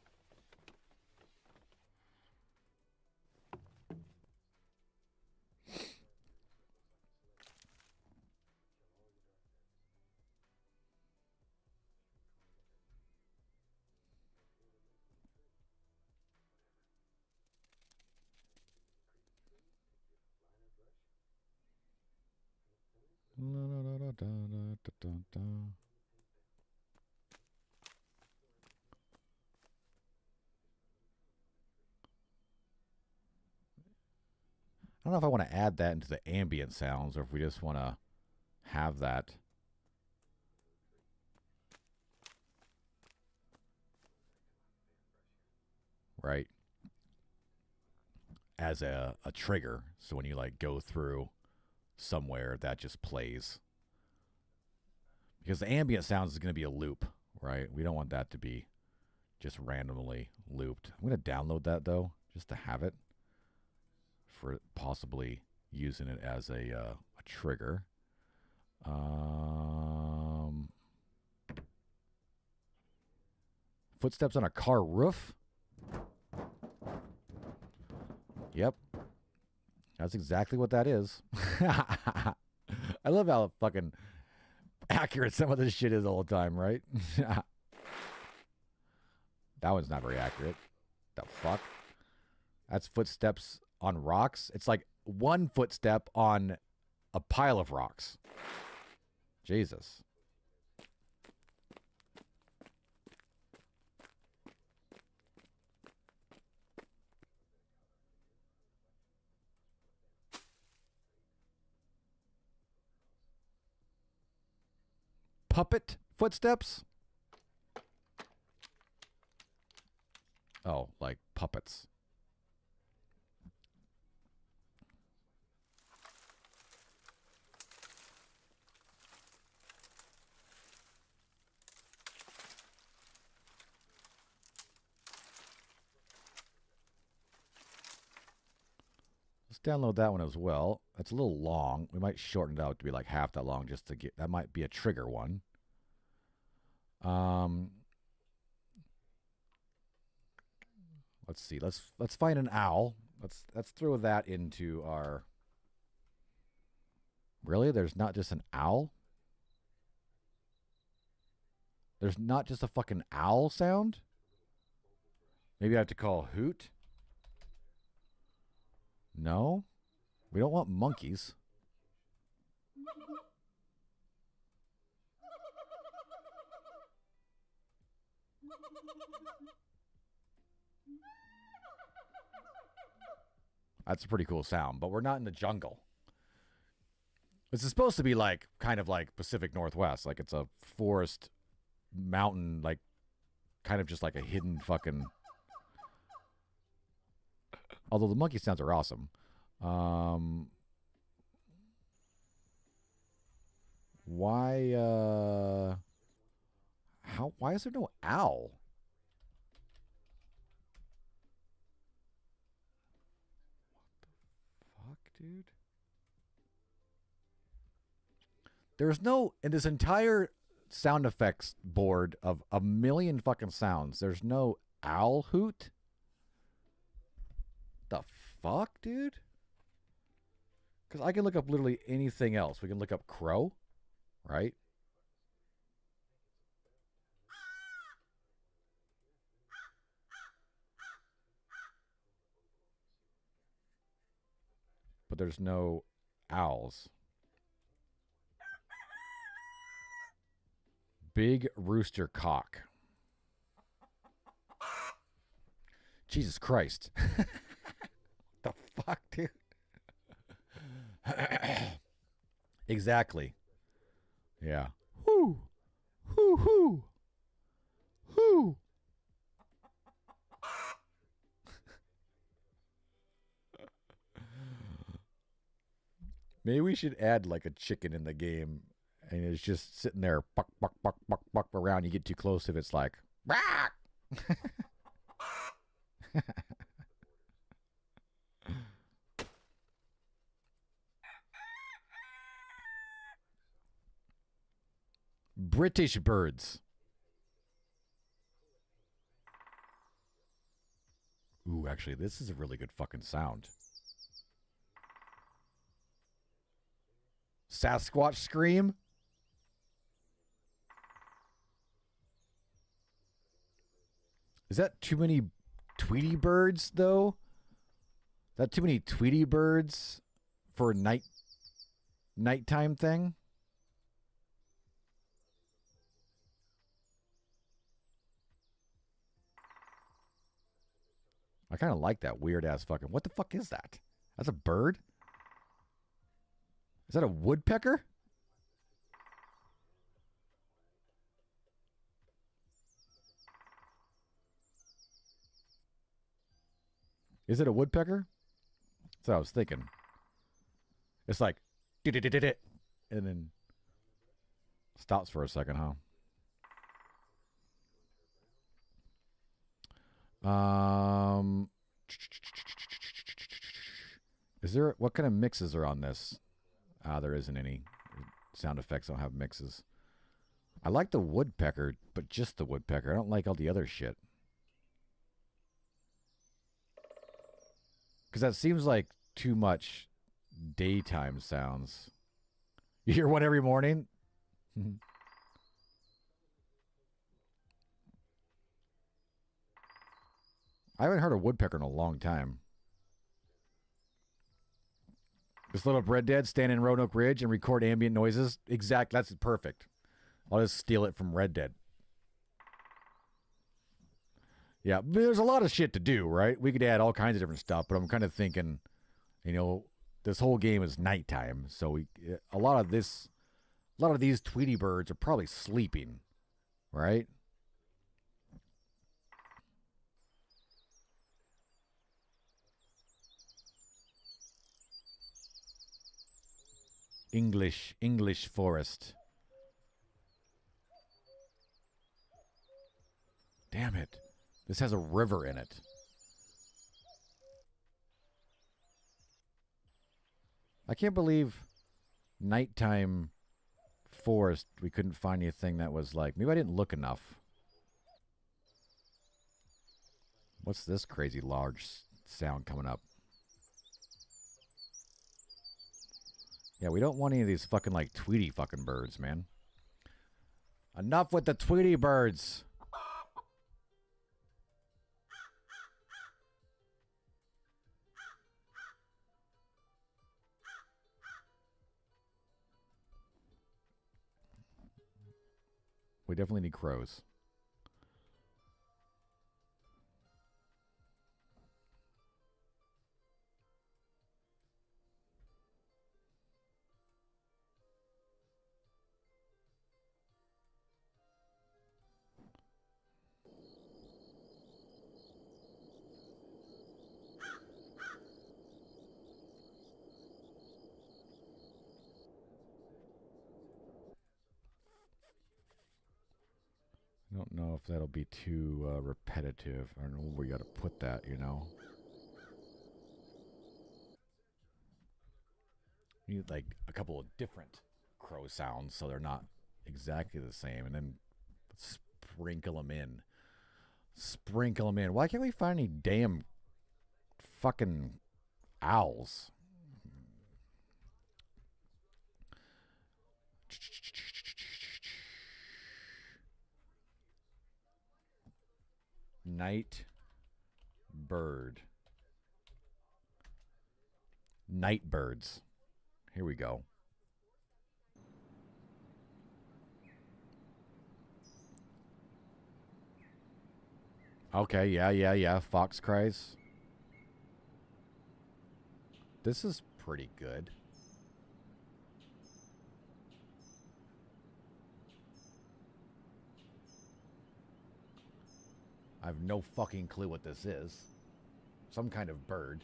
I don't know if I want to add that into the ambient sounds or if we just want to have that. Right. As a trigger. So when you like go through somewhere, that just plays. Because the ambient sounds is going to be a loop, right? We don't want that to be just randomly looped. I'm going to download that though, just to have it for possibly using it as a trigger. Footsteps on a car roof. Yep. That's exactly what that is. I love how fucking accurate some of this shit is all the time, right? That one's not very accurate. The fuck? That's footsteps on rocks. It's like one footstep on a pile of rocks. Jesus. Puppet footsteps? Oh, like puppets. Let's download that one as well. That's a little long. We might shorten it out to be like half that long just to get, that might be a trigger one. Let's see. Let's find an owl. Let's throw that into our. Really? There's not just an owl? There's not just a fucking owl sound? Maybe I have to call hoot? No? We don't want monkeys. That's a pretty cool sound, but we're not in the jungle. This is supposed to be like, kind of like Pacific Northwest. Like it's a forest, mountain, like kind of just like a hidden fucking... Although the monkey sounds are awesome. Why is there no owl? What the fuck, dude? There's no, in this entire sound effects board of a million fucking sounds, there's no owl hoot? The fuck, dude? Because I can look up literally anything else. We can look up crow, right? But there's no owls. Big rooster cock. Jesus Christ. The fuck, dude? Exactly. Yeah. Whoo. Whoo, whoo. Whoo. Maybe we should add like a chicken in the game and it's just sitting there buck, buck, buck, buck, buck around. You get too close if it's like British birds. Ooh, actually, this is a really good fucking sound. Sasquatch scream. Is that too many Tweety birds, though? Is that too many Tweety birds for a nighttime thing? I kind of like that weird ass fucking. What the fuck is that? That's a bird? Is that a woodpecker? Is it a woodpecker? That's what I was thinking. It's like, and then stops for a second, huh? Is there, what kind of mixes are on this? There isn't any. Sound effects don't have mixes. I like the woodpecker, but just the woodpecker. I don't like all the other shit. Because that seems like too much daytime sounds. You hear one every morning? I haven't heard a woodpecker in a long time. Just load up Red Dead, stand in Roanoke Ridge, and record ambient noises. Exactly. That's perfect. I'll just steal it from Red Dead. Yeah, there's a lot of shit to do, right? We could add all kinds of different stuff, but I'm kind of thinking, you know, this whole game is nighttime, so a lot of these Tweety birds are probably sleeping, right? English forest. Damn it. This has a river in it. I can't believe nighttime forest, we couldn't find anything that was like, maybe I didn't look enough. What's this crazy large sound coming up? Yeah, we don't want any of these fucking like Tweety fucking birds, man. Enough with the Tweety birds. We definitely need crows. I don't know if that'll be too repetitive. I don't know where we got to put that, you know. We need like a couple of different crow sounds so they're not exactly the same, and then sprinkle them in. Sprinkle them in. Why can't we find any damn fucking owls? Night bird. Night birds. Here we go. Okay, yeah. Fox cries. This is pretty good. I have no fucking clue what this is. Some kind of bird.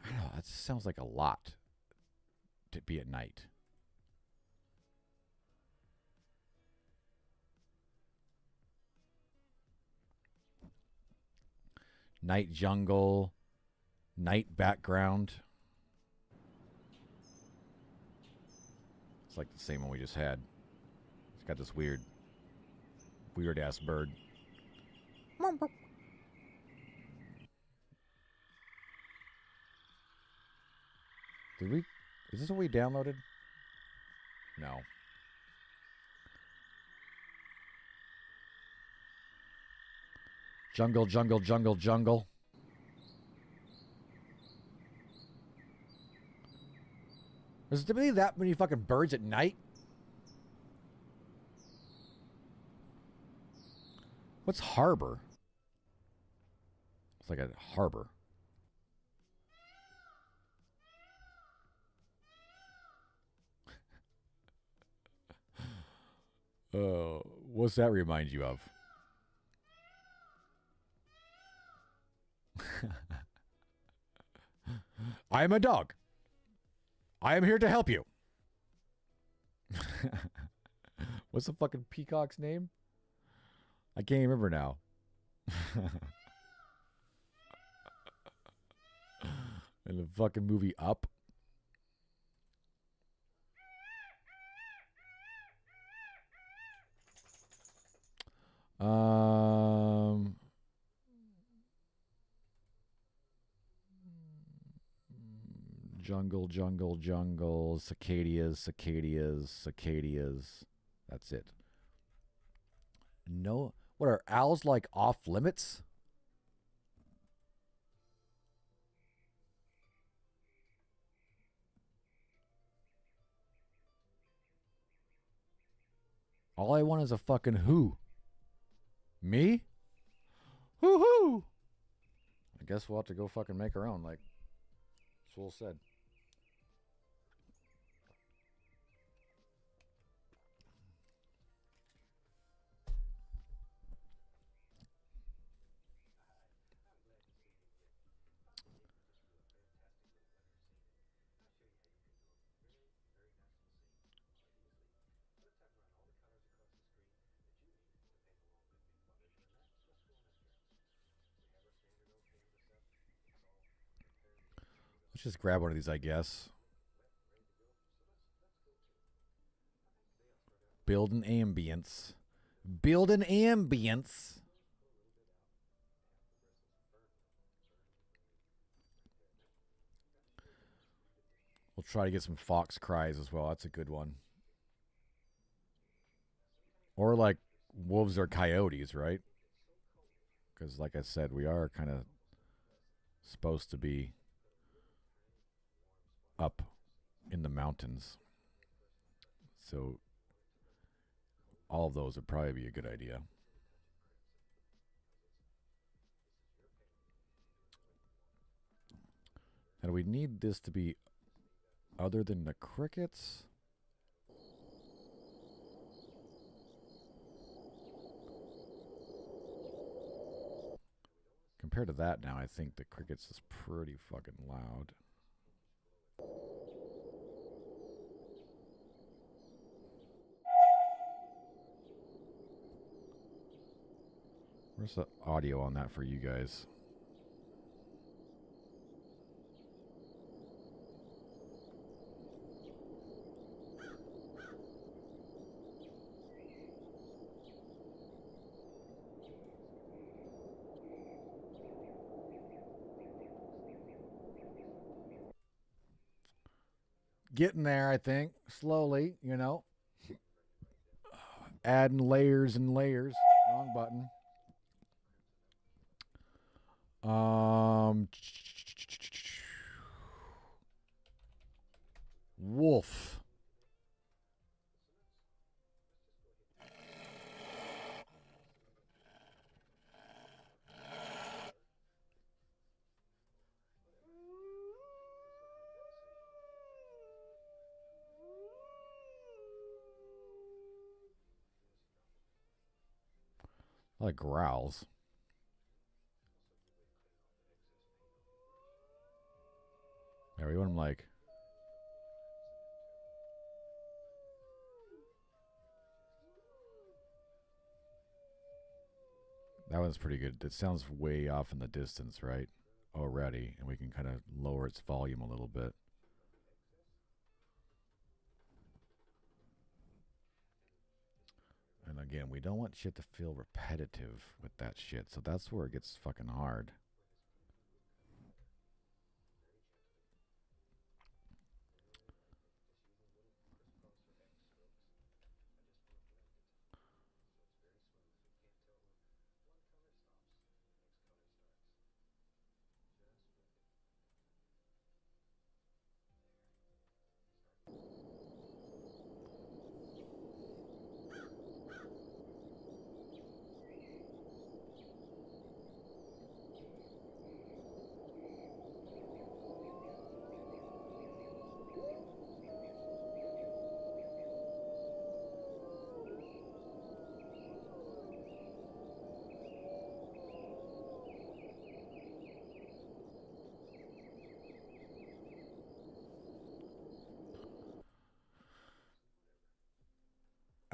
I don't know, that sounds like a lot to be at night. Night jungle, night background. It's like the same one we just had. It's got this weird ass bird. Did we? Is this what we downloaded? No. Jungle, jungle, jungle, jungle. There's typically that many fucking birds at night. What's harbor? It's like a harbor. What's that remind you of? I am a dog. I am here to help you. What's the fucking peacock's name? I can't even remember now. In the fucking movie Up. Jungle, jungle, jungle, cicadas, cicadas, cicadas. That's it. No, what are owls like off limits? All I want is a fucking who. Me? Hoo-hoo! I guess we'll have to go fucking make our own, like Swole said. Let's just grab one of these, I guess. Build an ambience. Build an ambience. We'll try to get some fox cries as well. That's a good one. Or like wolves or coyotes, right? Because like I said, we are kind of supposed to be up in the mountains. So all of those would probably be a good idea. And we need this to be other than the crickets. Compared to that now, I think the crickets is pretty fucking loud. Where's the audio on that for you guys? Getting there, I think. Slowly, you know. Adding layers and layers. Wrong button. Wolf. A lot of growls. There, we want him like. That one's pretty good. It sounds way off in the distance, right? Already. And we can kind of lower its volume a little bit. And again, we don't want shit to feel repetitive with that shit. So that's where it gets fucking hard.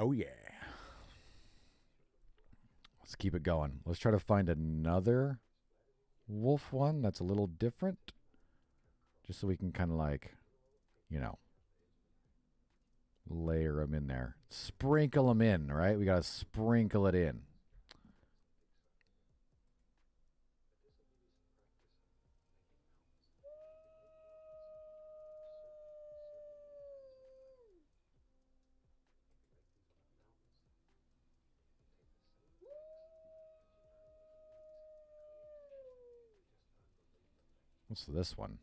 Oh, yeah. Let's keep it going. Let's try to find another wolf one that's a little different. Just so we can kind of like, you know, layer them in there. Sprinkle them in, right? We got to sprinkle it in. What's this one?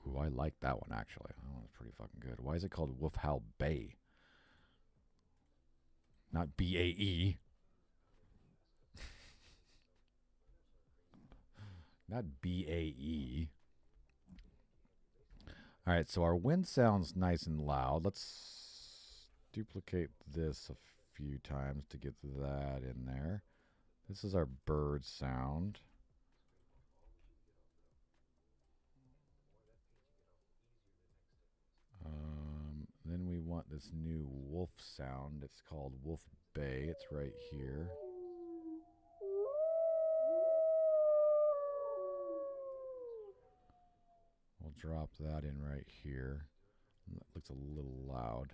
Ooh, I like that one, actually. That one's pretty fucking good. Why is it called Wolf Howl Bay? Not B-A-E. Not B-A-E. All right, so our wind sounds nice and loud. Let's duplicate this a few times to get that in there. This is our bird sound. Then we want this new wolf sound. It's called Wolf Bay. It's right here. We'll drop that in right here. That looks a little loud.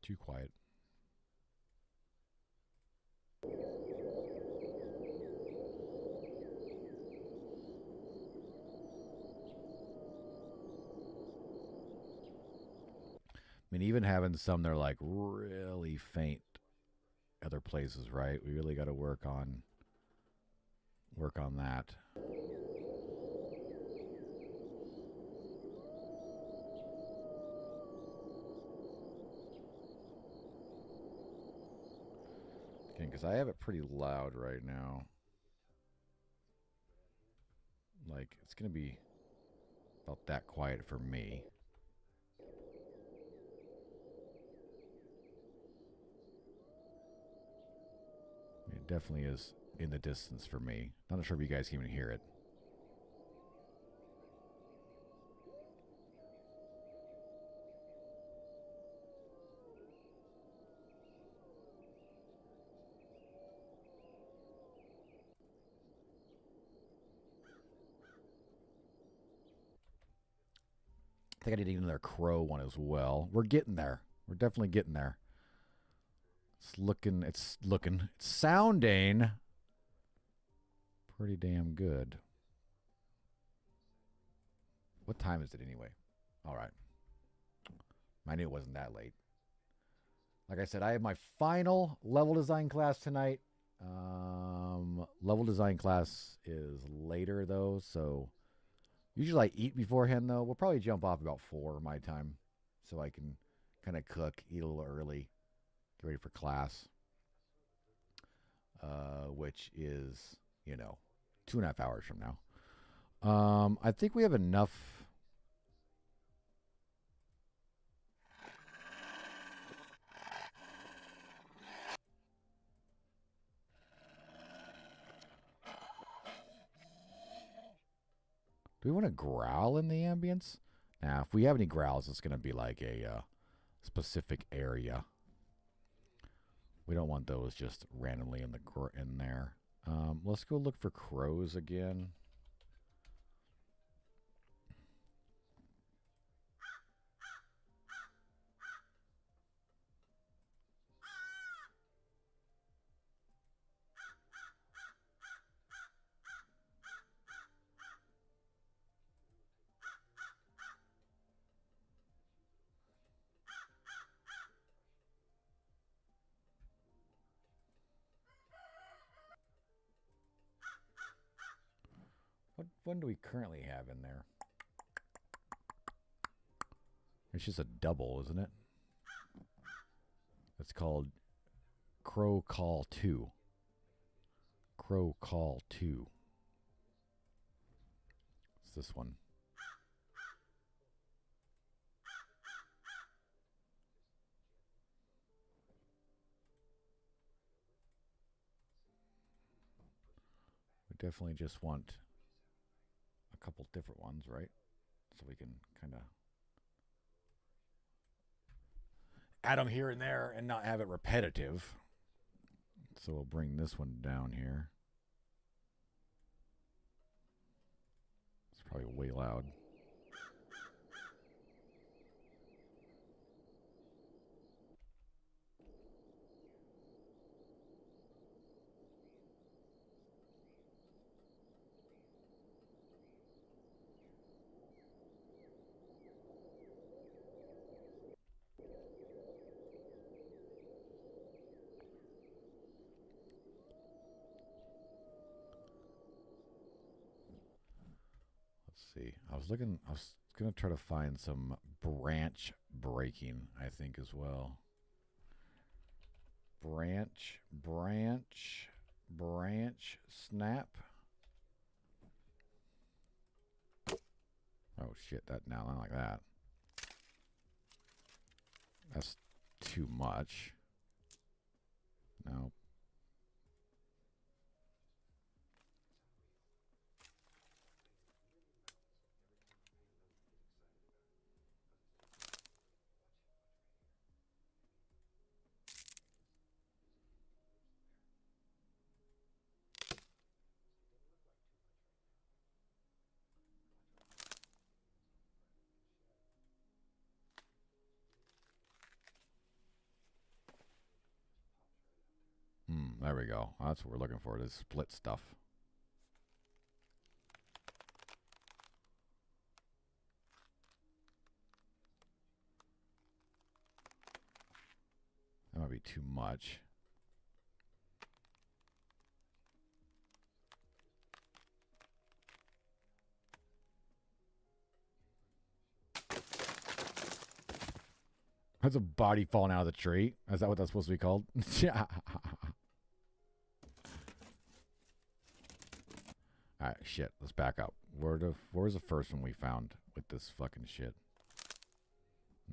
Too quiet. I mean, even having some that are like really faint other places, right? We really got to work on that. Again, because I have it pretty loud right now. Like, it's going to be about that quiet for me. It definitely is in the distance for me. Not sure if you guys can even hear it. I think I need to get another crow one as well. We're getting there. We're definitely getting there. It's sounding pretty damn good. What time is it anyway? All right. I knew it wasn't that late. Like I said, I have my final level design class tonight. Level design class is later though, so usually I eat beforehand though. We'll probably jump off about 4 my time so I can kind of cook, eat a little early, get ready for class, which is, 2.5 hours from now. I think we have enough. Do we want to growl in the ambience? Now, if we have any growls, it's going to be like a specific area. We don't want those just randomly in there. Let's go look for crows again. What one do we currently have in there? It's just a double, isn't it? It's called Crow Call 2. Crow Call 2. It's this one. definitely just want a couple different ones, right? So we can kind of add them here and there and not have it repetitive. So we'll bring this one down here. It's probably way loud. See, I was gonna try to find some branch breaking, I think, as well. Branch snap. Oh shit, that now I don't like that. That's too much. No. There we go. That's what we're looking for, this split stuff. That might be too much. That's a body falling out of the tree. Is that what that's supposed to be called? Yeah. Alright, shit. Let's back up. Where's the first one we found with this fucking shit?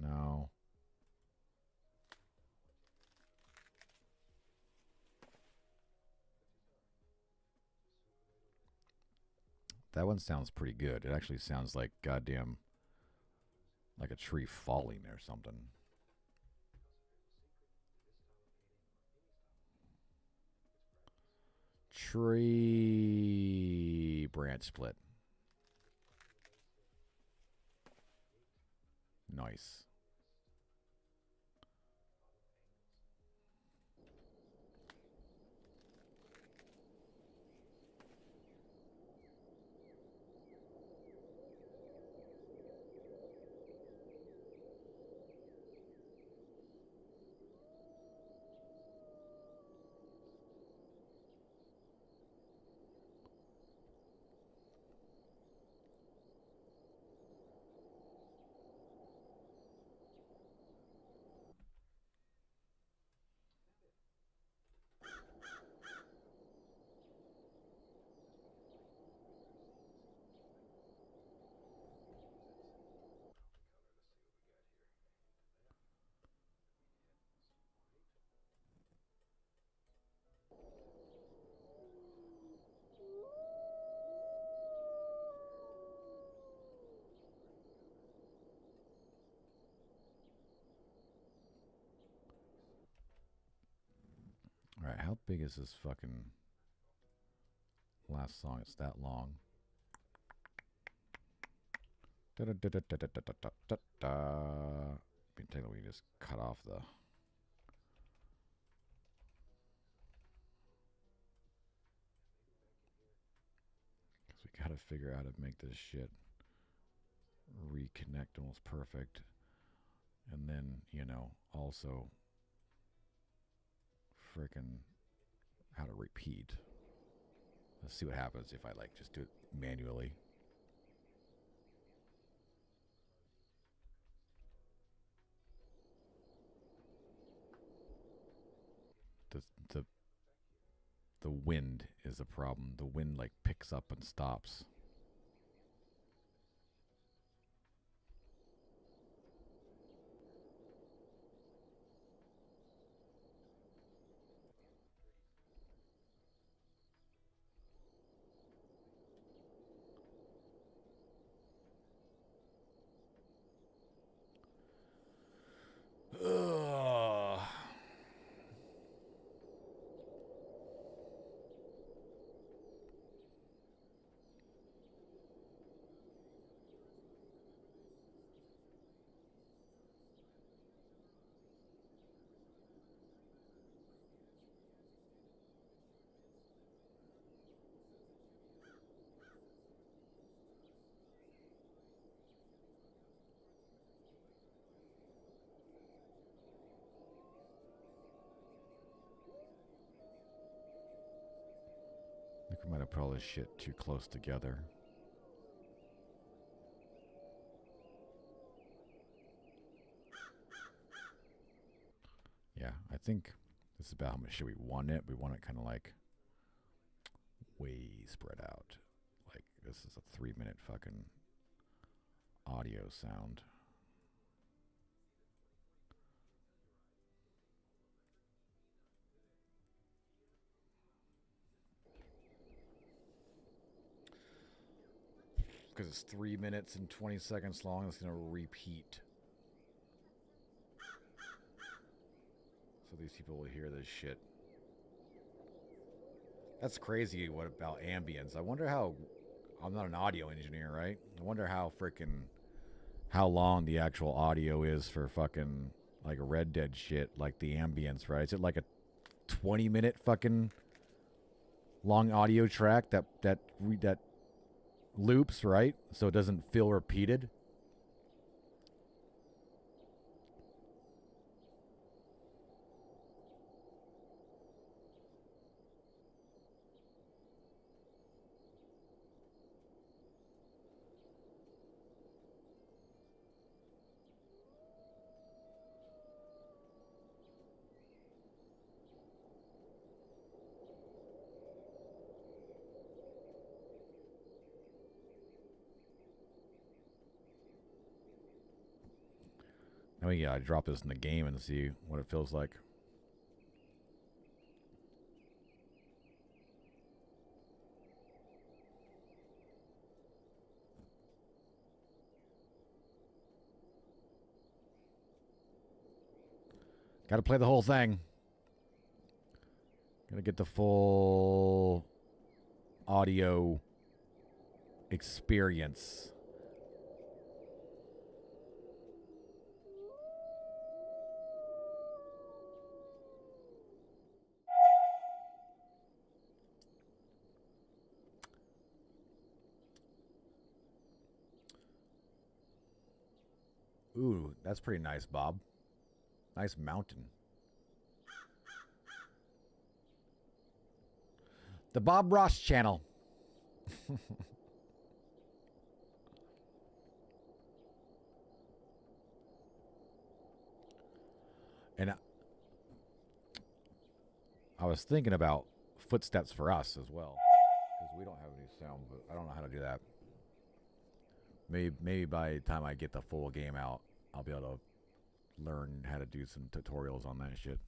No. That one sounds pretty good. It actually sounds like goddamn, like a tree falling or something. Tree branch split. Nice. Alright, how big is this fucking last song? It's that long. We just cut off the... Because we gotta figure out how to make this shit reconnect almost perfect. And then, you know, also frickin' how to repeat. Let's see what happens if I like just do it manually. The wind is a problem. The wind like picks up and stops. put all this shit too close together. Yeah, I think this is about how much shit we want it. We want it kind of like way spread out. Like this is a 3-minute fucking audio sound. Because it's 3 minutes and 20 seconds long, it's going to repeat. So these people will hear this shit. That's crazy. What about ambience? I wonder how... I'm not an audio engineer, right? I wonder how freaking... how long the actual audio is for fucking... like a Red Dead shit, like the ambience, right? Is it like a 20-minute fucking... long audio track that loops, right? So it doesn't feel repeated? Now we gotta drop this in the game and see what it feels like. Gotta play the whole thing. Gotta get the full audio experience. Ooh, that's pretty nice, Bob. Nice mountain. The Bob Ross channel. And I was thinking about footsteps for us as well. Because we don't have any sound, but I don't know how to do that. Maybe by the time I get the full game out, I'll be able to learn how to do some tutorials on that shit.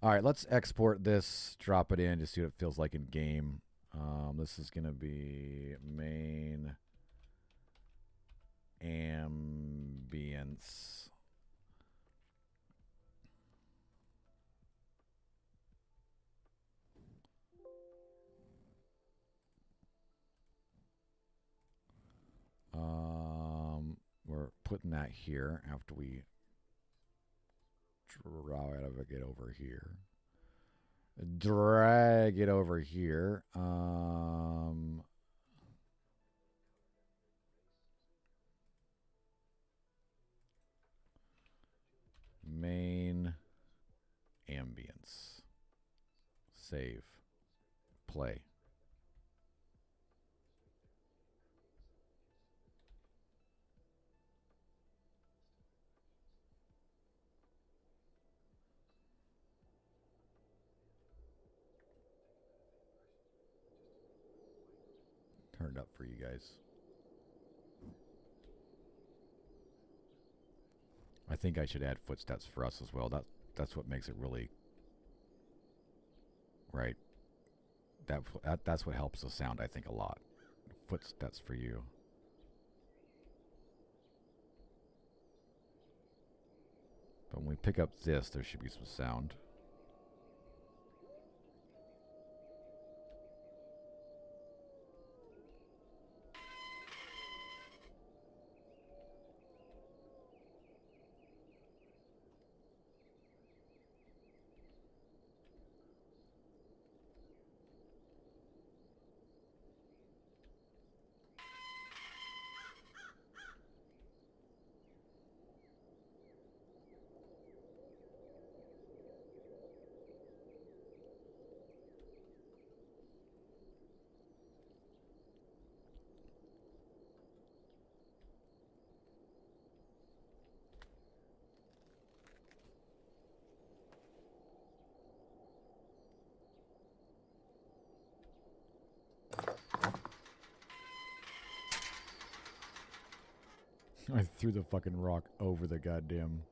All right, let's export this, drop it in, just see what it feels like in game. This is going to be main ambience. We're putting that here after we drag it over here. Drag it over here. Main ambience. Save. Play. Turned up for you guys. I think I should add footsteps for us as well. That's what makes it really right. That's what helps the sound, I think, a lot. Footsteps for you. But when we pick up this, there should be some sound. I threw the fucking rock over the goddamn...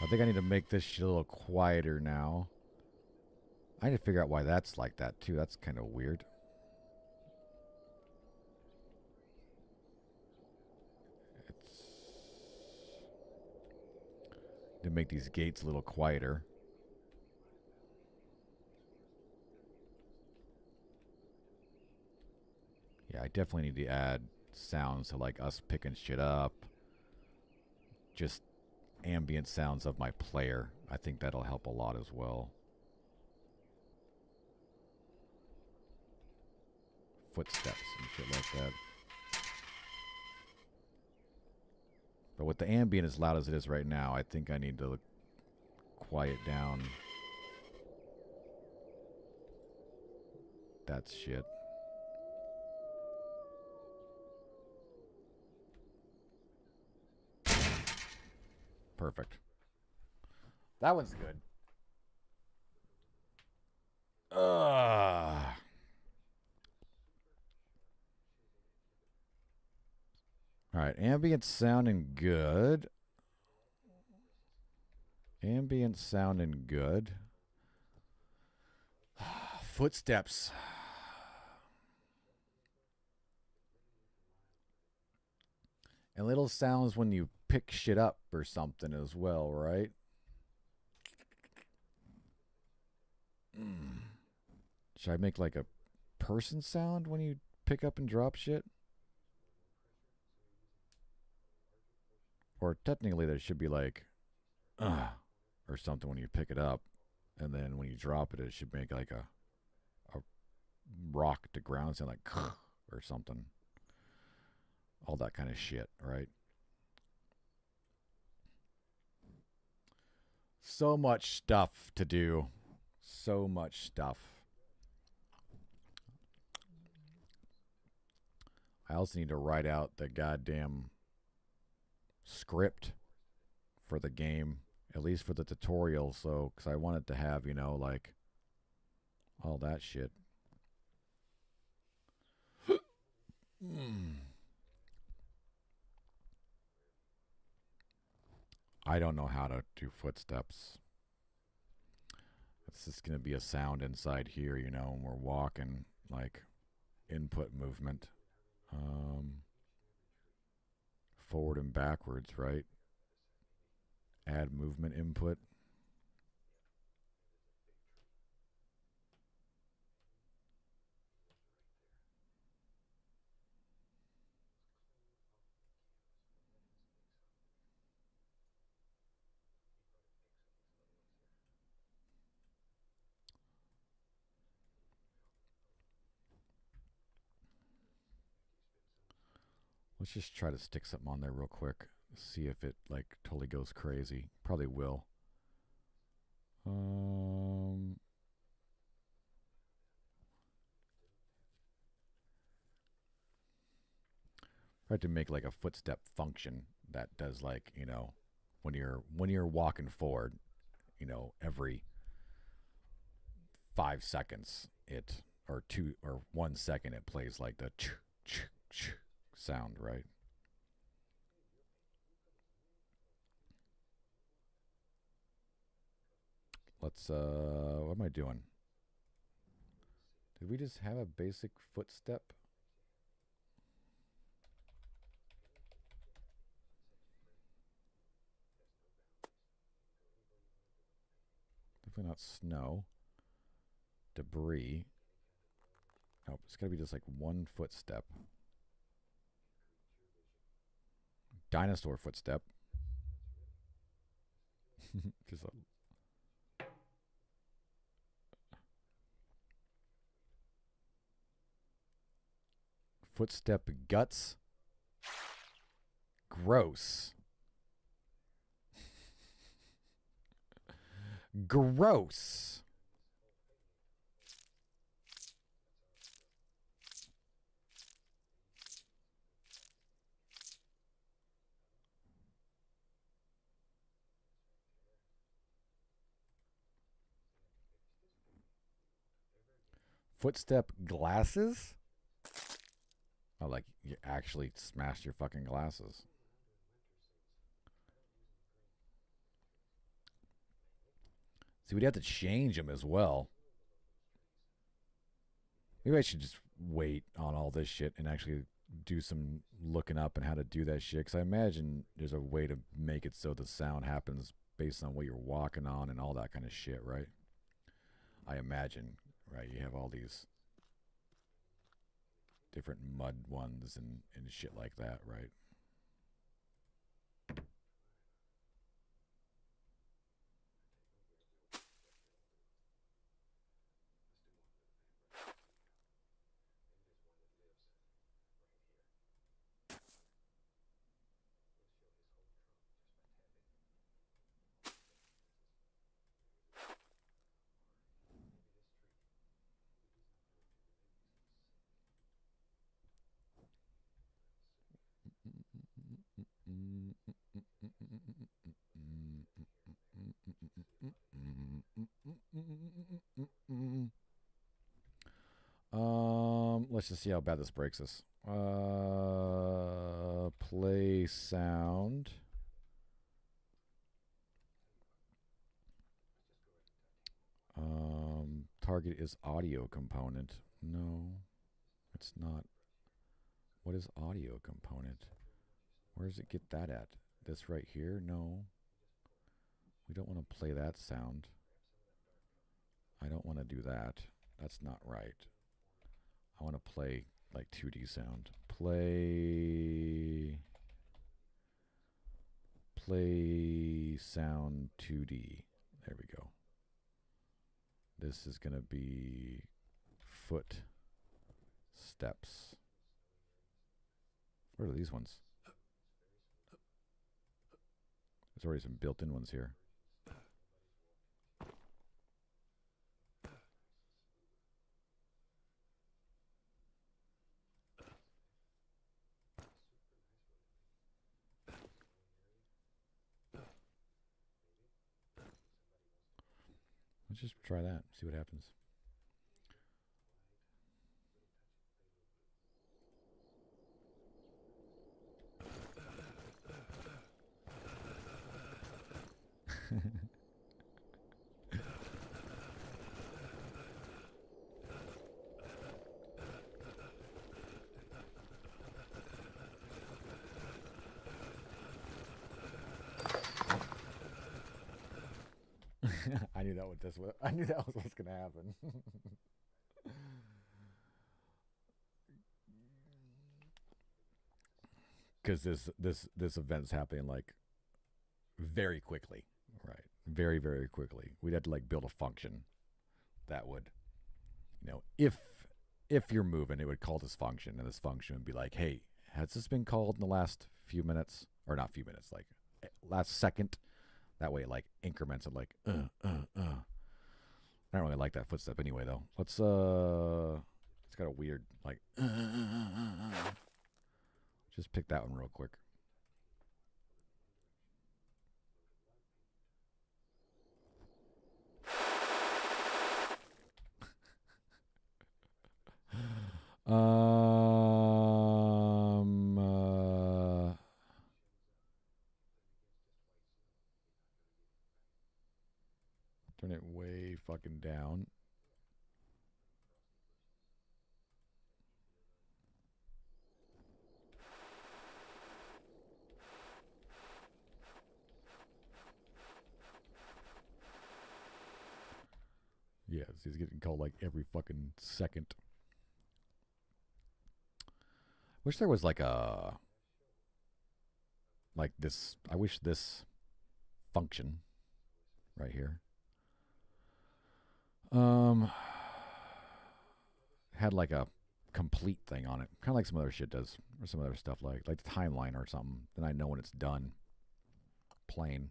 I think I need to make this shit a little quieter now. I need to figure out why that's like that, too. That's kind of weird. It's... to make these gates a little quieter. Yeah, I definitely need to add sounds to like us picking shit up. Just ambient sounds of my player. I think that'll help a lot as well. Footsteps and shit like that. But with the ambient as loud as it is right now, I think I need to quiet down that shit. Perfect. That one's good. All right, ambient sounding good. Ambient sounding good. Footsteps. And little sounds when you pick shit up or something as well, right? Should I make like a person sound when you pick up and drop shit? Or technically there should be like or something when you pick it up, and then when you drop it, it should make like a rock to ground sound, like or something. All that kind of shit, right? So much stuff to do. So much stuff. I also need to write out the goddamn script for the game, at least for the tutorial, so, because I wanted to have, you know, like, all that shit. I don't know how to do footsteps. It's just going to be a sound inside here, you know, and we're walking, like, input movement. Forward and backwards, right? Add movement input. Let's just try to stick something on there real quick. See if it like totally goes crazy. Probably will. I have to make like a footstep function that does like, you know, when you're walking forward, you know, every 5 seconds it or 2 or 1 second it plays like the ch ch ch sound, right? Let's what am I doing? Did we just have a basic footstep? Definitely not snow. Debris. Nope, it's gotta be just like one footstep. Dinosaur footstep. Just a footstep guts. Gross. Gross. Footstep glasses? Oh, like you actually smashed your fucking glasses. See, we'd have to change them as well. Maybe I should just wait on all this shit and actually do some looking up and how to do that shit. Because I imagine there's a way to make it so the sound happens based on what you're walking on and all that kind of shit, right? I imagine, right? You have all these different mud ones and shit like that, right? Let's just see how bad this breaks us. Play sound. Target is audio component. No, it's not. What is audio component? Where does it get that at? This right here? No. We don't want to play that sound. I don't want to do that. That's not right. I want to play like 2D sound. Play sound 2D. There we go. This is going to be foot steps. What are these ones? There's already some built-in ones here. Let's just try that, see what happens. I knew that was what's gonna happen. Because this event's happening like very quickly, right? Very, very quickly. We'd have to like build a function that would, if you're moving, it would call this function, and this function would be like, hey, has this been called in the last few minutes? Or not few minutes, like last second. That way it like increments it like I don't really like that footstep anyway though. Let's it's got a weird like just pick that one real quick. Turn it way fucking down. Yes, he's getting called like every fucking second. Wish there was like this. I wish this function right here had like a complete thing on it, kind of like some other shit does, or some other stuff like the timeline or something. Then I know when it's done. Plain.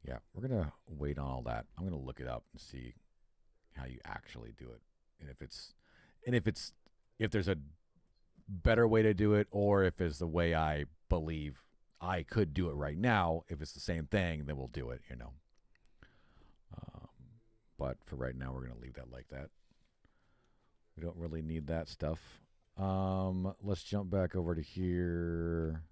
Yeah, we're gonna wait on all that. I'm gonna look it up and see how you actually do it, and if there's a better way to do it, or if it's the way I believe I could do it right now. If it's the same thing, then we'll do it. but for right now, we're going to leave that like that. We don't really need that stuff. Let's jump back over to here.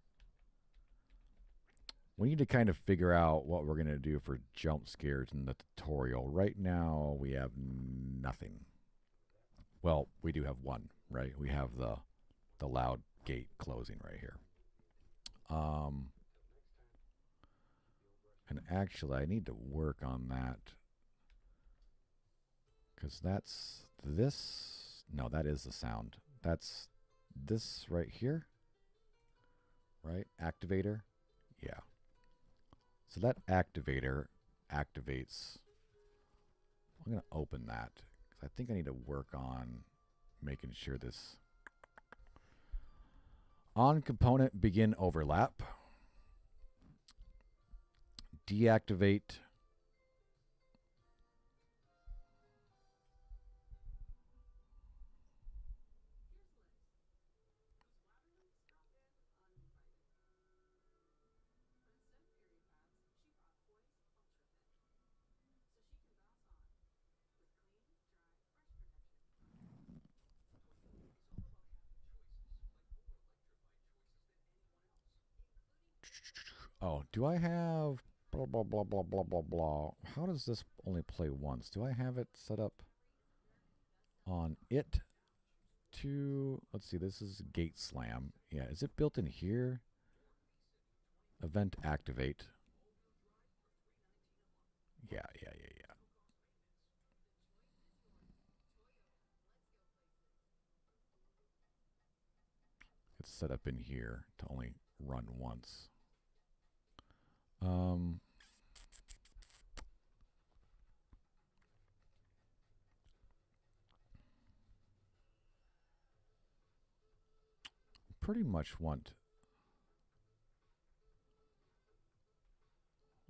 We need to kind of figure out what we're going to do for jump scares in the tutorial. Right now, we have nothing. Well, we do have one, right? We have the loud gate closing right here. And actually, I need to work on that. Because that's this. No, that is the sound. That's this right here. Right? Activator. Yeah. So that activator activates. I'm going to open that. Because I think I need to work on making sure this. On component begin overlap. Deactivate. Oh, do I have blah, blah, blah, blah, blah, blah, blah. How does this only play once? Do I have it set up on it to, let's see, this is gate slam. Yeah, is it built in here? Event activate. Yeah. It's set up in here to only run once. Pretty much want.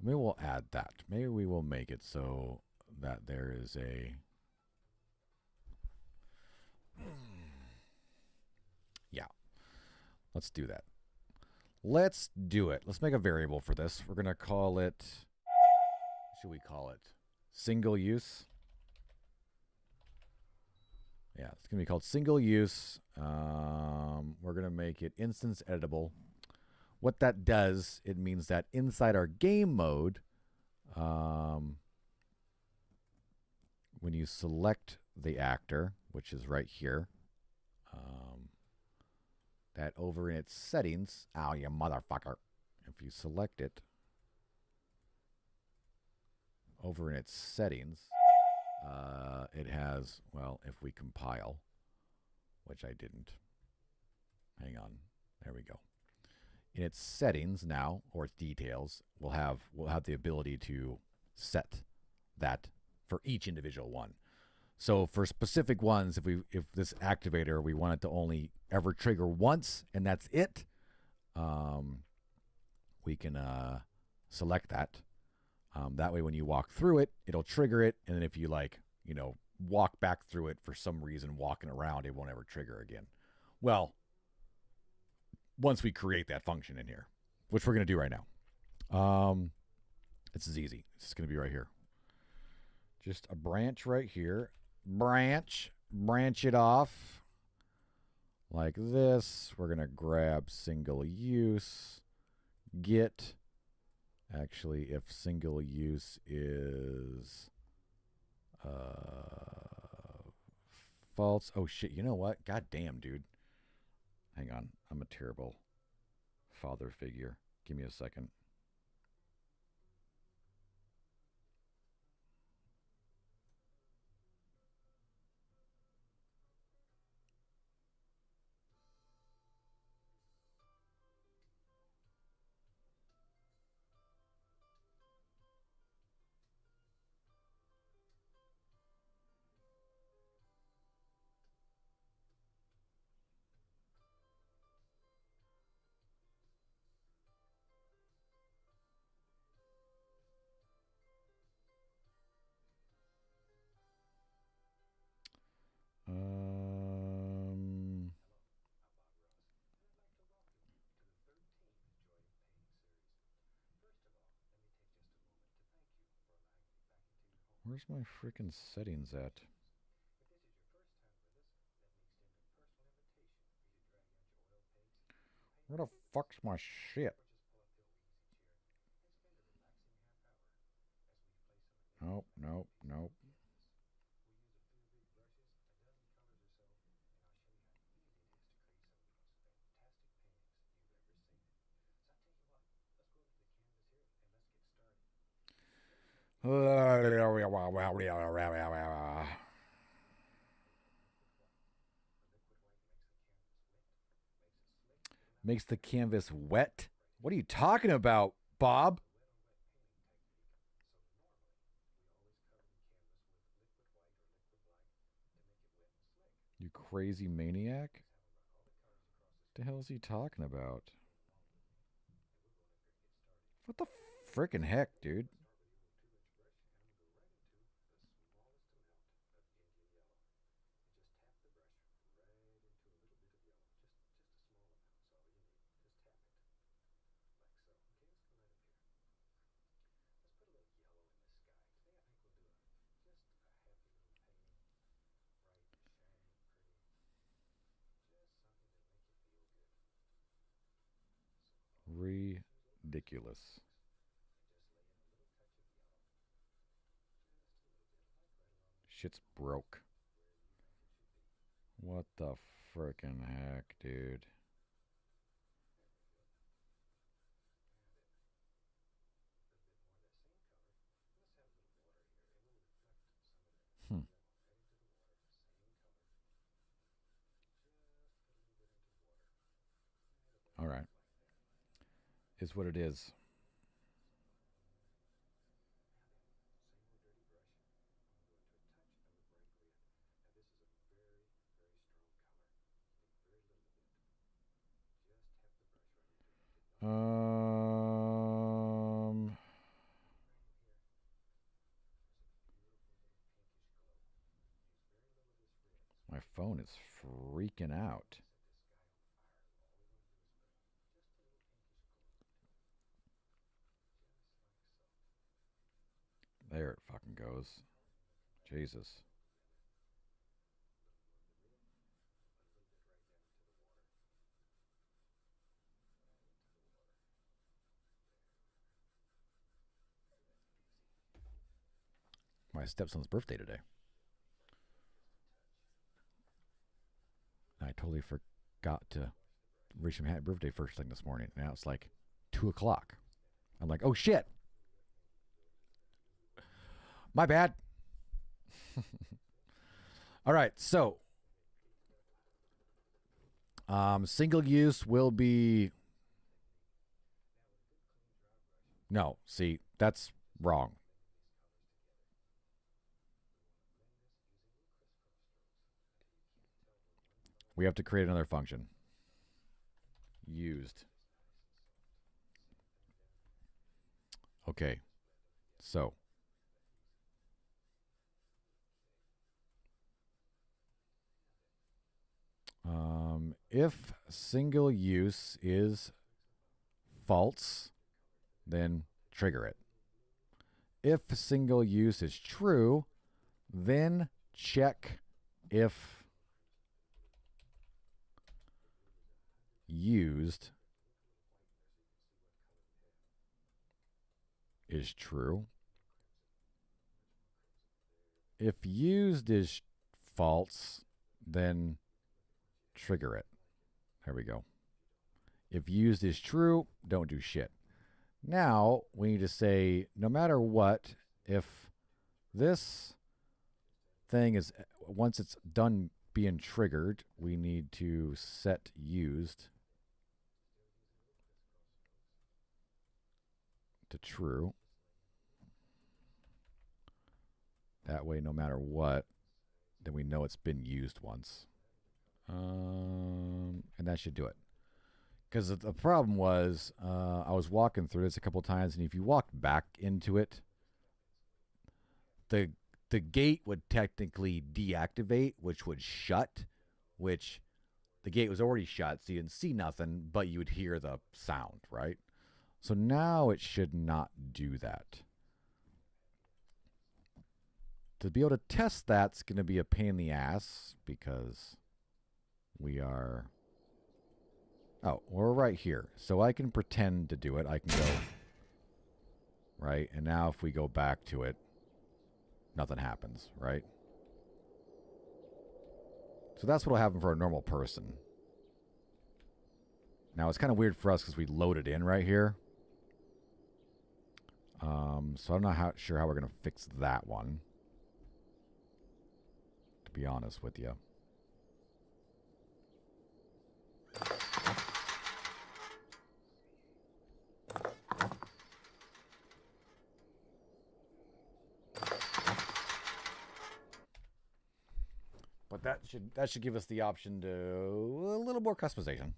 Maybe we'll add that. Maybe we will make it so that there is a. Yeah. Let's do that. Let's do it. Let's make a variable for this. We're going to call it. What should we call it? Single use. Yeah, it's going to be called single use. We're going to make it instance editable. What that does, it means that inside our game mode, when you select the actor, which is right here, that over in its settings, ow, you motherfucker. If you select it, over in its settings, it has, well, if we compile, which I didn't. Hang on. There we go. In its settings now, or its details, we'll have the ability to set that for each individual one. So for specific ones, if this activator, we want it to only ever trigger once, and that's it, we can select that. That way when you walk through it, it'll trigger it, and then if you walk back through it for some reason, walking around, it won't ever trigger again. Well, once we create that function in here, which we're going to do right now. This is easy. It's just going to be right here. Just a branch right here. Branch it off like this. We're going to grab single use. Get. Actually, if single use is false. Oh, shit. You know what? God damn, dude. Hang on. I'm a terrible father figure. Give me a second. Where's my freaking settings at? Where the fuck's my shit? Nope, nope, nope. Makes the canvas wet? What are you talking about, Bob? You crazy maniac? What the hell is he talking about? What the frickin' heck, dude? Ridiculous. Shit's broke. What the frickin' heck, dude? All right. Is what it is. My phone is freaking out. There it fucking goes. Jesus. My stepson's birthday today. I totally forgot to wish him happy birthday first thing this morning. Now it's like 2 o'clock. I'm like, oh shit. My bad. All right, so single use will be... No, see, that's wrong. We have to create another function. Used. Okay, so if single use is false, then trigger it. If single use is true, then check if used is true. If used is false, then trigger it. There we go. If used is true, don't do shit. Now we need to say, no matter what, if this thing is, once it's done being triggered, we need to set used to true. That way, no matter what, then we know it's been used once. And that should do it. Because the problem was, I was walking through this a couple times, and if you walked back into it, the gate would technically deactivate, which would shut, which the gate was already shut, so you didn't see nothing, but you would hear the sound, right? So now it should not do that. to be able to test that's going to be a pain in the ass because we are... Oh, we're right here. So I can pretend to do it. I can go... Right? And now if we go back to it, nothing happens, right? So that's what will happen for a normal person. Now, it's kind of weird for us because we loaded in right here. So I'm not sure how we're going to fix that one, to be honest with you. But that should give us the option to a little more customization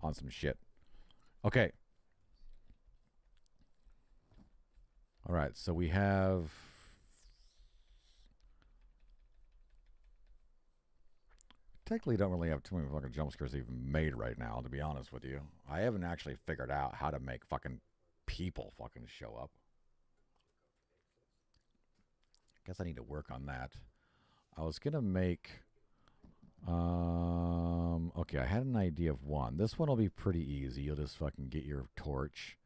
on some shit. Okay. All right, so we have... Technically don't really have too many fucking jump scares even made right now, to be honest with you. I haven't actually figured out how to make fucking people fucking show up. Guess I need to work on that. I was gonna make... okay, I had an idea of one. This one will be pretty easy. You'll just fucking get your torch.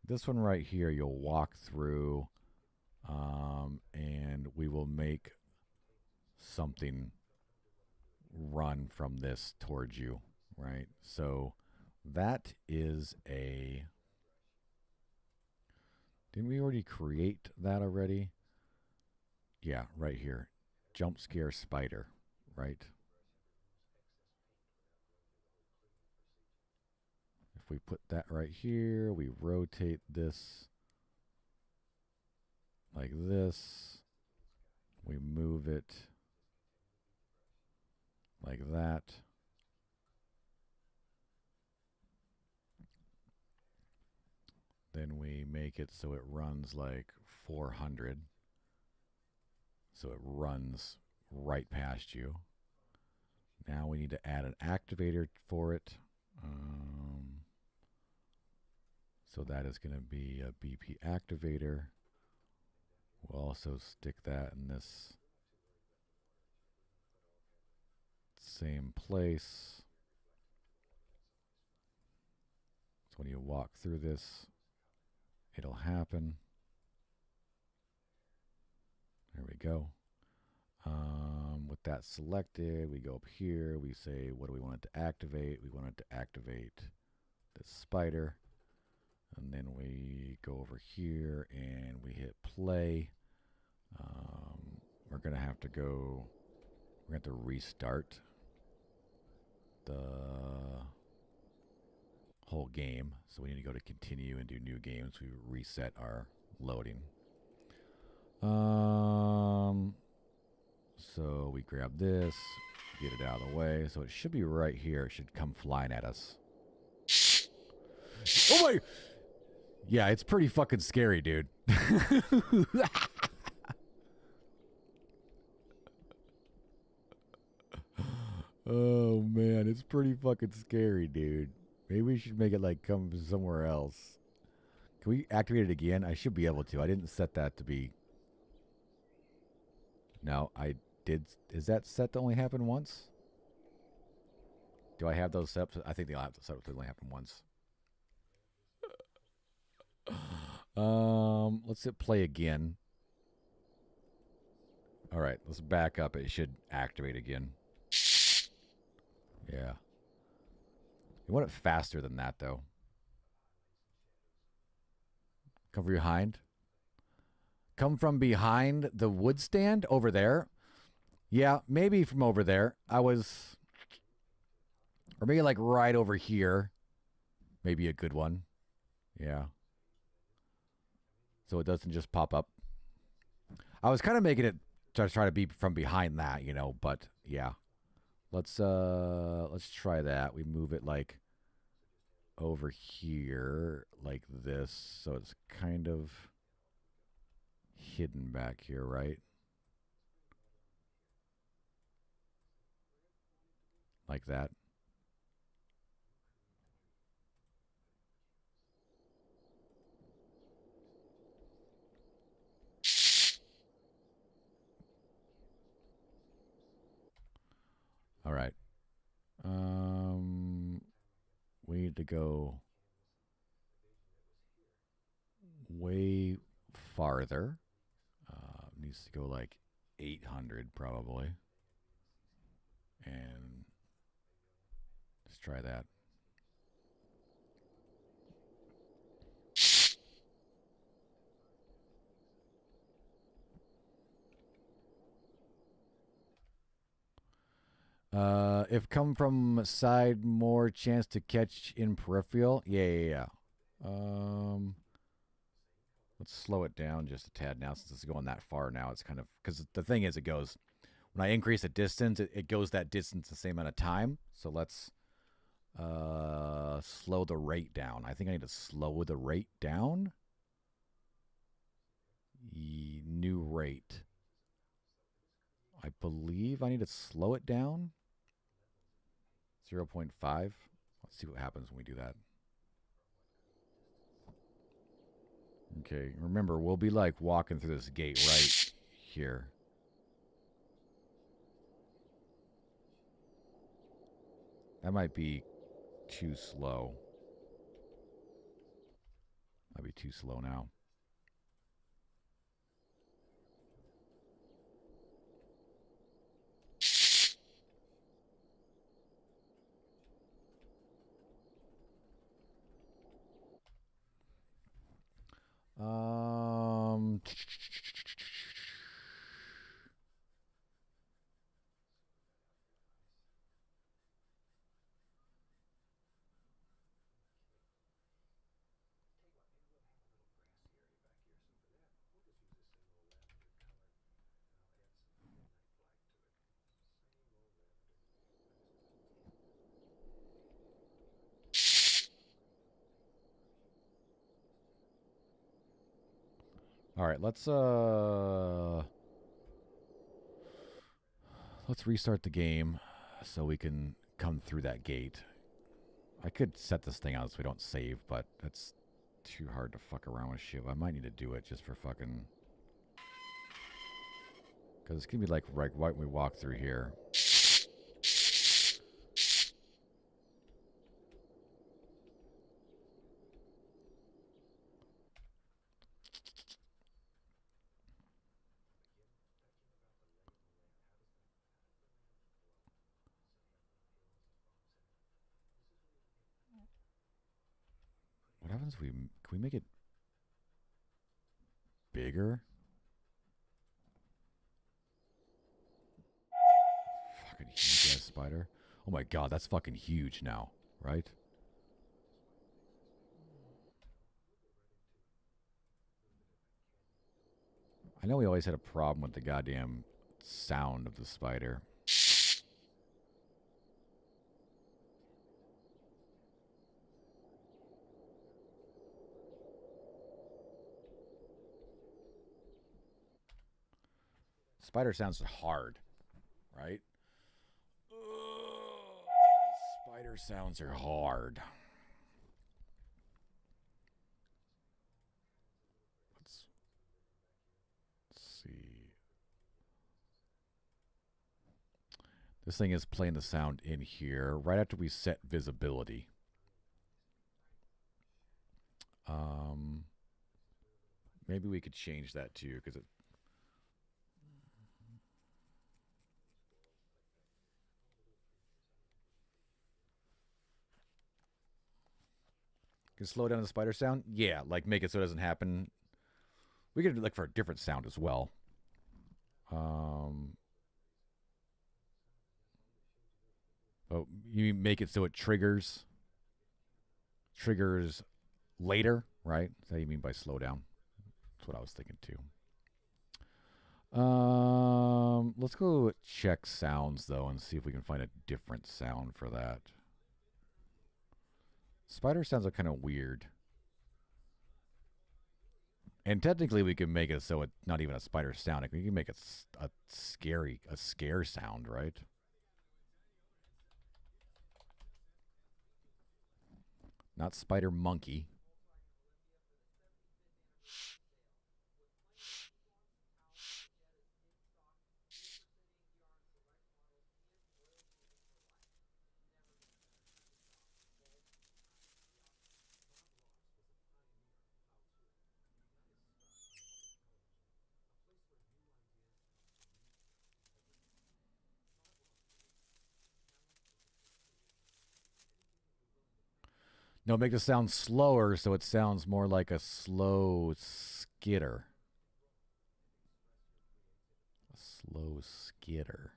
This one right here, you'll walk through, and we will make something run from this towards you, right? So that is a... Didn't we already create that already? Yeah, right here. Jump scare spider, right? If we put that right here, we rotate this like this. We move it like that. Then we make it so it runs like 400. So it runs right past you. Now we need to add an activator for it. So that is going to be a BP activator. We'll also stick that in this same place. So when you walk through this, it'll happen. There we go. With that selected, we go up here. We say, what do we want it to activate? We want it to activate this spider. And then we go over here and we hit play. We're going to have to go, we're going to have to restart the whole game. So we need to go to continue and do new games. We reset our loading. So we grab this, get it out of the way. So it should be right here. It should come flying at us. Oh my! Yeah, it's pretty fucking scary, dude. Oh man, it's pretty fucking scary, dude. Maybe we should make it like come from somewhere else. Can we activate it again? I should be able to. I didn't set that to be... No, I did. Is that set to only happen once? Do I have those set up? I think they'll have to set up to only happen once. Let's hit play again. All right, let's back up. It should activate again. Yeah. You want it faster than that, though. Come from behind. Come from behind the wood stand over there. Yeah, maybe from over there. Or maybe like right over here. Maybe a good one. Yeah. So it doesn't just pop up. I was kind of making it to try to be from behind that, you know, but yeah. Let's try that. We move it like over here like this, so it's kind of hidden back here, right? Like that. All right. We need to go way farther. Needs to go like 800 probably. And let's try that. If come from side, more chance to catch in peripheral. Yeah. Let's slow it down just a tad now since it's going that far now. It's kind of, because the thing is, it goes, when I increase the distance, it goes that distance the same amount of time. So let's slow the rate down. I think I need to slow the rate down. New rate. I believe I need to slow it down. 0.5. Let's see what happens when we do that. Okay, remember, we'll be like walking through this gate right here. That might be too slow. Might be too slow now. All right, let's restart the game so we can come through that gate. I could set this thing out so we don't save, but that's too hard to fuck around with shit. I might need to do it just for fucking, because it's gonna be like right when we walk through here. What happens if we, can we make it bigger? Fucking huge ass spider. Oh my god, that's fucking huge now, right? I know we always had a problem with the goddamn sound of the spider. Spider sounds hard, right? Spider sounds are hard. Let's see. This thing is playing the sound in here right after we set visibility. Maybe we could change that too, because it. Can slow down the spider sound? Yeah, like make it so it doesn't happen. We could look for a different sound as well. Oh, you make it so it triggers later, right? Is that what you mean by slow down? That's what I was thinking too. Let's go check sounds though and see if we can find a different sound for that. Spider sounds are kind of weird. And technically we can make it so it's not even a spider sound. We can make it a scare sound, right? Not spider monkey. No, make the sound slower so it sounds more like a slow skitter. A slow skitter.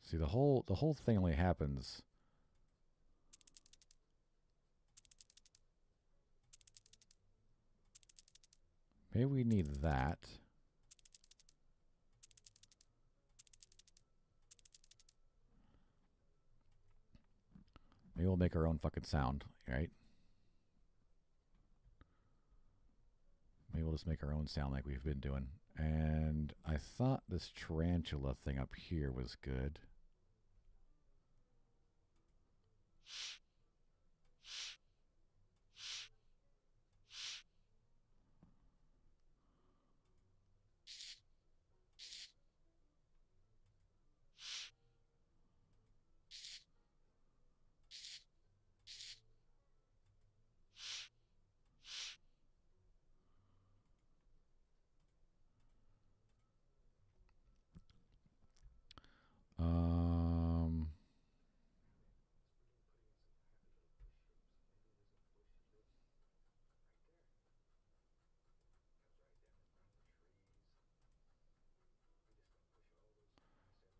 See, the whole thing only happens. Maybe we need that. Maybe we'll make our own fucking sound, right? Maybe we'll just make our own sound like we've been doing. And I thought this tarantula thing up here was good.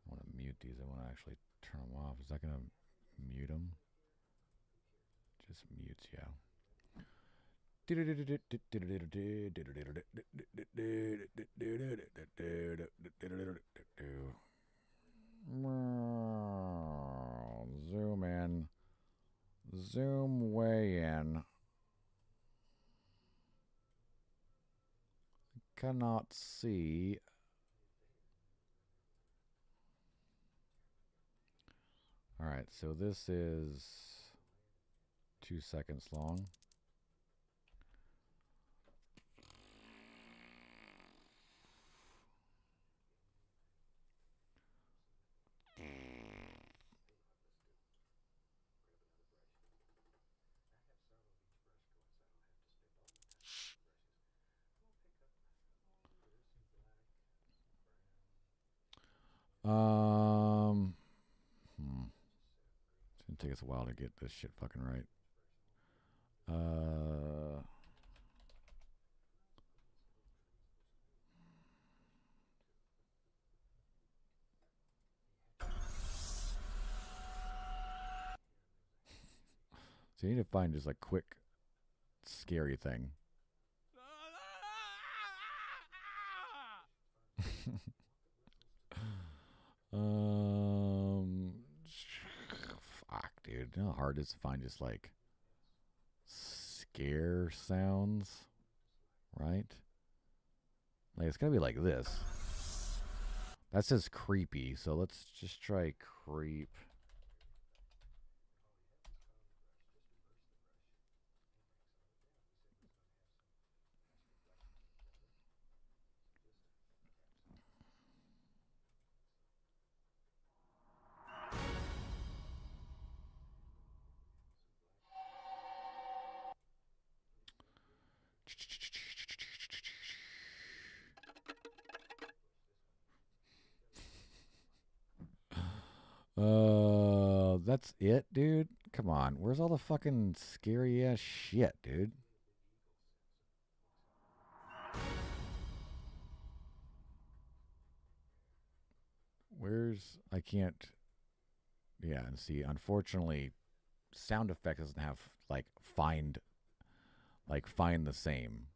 I want to mute these. I want to actually turn them off. Is that going to mute them? Just mutes, yeah. Zoom in. Zoom way in. Cannot see. All right, so this is 2 seconds long. It's gonna take us a while to get this shit fucking right. So you need to find just a quick, scary thing. Fuck, dude. You know how hard it is to find just like scare sounds, right? Like it's gotta be like this. That says creepy, so let's just try creep. That's it, dude? Come on. Where's all the fucking scary ass shit, dude? Where's... I can't... Yeah, and see, unfortunately, sound effect doesn't have, like, find the same.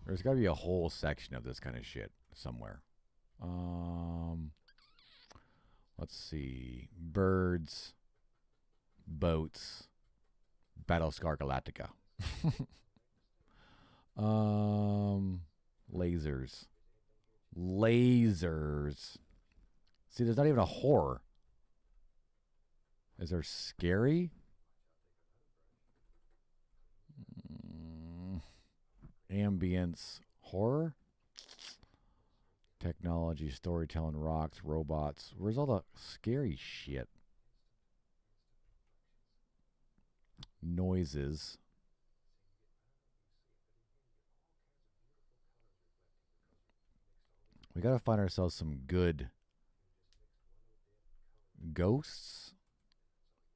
There's gotta be a whole section of this kind of shit somewhere. Let's see. Birds, boats, Battlestar Galactica. Lasers. Lasers. See, there's not even a horror. Is there scary? Ambience. Horror? Technology, storytelling, rocks, robots. Where's all the scary shit? Noises. We gotta find ourselves some good ghosts.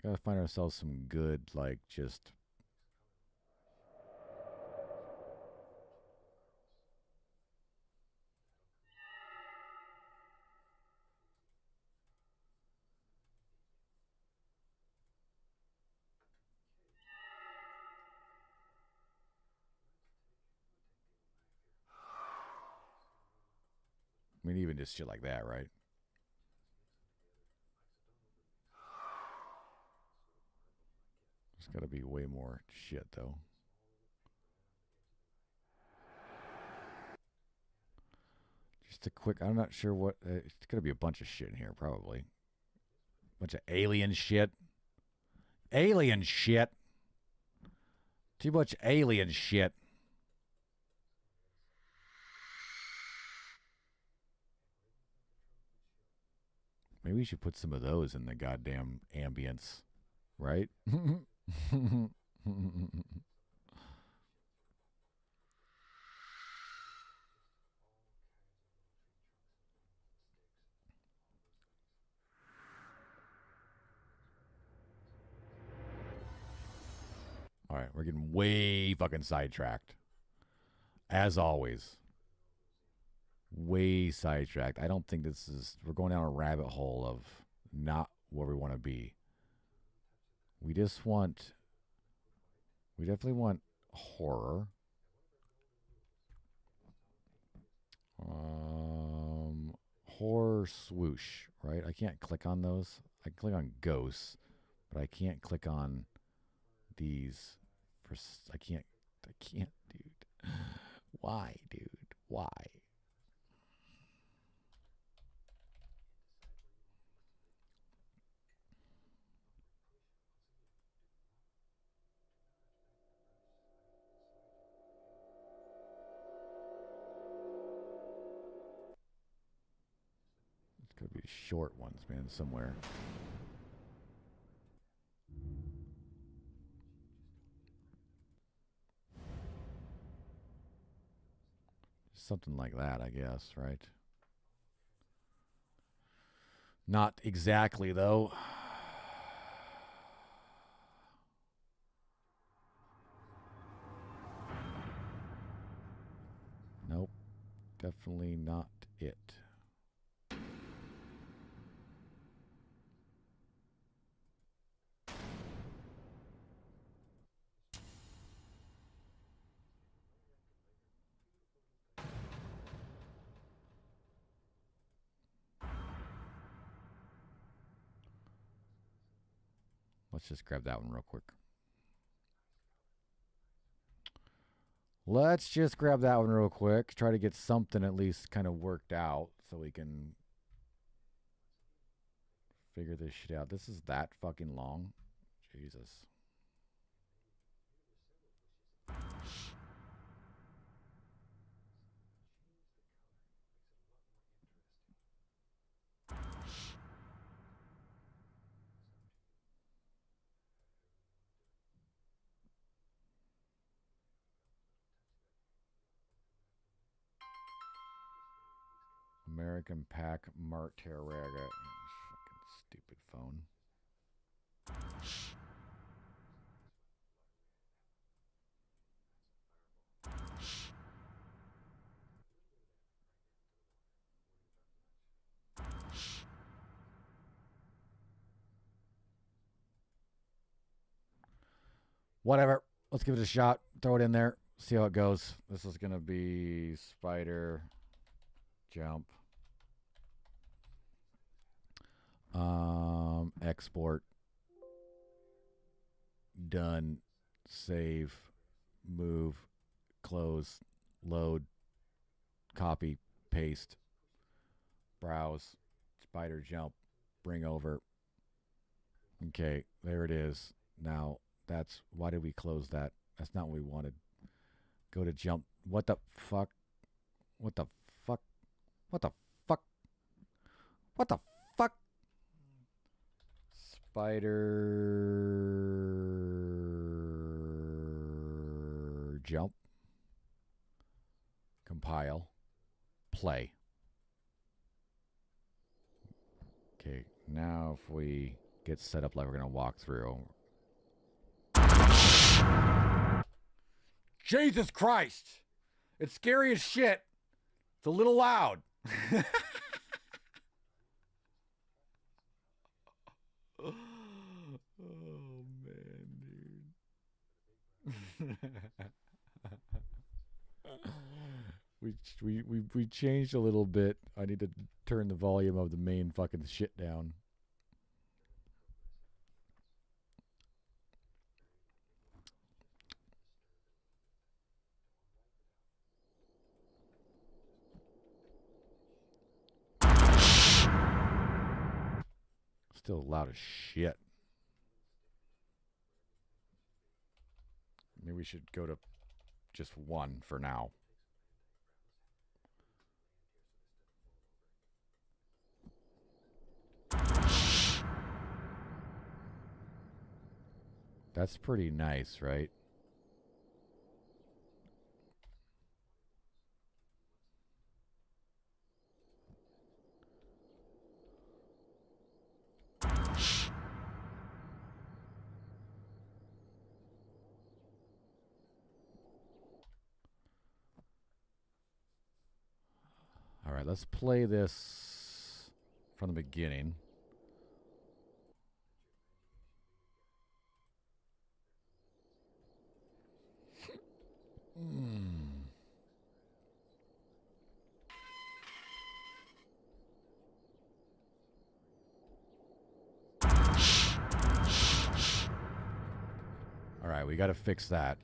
Gotta find ourselves some good, like, just... I mean, even just shit like that, right? There's got to be way more shit, though. Just a quick... I'm not sure what... it's got to be a bunch of shit in here, probably. Bunch of alien shit. Alien shit! Too much alien shit. Maybe we should put some of those in the goddamn ambience, right? All right, we're getting way fucking sidetracked. As always. Way sidetracked. I don't think this is... We're going down a rabbit hole of not where we want to be. We just want... We definitely want horror. Horror swoosh, right? I can't click on those. I can click on ghosts, but I can't click on these. I can't, dude. Why, dude? Why? It's gotta be short ones, man, somewhere. Something like that, I guess, right? Not exactly, though. Nope. Definitely not it. Let's just grab that one real quick. Let's just grab that one real quick. Try to get something at least kind of worked out so we can figure this shit out. This is that fucking long. Jesus. American Pack Marteraga. Fucking stupid phone. Whatever. Let's give it a shot. Throw it in there. See how it goes. This is going to be spider jump. Export. Done. Save. Move. Close. Load. Copy. Paste. Browse. Spider jump. Bring over. Okay, there it is. Now, that's... Why did we close that? That's not what we wanted. Go to jump. What the fuck? What the fuck? What the fuck? What the fuck? Spider jump. Compile. Play. Okay, now if we get set up like we're gonna walk through. Jesus Christ! It's scary as shit. It's a little loud. Oh man, dude. we changed a little bit. I need to turn the volume of the main fucking shit down. Still loud as shit. Maybe we should go to just one for now. That's pretty nice, right? All right, let's play this from the beginning. All right, we got to fix that.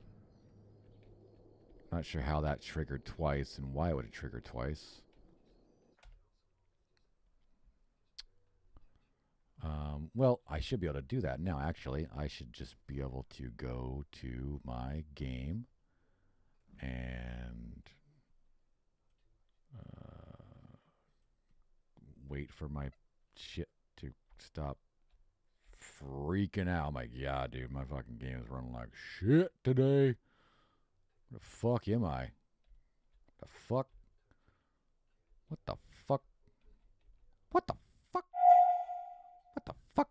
Not sure how that triggered twice and why it would have triggered twice. Well, I should be able to do that now, actually. I should just be able to go to my game and wait for my shit to stop freaking out. I'm like, yeah, dude, my fucking game is running like shit today. Where the fuck am I? The fuck? What the fuck? What the fuck? What the fuck?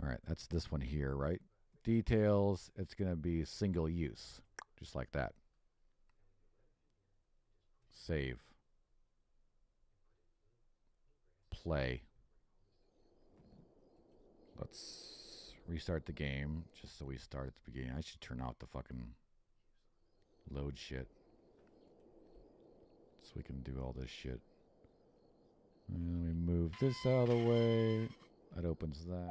All right, that's this one here, right? Details, it's going to be single use, just like that. Save. Play. Let's restart the game, just so we start at the beginning. I should turn off the fucking load shit, so we can do all this shit. And we move this out of the way. That opens that.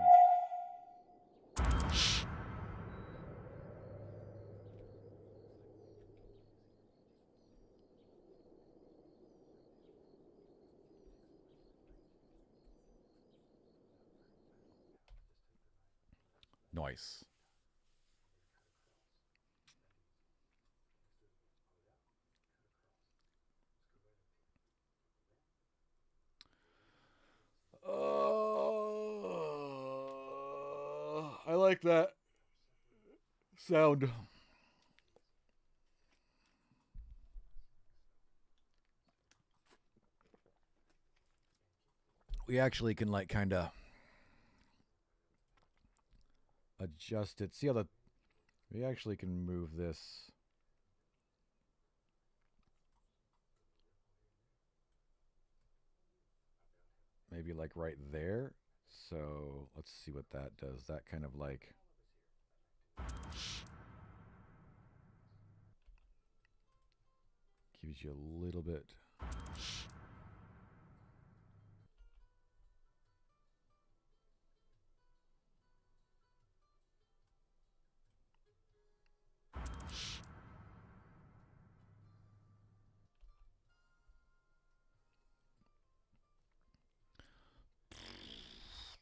Nice. I like that sound. We actually can like kind of adjust it. See how we actually can move this. Maybe like right there. So let's see what that does. That kind of like gives you a little bit.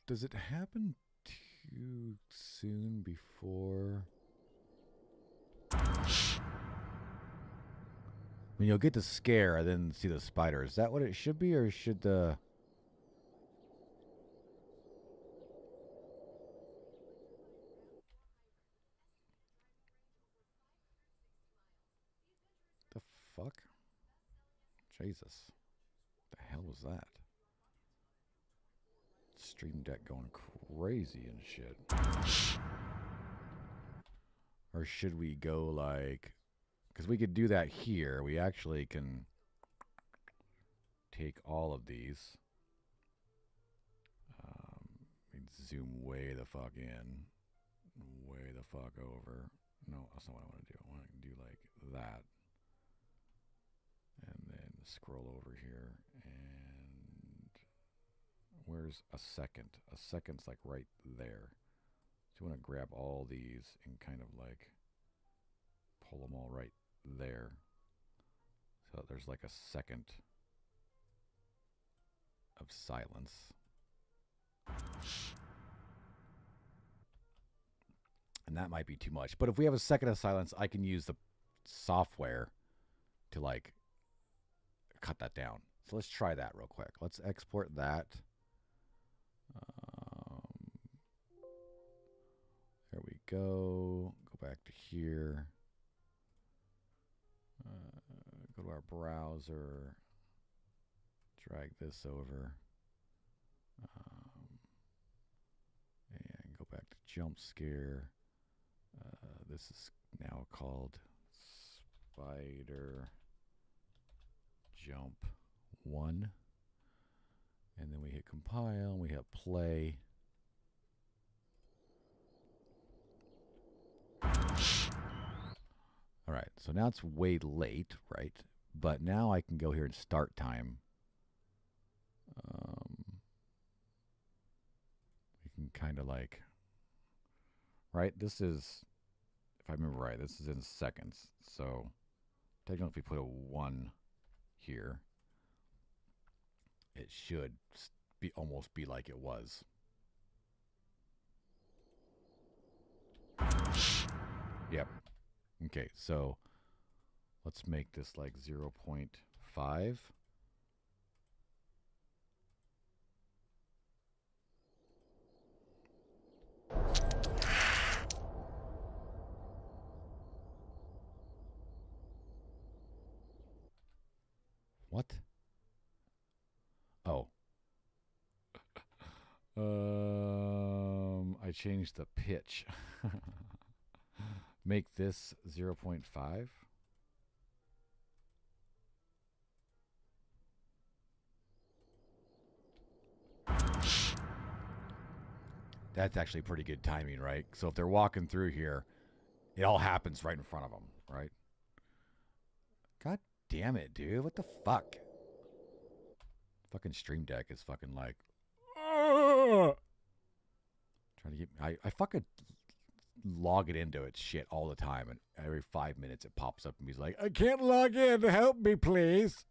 Does it happen too soon before? I mean, you'll get the scare and then see the spider. Is that what it should be, or should the... The fuck? Jesus. The hell was that? Stream Deck going crazy and shit. Or should we go like... Because we could do that here. We actually can take all of these. Zoom way the fuck in. Way the fuck over. No, that's not what I want to do. I want to do like that. And then scroll over here. And where's a second? A second's like right there. So you want to grab all these and kind of like pull them all right there. So there's like a second of silence. And that might be too much. But if we have a second of silence, I can use the software to like cut that down. So let's try that real quick. Let's export that. There we go. Go back to here. Go to our browser. Drag this over. And go back to jump scare. This is now called Spider Jump 1. And then we hit compile and we hit play. All right, so now it's way late, right? But now I can go here and start time. We can kind of like, right? This is, if I remember right, this is in seconds. So technically if we put a 1 here, it should be almost be like it was. Yep. Okay, so let's make this like 0.5. What? Oh. I changed the pitch. Make this 0.5. That's actually pretty good timing, right? So if they're walking through here, it all happens right in front of them, right? God damn it, dude. What the fuck? Fucking Stream Deck is fucking like... Trying to get... I fucking log it into its shit all the time, and every 5 minutes it pops up and he's like, I can't log in. Help me, please.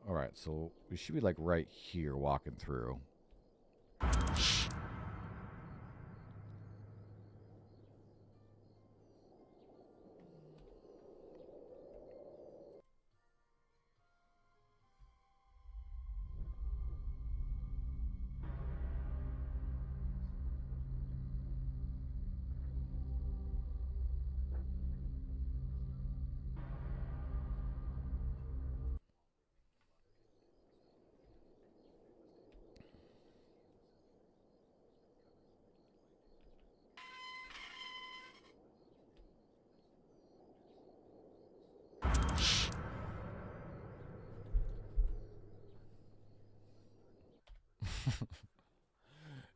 All right, so we should be like right here walking through.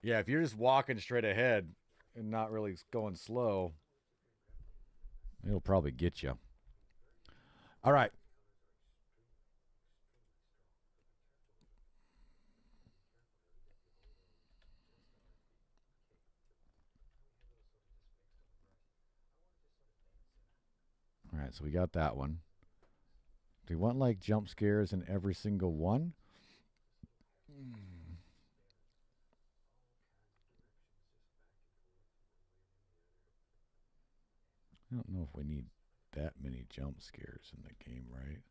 Yeah, if you're just walking straight ahead and not really going slow, it'll probably get you. All right. All right, so we got that one. Do you want like jump scares in every single one? I don't know if we need that many jump scares in the game, right?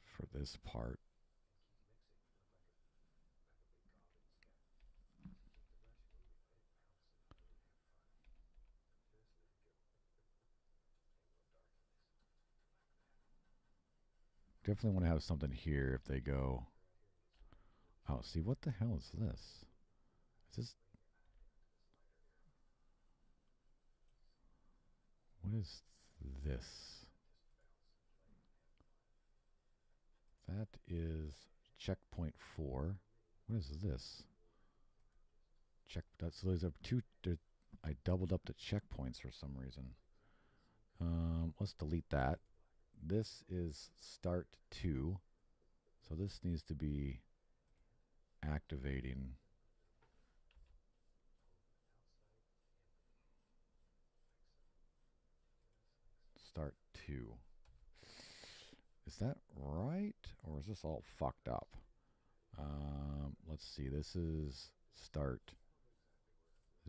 For this part. Definitely want to have something here if they go. Oh, see, what the hell is this? Is this. What is this? That is checkpoint 4. What is this? Check. That's so those are two. I doubled up the checkpoints for some reason. Let's delete that. This is start 2. So this needs to be activating. Start 2. Is that right? Or is this all fucked up? Let's see. This is start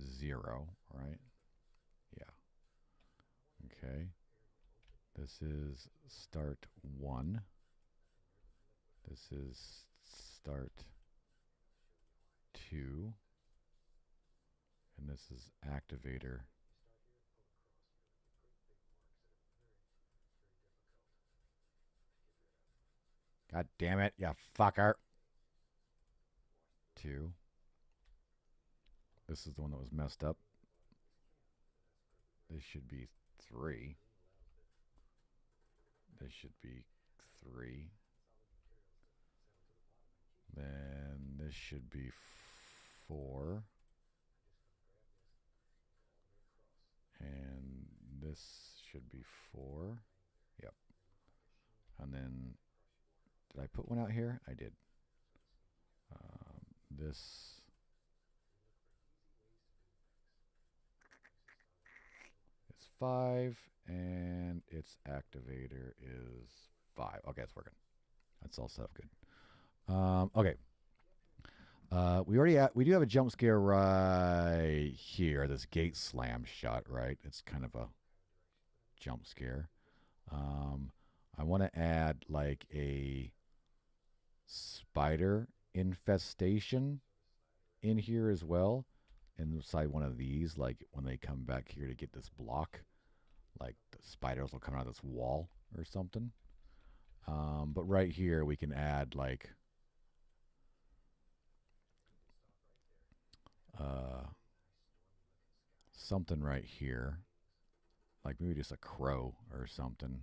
0, right? Yeah. Okay. This is start 1. This is start 2. And this is activator. God damn it, you fucker. 2. This is the one that was messed up. This should be 3. This should be 3. Then this should be 4. And this should be 4. Yep. And then, did I put one out here? I did. This is 5, and its activator is 5. Okay, it's working. That's all set up good. Okay. We do have a jump scare right here. This gate slam shut, right? It's kind of a jump scare. I want to add like a spider infestation in here as well. Inside one of these, like when they come back here to get this block, like the spiders will come out of this wall or something. But right here we can add like something right here, like maybe just a crow or something.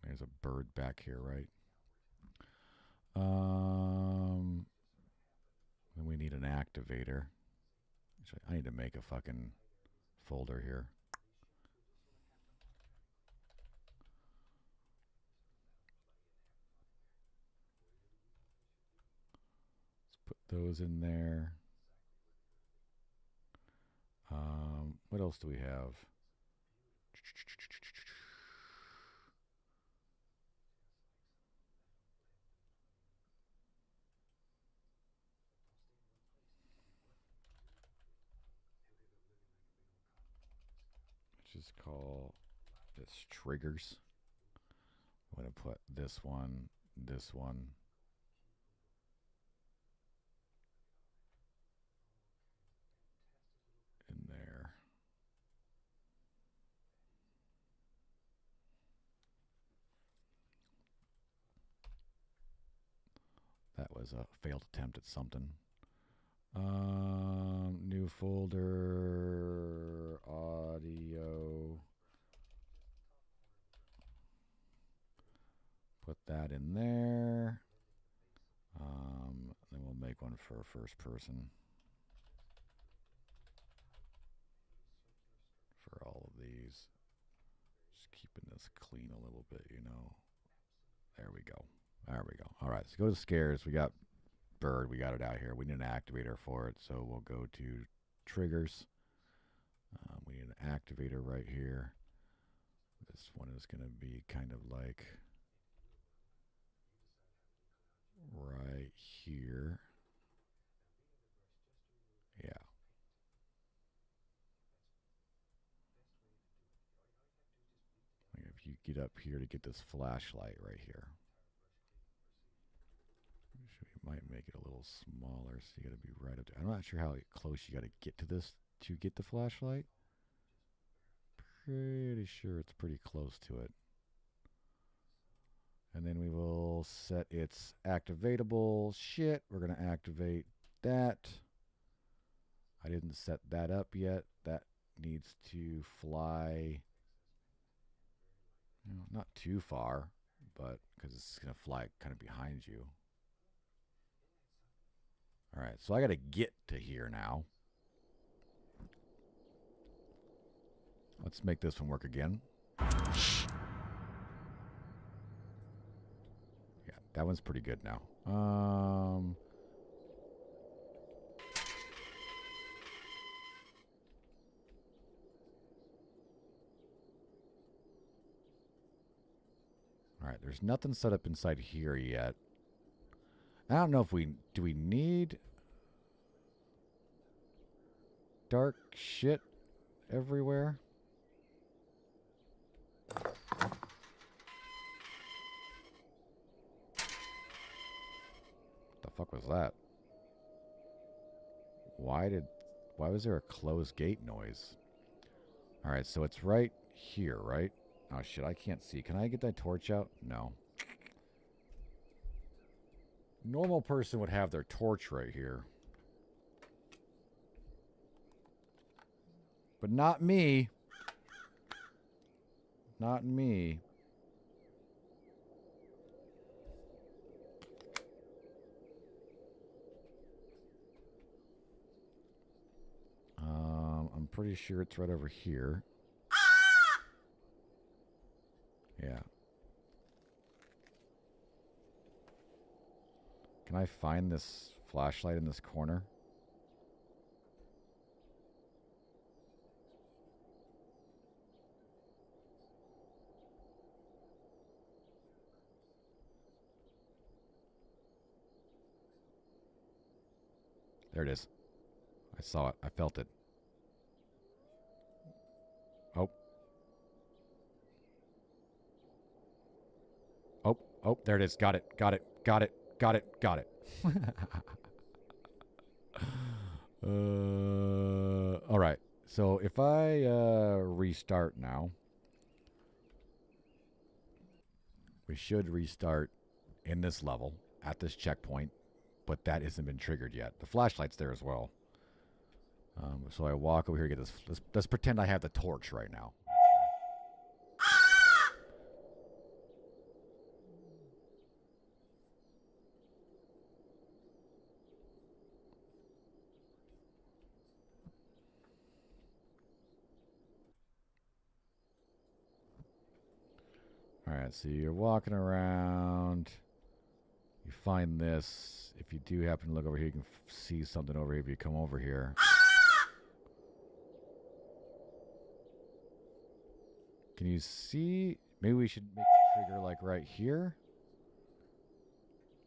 There's a bird back here, right? Then we need an activator. Actually, I need to make a fucking folder here. Let's put those in there. What else do we have? Just call this triggers. I'm going to put this one in there. That was a failed attempt at something. New folder, audio. Put that in there. Then we'll make one for first person. For all of these. Just keeping this clean a little bit, you know. There we go. There we go. All right, so go to scares. We got bird. We got it out here. We need an activator for it, so we'll go to triggers. We need an activator right here. This one is going to be kind of like right here. Yeah. If you get up here to get this flashlight right here. We might make it a little smaller, so you got to be right up there. I'm not sure how close you got to get to this to get the flashlight. Pretty sure it's pretty close to it. And then we will set its activatable shit. We're going to activate that. I didn't set that up yet. That needs to fly, you know, not too far, but because it's going to fly kind of behind you. All right, so I got to get to here now. Let's make this one work again. Yeah, that one's pretty good now. All right, there's nothing set up inside here yet. I don't know if do we need dark shit everywhere? The fuck was that? Why was there a closed gate noise? All right, so it's right here, right? Oh shit, I can't see. Can I get that torch out? No. Normal person would have their torch right here. But not me. Not me. I'm pretty sure it's right over here. Yeah. Can I find this flashlight in this corner? There it is. I saw it. I felt it. Oh. Oh, oh, there it is. Got it. Got it. Got it. Got it. Got it. All right. So if I restart now, we should restart in this level at this checkpoint, but that hasn't been triggered yet. The flashlight's there as well. So I walk over here, get this. Let's pretend I have the torch right now. All right, so you're walking around. You find this. If you do happen to look over here, you can see something over here if you come over here. Can you see? Maybe we should make the trigger like right here.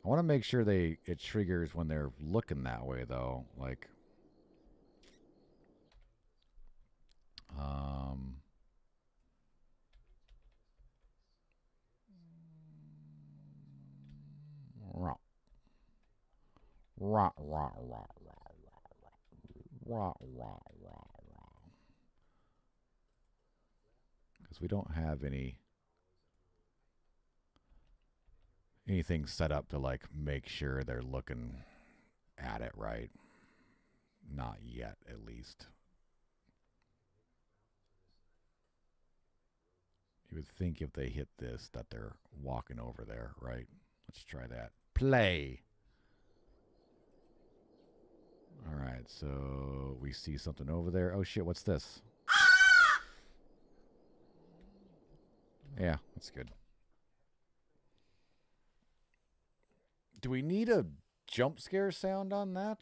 I want to make sure it triggers when they're looking that way though. Like, because we don't have anything set up to like make sure they're looking at it right. Not yet, at least. You would think if they hit this that they're walking over there, right? Let's try that. Play. All right, so we see something over there. Oh shit, what's this? Yeah, that's good. Do we need a jump scare sound on that?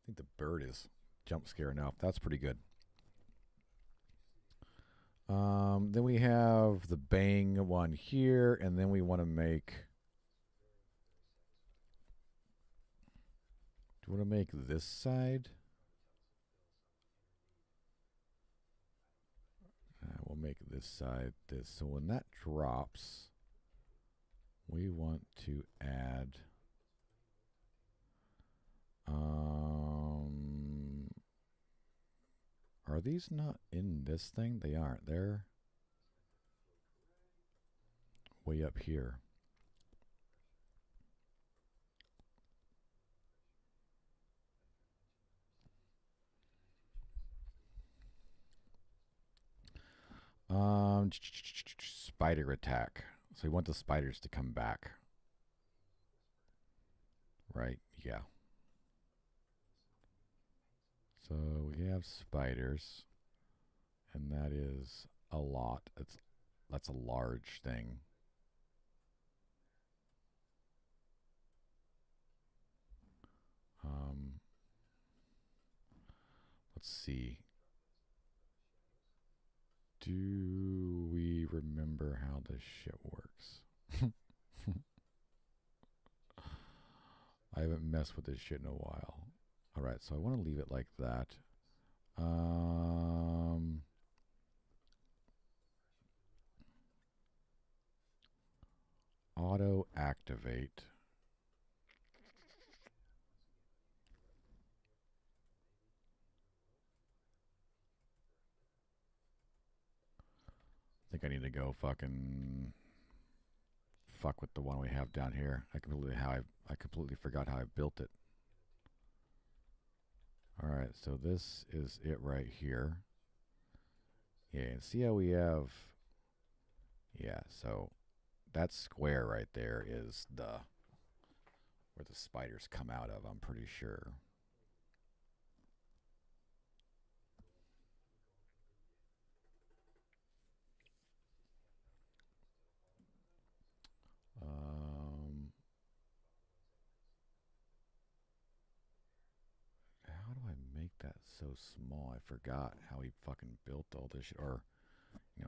I think the bird is jump scare enough. That's pretty good. Then we have the bang one here, and then we want to make... Do we want to make this side? We'll make this side this. So when that drops, we want to add... are these not in this thing? They aren't. They're way up here. Spider attack. So we want the spiders to come back. Right? Yeah. So we have spiders, and that is a lot. That's a large thing. Let's see. Do we remember how this shit works? I haven't messed with this shit in a while. All right, so I want to leave it like that. Auto activate. I think I need to go fucking fuck with the one we have down here. I completely forgot how I built it. All right, so this is it right here. Yeah, and see how we have... Yeah, so that square right there is where the spiders come out of, I'm pretty sure. How do I make that so small? I forgot how he fucking built all this shit, or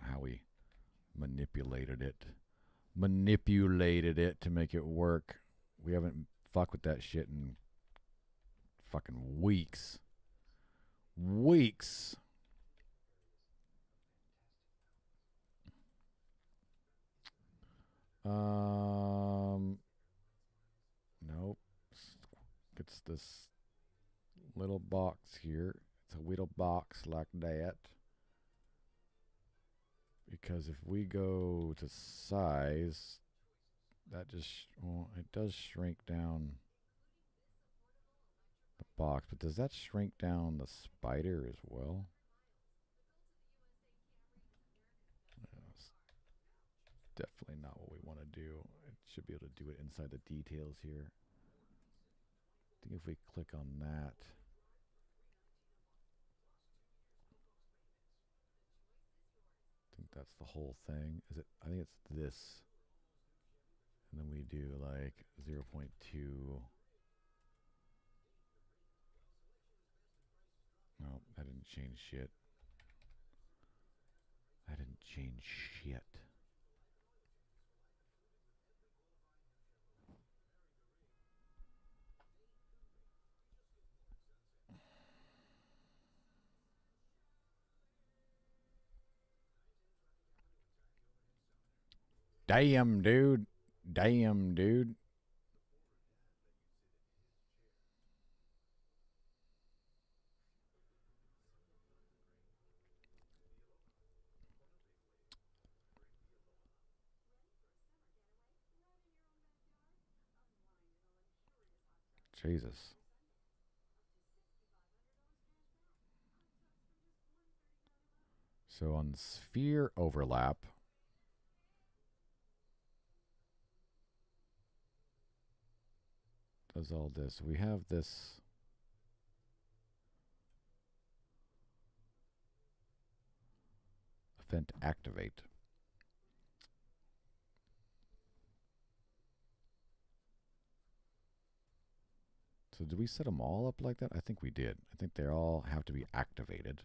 how he manipulated it to make it work. We haven't fucked with that shit in fucking weeks. Nope. It's this little box here. It's a little box like that. Because if we go to size, that just, well, it does shrink down the box, but does that shrink down the spider as well? It's definitely not what we want to do. It should be able to do it inside the details here. I think if we click on that, I think that's the whole thing. Is it? I think it's this. And then we do like 0.2. No, that didn't change shit. That didn't change shit. Damn, dude. Damn, dude. Jesus. So on sphere overlap, does all this. We have this event activate. So did we set them all up like that? I think we did. I think they all have to be activated.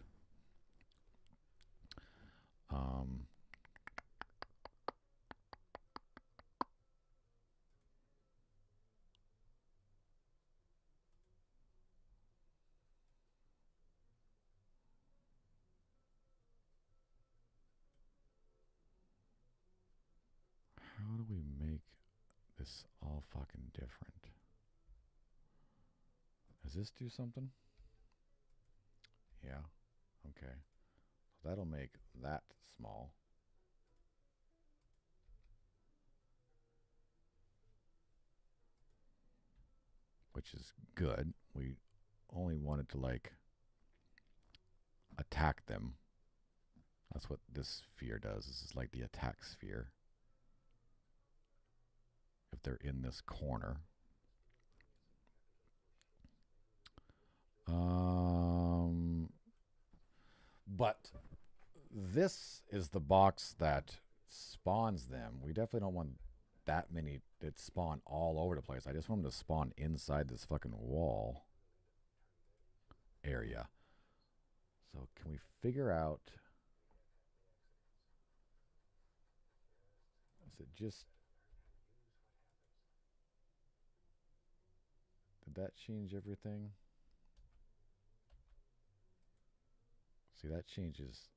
How do we make this all fucking different? Does this do something? Yeah. Okay. So that'll make that small. Which is good. We only wanted to like attack them. That's what this sphere does. This is like the attack sphere. If they're in this corner. But this is the box that spawns them. We definitely don't want that many that spawn all over the place. I just want them to spawn inside this fucking wall area. So can we figure out, is it just, did that change everything? See, that changes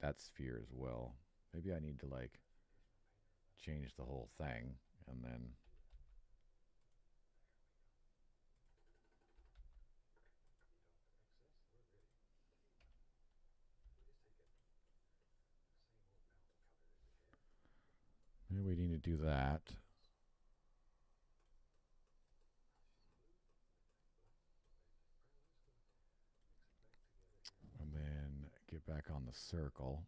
that sphere as well. Maybe I need to like change the whole thing and then maybe we need to do that. And then get back on the circle.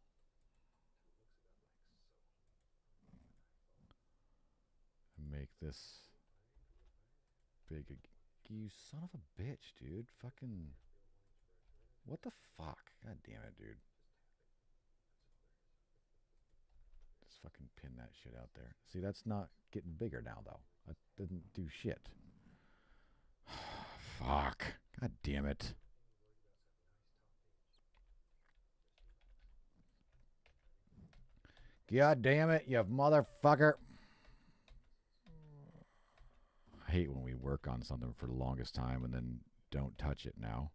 And make this big. You son of a bitch, dude. Fucking. What the fuck? God damn it, dude. Just fucking pin that shit out there. See, that's not getting bigger now, though. That didn't do shit. Fuck. God damn it. God damn it, you motherfucker. I hate when we work on something for the longest time and then don't touch it now.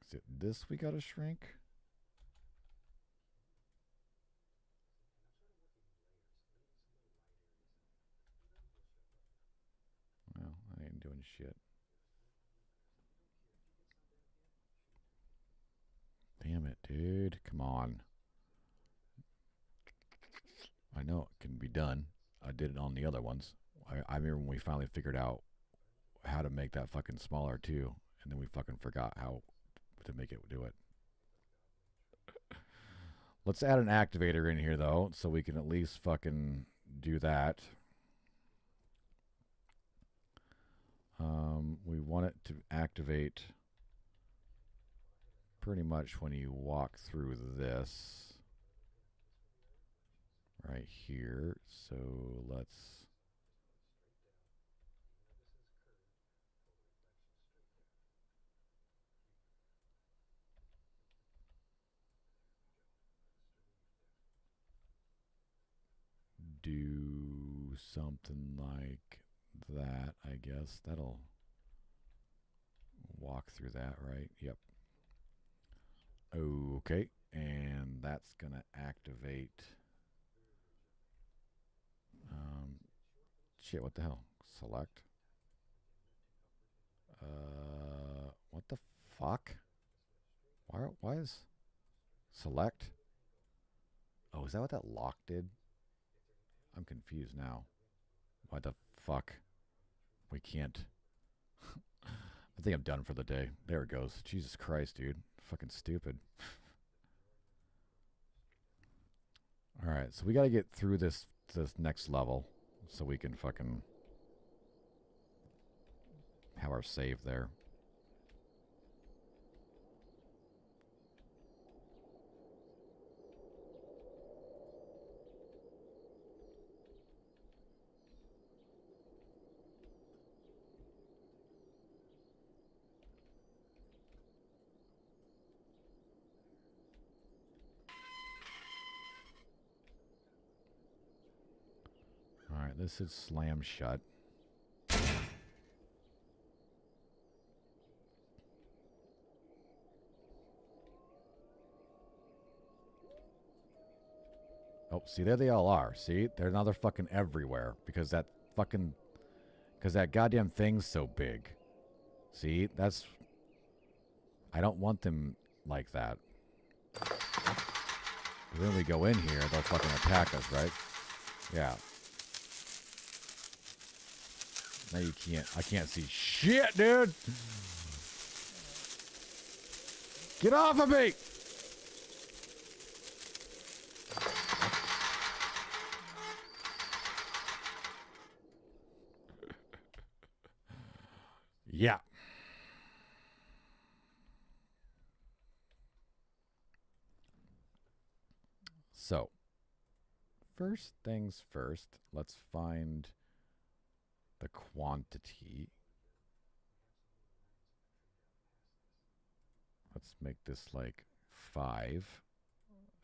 Is it this we gotta shrink? Well, I ain't doing shit. Damn it, dude. Come on. I know it can be done. I did it on the other ones. I remember when we finally figured out how to make that fucking smaller too, and then we fucking forgot how to make it do it. Let's add an activator in here though, so we can at least fucking do that. We want it to activate pretty much when you walk through this right here. So let's do something like that, I guess. That'll walk through that, right? Yep. Okay, and that's gonna activate. Shit, what the hell? Select. What the fuck? Why is select? Oh, is that what that lock did? I'm confused now. What the fuck? We can't. I think I'm done for the day. There it goes. Jesus Christ, dude. Fucking stupid. Alright, so we gotta get through this next level so we can fucking have our save there. Alright, this is slam shut. Oh, see, there they all are. See? Now they're fucking everywhere because that goddamn thing's so big. See? That's... I don't want them like that. When we go in here, they'll fucking attack us, right? Yeah. Now you can't... I can't see shit, dude! Get off of me! Yeah. So, first things first, let's find the quantity. Let's make this like 5,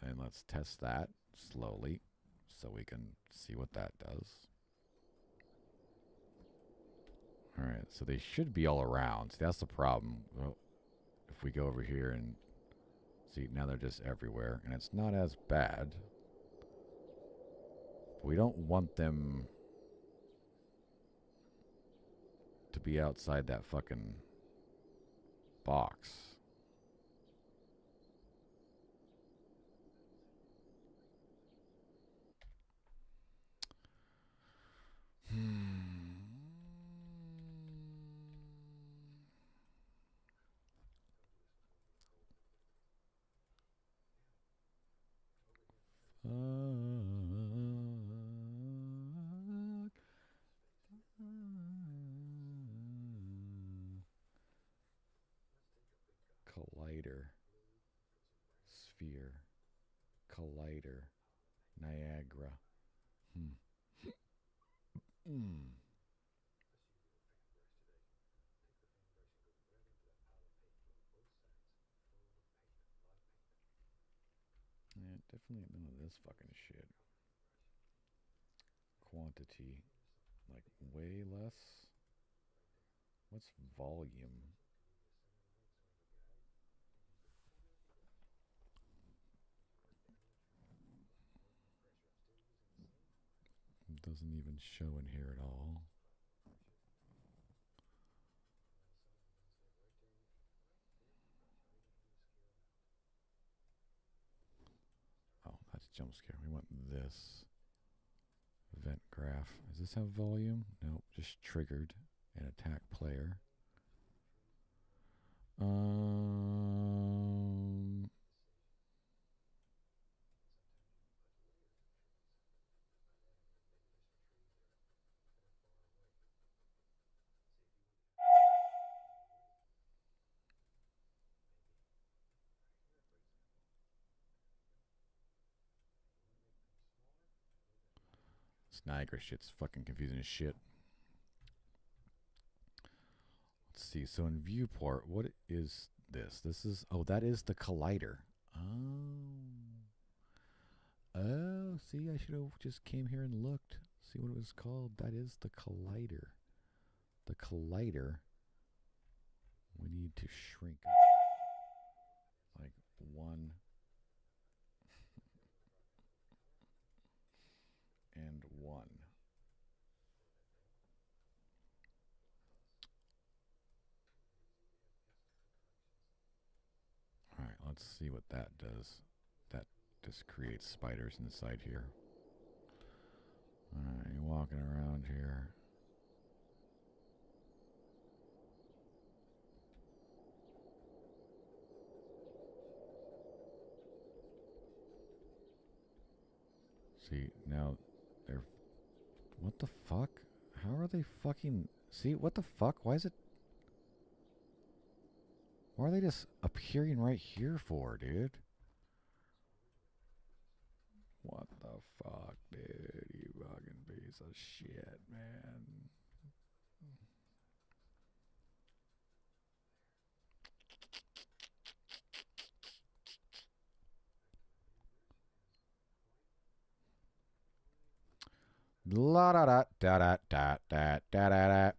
and let's test that slowly so we can see what that does. All right, so they should be all around. See, that's the problem. Well, if we go over here and see, now they're just everywhere, and it's not as bad. But we don't want them to be outside that fucking box. Collider. Sphere. Collider. Niagara. Yeah, definitely none of this fucking shit. Quantity. Like, way less. What's volume? It doesn't even show in here at all. Oh, that's jump scare. We want this. Event graph. Does this have volume? Nope, just triggered and attack player. This Niagara shit's fucking confusing as shit. Let's see. So in viewport, what is this? This is... Oh, that is the collider. Oh, see, I should have just came here and looked. See what it was called. That is the collider. The collider. We need to shrink up. Like 1 and 1. All right, let's see what that does. That just creates spiders inside here. Alright, you're walking around here. See, now they're... What the fuck? How are they fucking... See, what the fuck? Why is it... Why are they just appearing right here for, dude? What the fuck, dude? You fucking piece of shit, man. La da da da da da da da da da.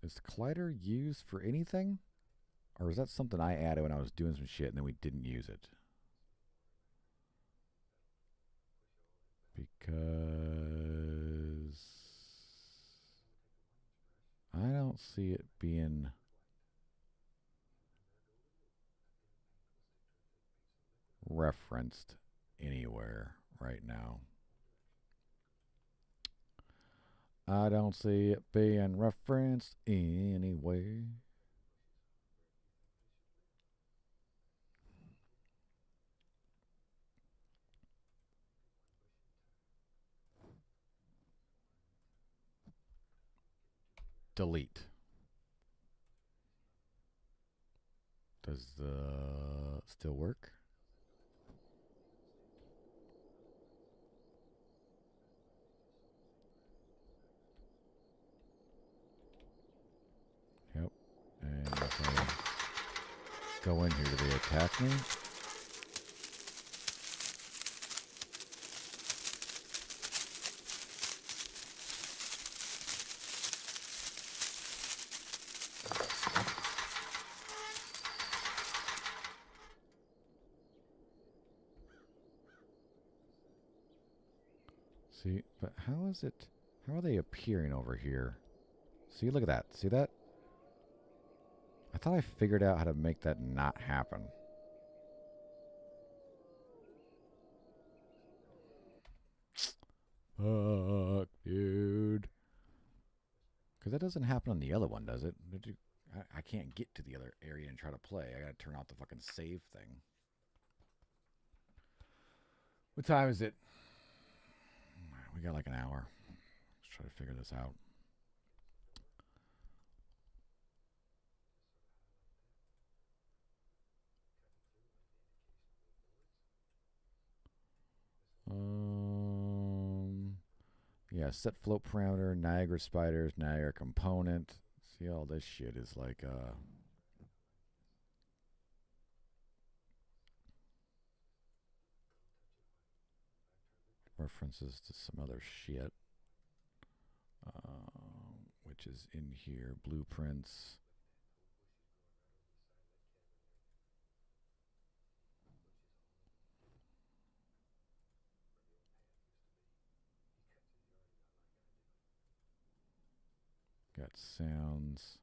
Is Collider used for anything? Or is that something I added when I was doing some shit and then we didn't use it? Because I don't see it being referenced anywhere right now. I don't see it being referenced anywhere. Delete. Does the still work? Yep. And if I go in here, do they attack me? See, but how is it? How are they appearing over here? See, look at that. See that? I thought I figured out how to make that not happen. Fuck, dude. Because that doesn't happen on the other one, does it? I can't get to the other area and try to play. I gotta turn off the fucking save thing. What time is it? We got like an hour. Let's try to figure this out. Yeah, set float parameter, Niagara spiders, Niagara component. See, all this shit is like, references to some other shit, which is in here. Blueprints. Got sounds.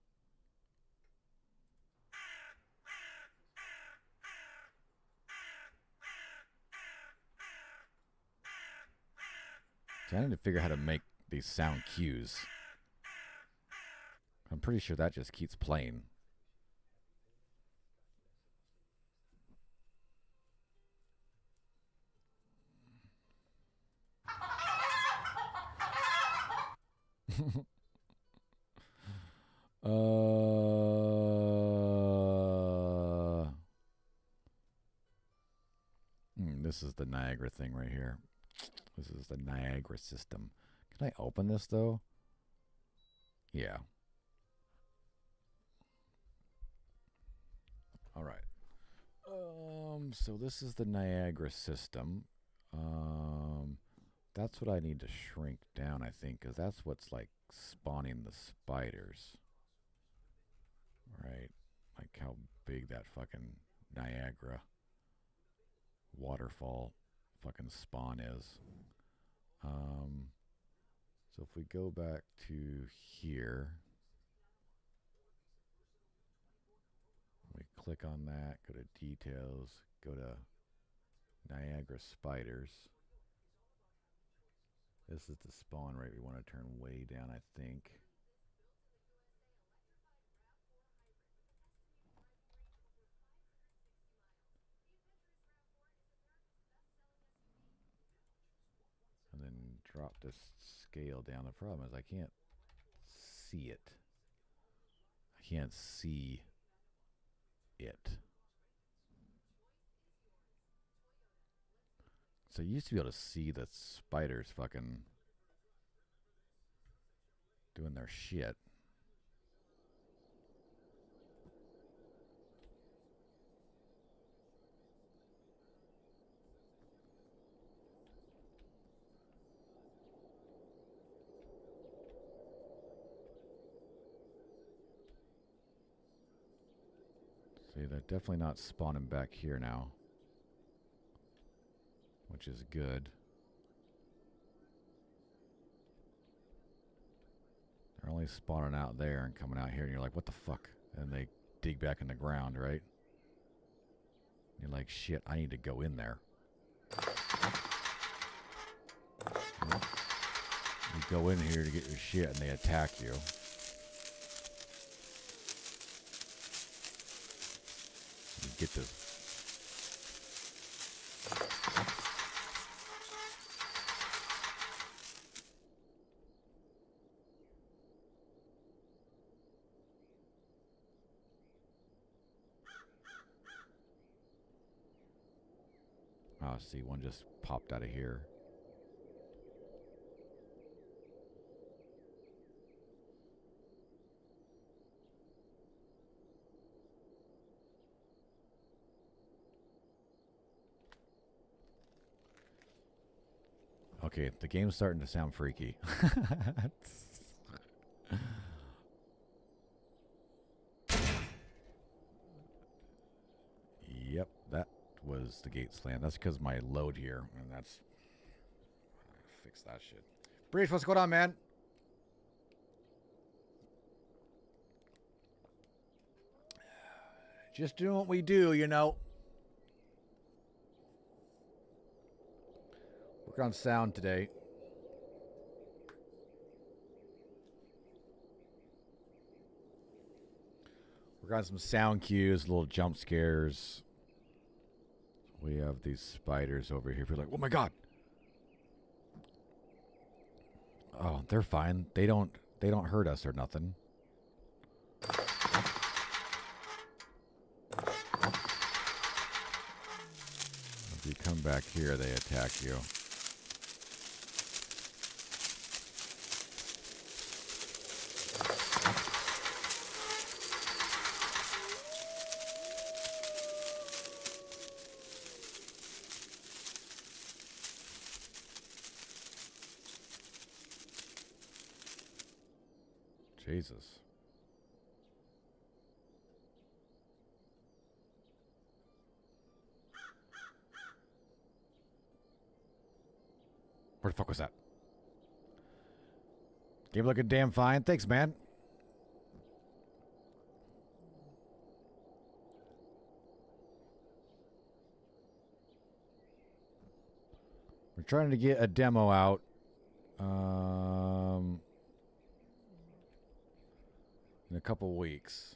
See, I need to figure out how to make these sound cues. I'm pretty sure that just keeps playing. This is the Niagara thing right here. This is the Niagara system. Can I open this though? Yeah. All right. So this is the Niagara system. That's what I need to shrink down, I think, because that's what's like spawning the spiders. Right? Like how big that fucking Niagara waterfall fucking spawn is. So if we go back to here, we click on that, go to details, go to Niagara spiders. This is the spawn rate we want to turn way down, I think. And then drop this scale down. The problem is I can't see it. I can't see it. So you used to be able to see the spiders fucking doing their shit. See, they're definitely not spawning back here now, which is good. They're only spawning out there and coming out here, and you're like, what the fuck? And they dig back in the ground, right? You're like, shit, I need to go in there. You go in here to get your shit, and they attack you. You get this. Oh, see, one just popped out of here. Okay, the game's starting to sound freaky. Yep, that was the gate slam. That's because of my load here, and that's... Fix that shit. Breach, what's going on, man? Just doing what we do, you know. Work on sound today. Work on some sound cues, little jump scares. We have these spiders over here. We're like, oh my god. Oh, they're fine. They don't hurt us or nothing. If you come back here, they attack you. Jesus. Where the fuck was that? Game looking damn fine. Thanks, man. We're trying to get a demo out. In a couple weeks.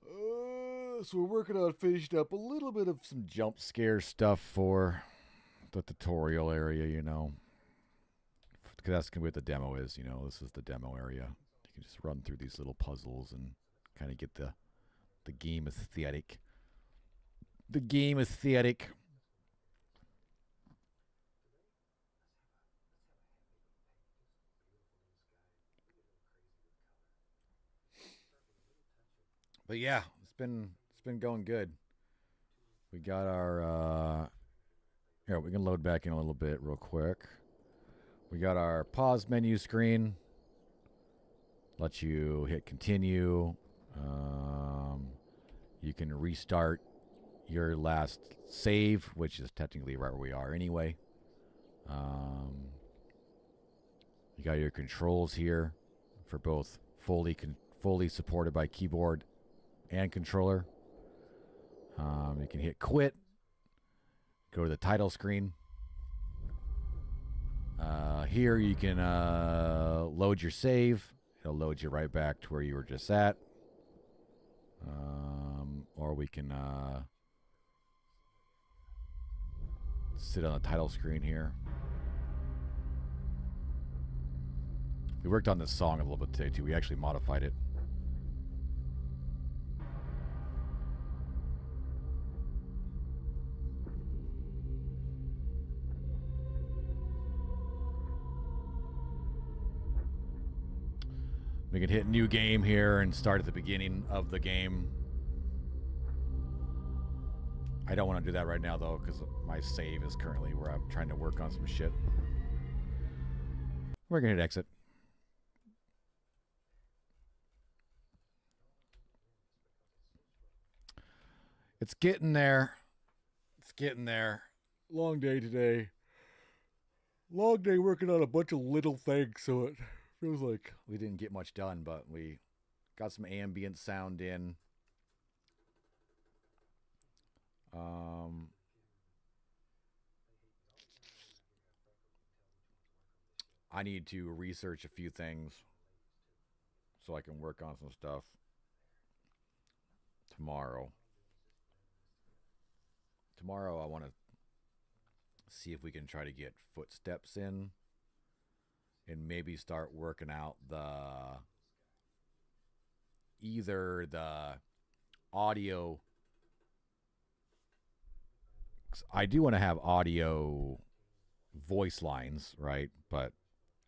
So we're working on finishing up a little bit of some jump scare stuff for the tutorial area, you know. Because that's going to be what the demo is, you know. This is the demo area. You can just run through these little puzzles and kind of get the game aesthetic. The game aesthetic. But yeah, it's been going good. We got our here, we can load back in a little bit real quick. We got our pause menu screen. Let you hit continue. You can restart your last save, which is technically right where we are anyway. You got your controls here for both fully supported by keyboard and controller. You can hit quit, go to the title screen. Here you can load your save. It'll load you right back to where you were just at. Or we can sit on the title screen here. We worked on this song a little bit today too. We actually modified it. We can hit new game here and start at the beginning of the game. I don't want to do that right now though, because my save is currently where I'm trying to work on some shit. We're gonna hit exit. It's getting there. It's getting there. Long day today. Long day working on a bunch of little things, so it feels like we didn't get much done, but we got some ambient sound in. I need to research a few things so I can work on some stuff tomorrow. Tomorrow I want to see if we can try to get footsteps in and maybe start working out either the audio. I do want to have audio voice lines, right? But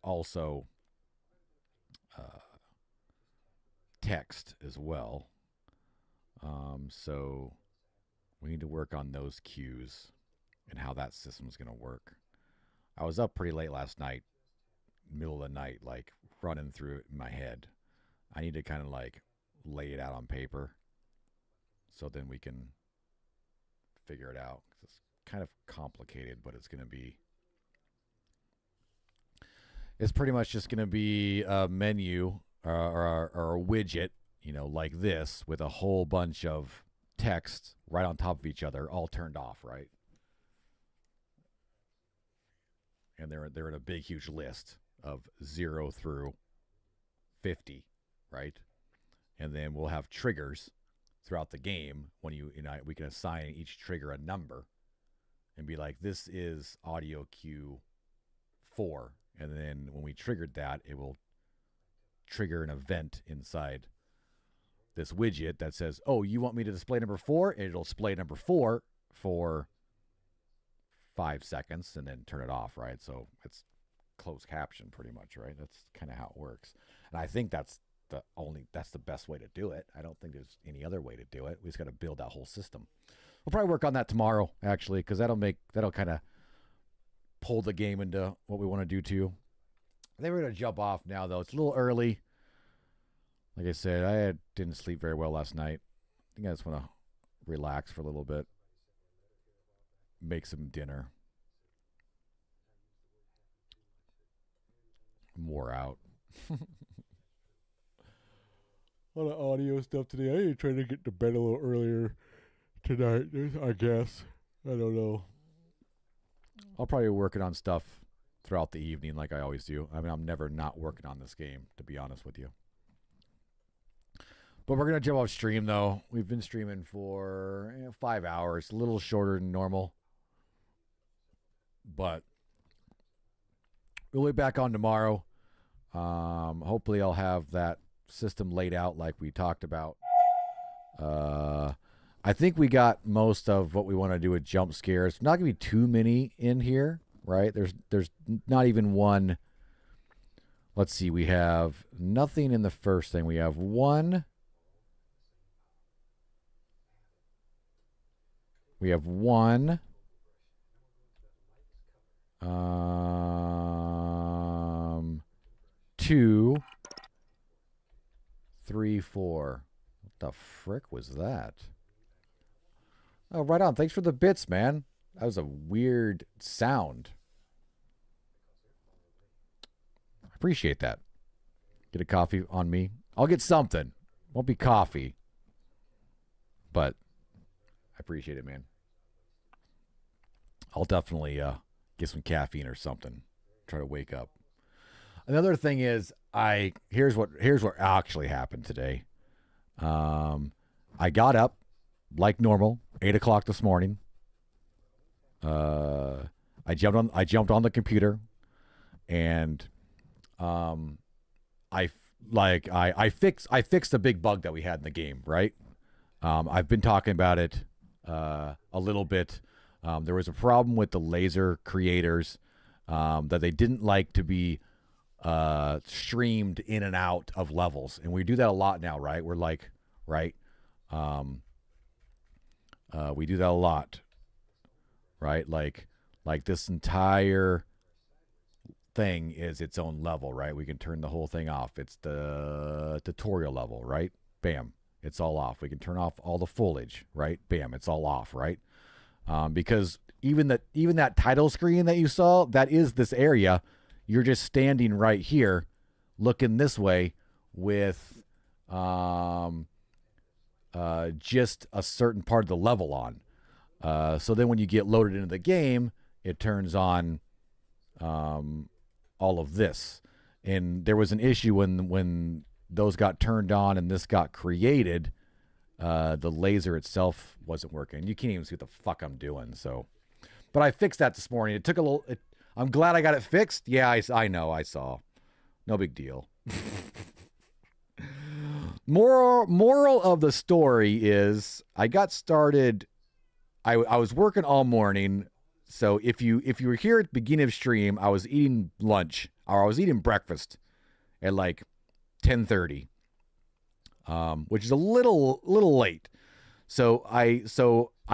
also text as well. So we need to work on those cues and how that system's going to work. I was up pretty late last night, middle of the night, like running through it in my head. I need to kind of like lay it out on paper so then we can figure it out. It's kind of complicated, but it's going to be... It's pretty much just going to be a menu or a widget, you know, like this with a whole bunch of text right on top of each other, all turned off, right? And they're in a big, huge list of 0 through 50, right? And then we'll have triggers throughout the game when we can assign each trigger a number and be like, this is audio cue 4. And then when we triggered that, it will trigger an event inside this widget that says, oh, you want me to display number 4? And it'll display number 4 for 5 seconds and then turn it off, right? So it's closed caption pretty much, right? That's kind of how it works. And I think that's the best way to do it. I don't think there's any other way to do it. We just got to build that whole system. We'll probably work on that tomorrow, actually, because that'll kind of pull the game into what we want to do too. I think we're going to jump off now, though. It's a little early. Like I said, I didn't sleep very well last night. I think I just want to relax for a little bit. Make some dinner. I'm wore out. A lot of audio stuff today. I need to try to get to bed a little earlier tonight, I guess. I don't know. I'll probably be working on stuff throughout the evening like I always do. I mean, I'm never not working on this game, to be honest with you. But we're going to jump off stream, though. We've been streaming for 5 hours, a little shorter than normal. But we'll be back on tomorrow. Hopefully I'll have that system laid out like we talked about. I think we got most of what we want to do with jump scares. Not going to be too many in here, right? There's not even one. Let's see. We have nothing in the first thing. We have one. We have 1. 2, 3, 4. What the frick was that? Oh, right on. Thanks for the bits, man. That was a weird sound. I appreciate that. Get a coffee on me. I'll get something. Won't be coffee. But I appreciate it, man. I'll definitely get some caffeine or something. Try to wake up. Another thing is, here's what actually happened today. I got up like normal, 8 o'clock this morning. I jumped on the computer, and I fixed a big bug that we had in the game, right? I've been talking about it a little bit. There was a problem with the laser creators that they didn't like to be streamed in and out of levels, and we do that a lot now, right? We're like, right? We do that a lot, right? Like this entire thing is its own level, right? We can turn the whole thing off. It's the tutorial level, right? Bam, it's all off. We can turn off all the foliage, right? Bam, it's all off, right? Because even that title screen that you saw, that is this area. You're just standing right here, looking this way with just a certain part of the level on. So then when you get loaded into the game, it turns on all of this. And there was an issue when those got turned on and this got created. The laser itself wasn't working. You can't even see what the fuck I'm doing. So, but I fixed that this morning. It took a little. I'm glad I got it fixed. Yeah, I know. I saw. No big deal. Moral of the story is I got started. I was working all morning. So if you were here at the beginning of stream, I was eating lunch, or I was eating breakfast at like 10:30, which is a little late. So I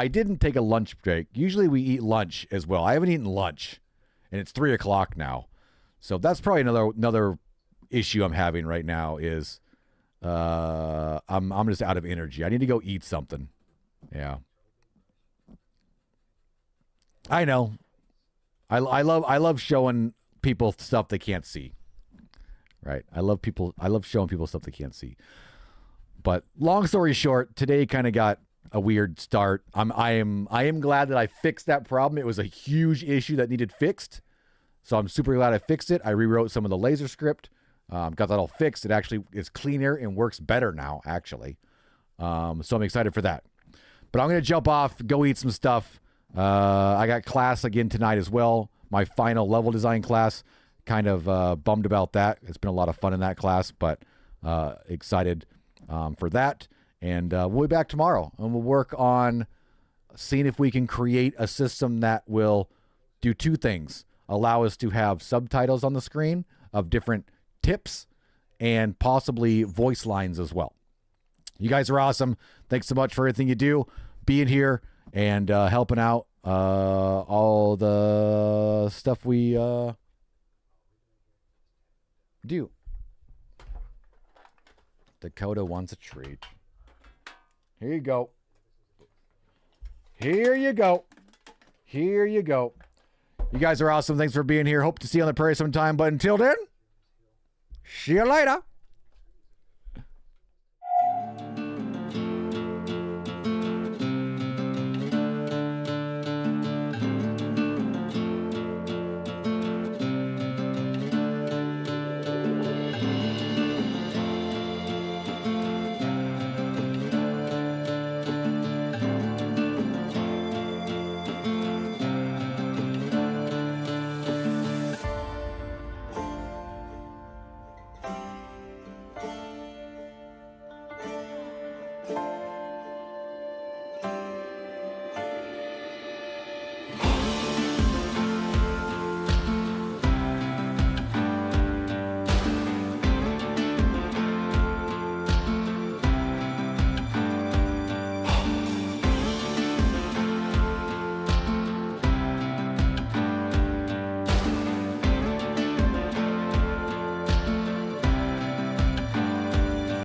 didn't take a lunch break. Usually we eat lunch as well. I haven't eaten lunch, and it's 3 o'clock now. So that's probably another issue I'm having right now is I'm just out of energy. I need to go eat something. Yeah. I know. I love showing people stuff they can't see. Right? I love showing people stuff they can't see. But long story short, today kind of got a weird start. I am glad that I fixed that problem. It was a huge issue that needed fixed. So I'm super glad I fixed it. I rewrote some of the laser script. Got that all fixed. It actually is cleaner and works better now, actually. So I'm excited for that. But I'm going to jump off, go eat some stuff. I got class again tonight as well. My final level design class. Kind of bummed about that. It's been a lot of fun in that class, but excited for that. And we'll be back tomorrow, and we'll work on seeing if we can create a system that will do two things. Allow us to have subtitles on the screen of different tips and possibly voice lines as well. You guys are awesome. Thanks so much for everything you do, being here and helping out all the stuff we do. Dakota wants a treat. Here you go. Here you go. Here you go. You guys are awesome. Thanks for being here. Hope to see you on the prairie sometime. But until then, see you later.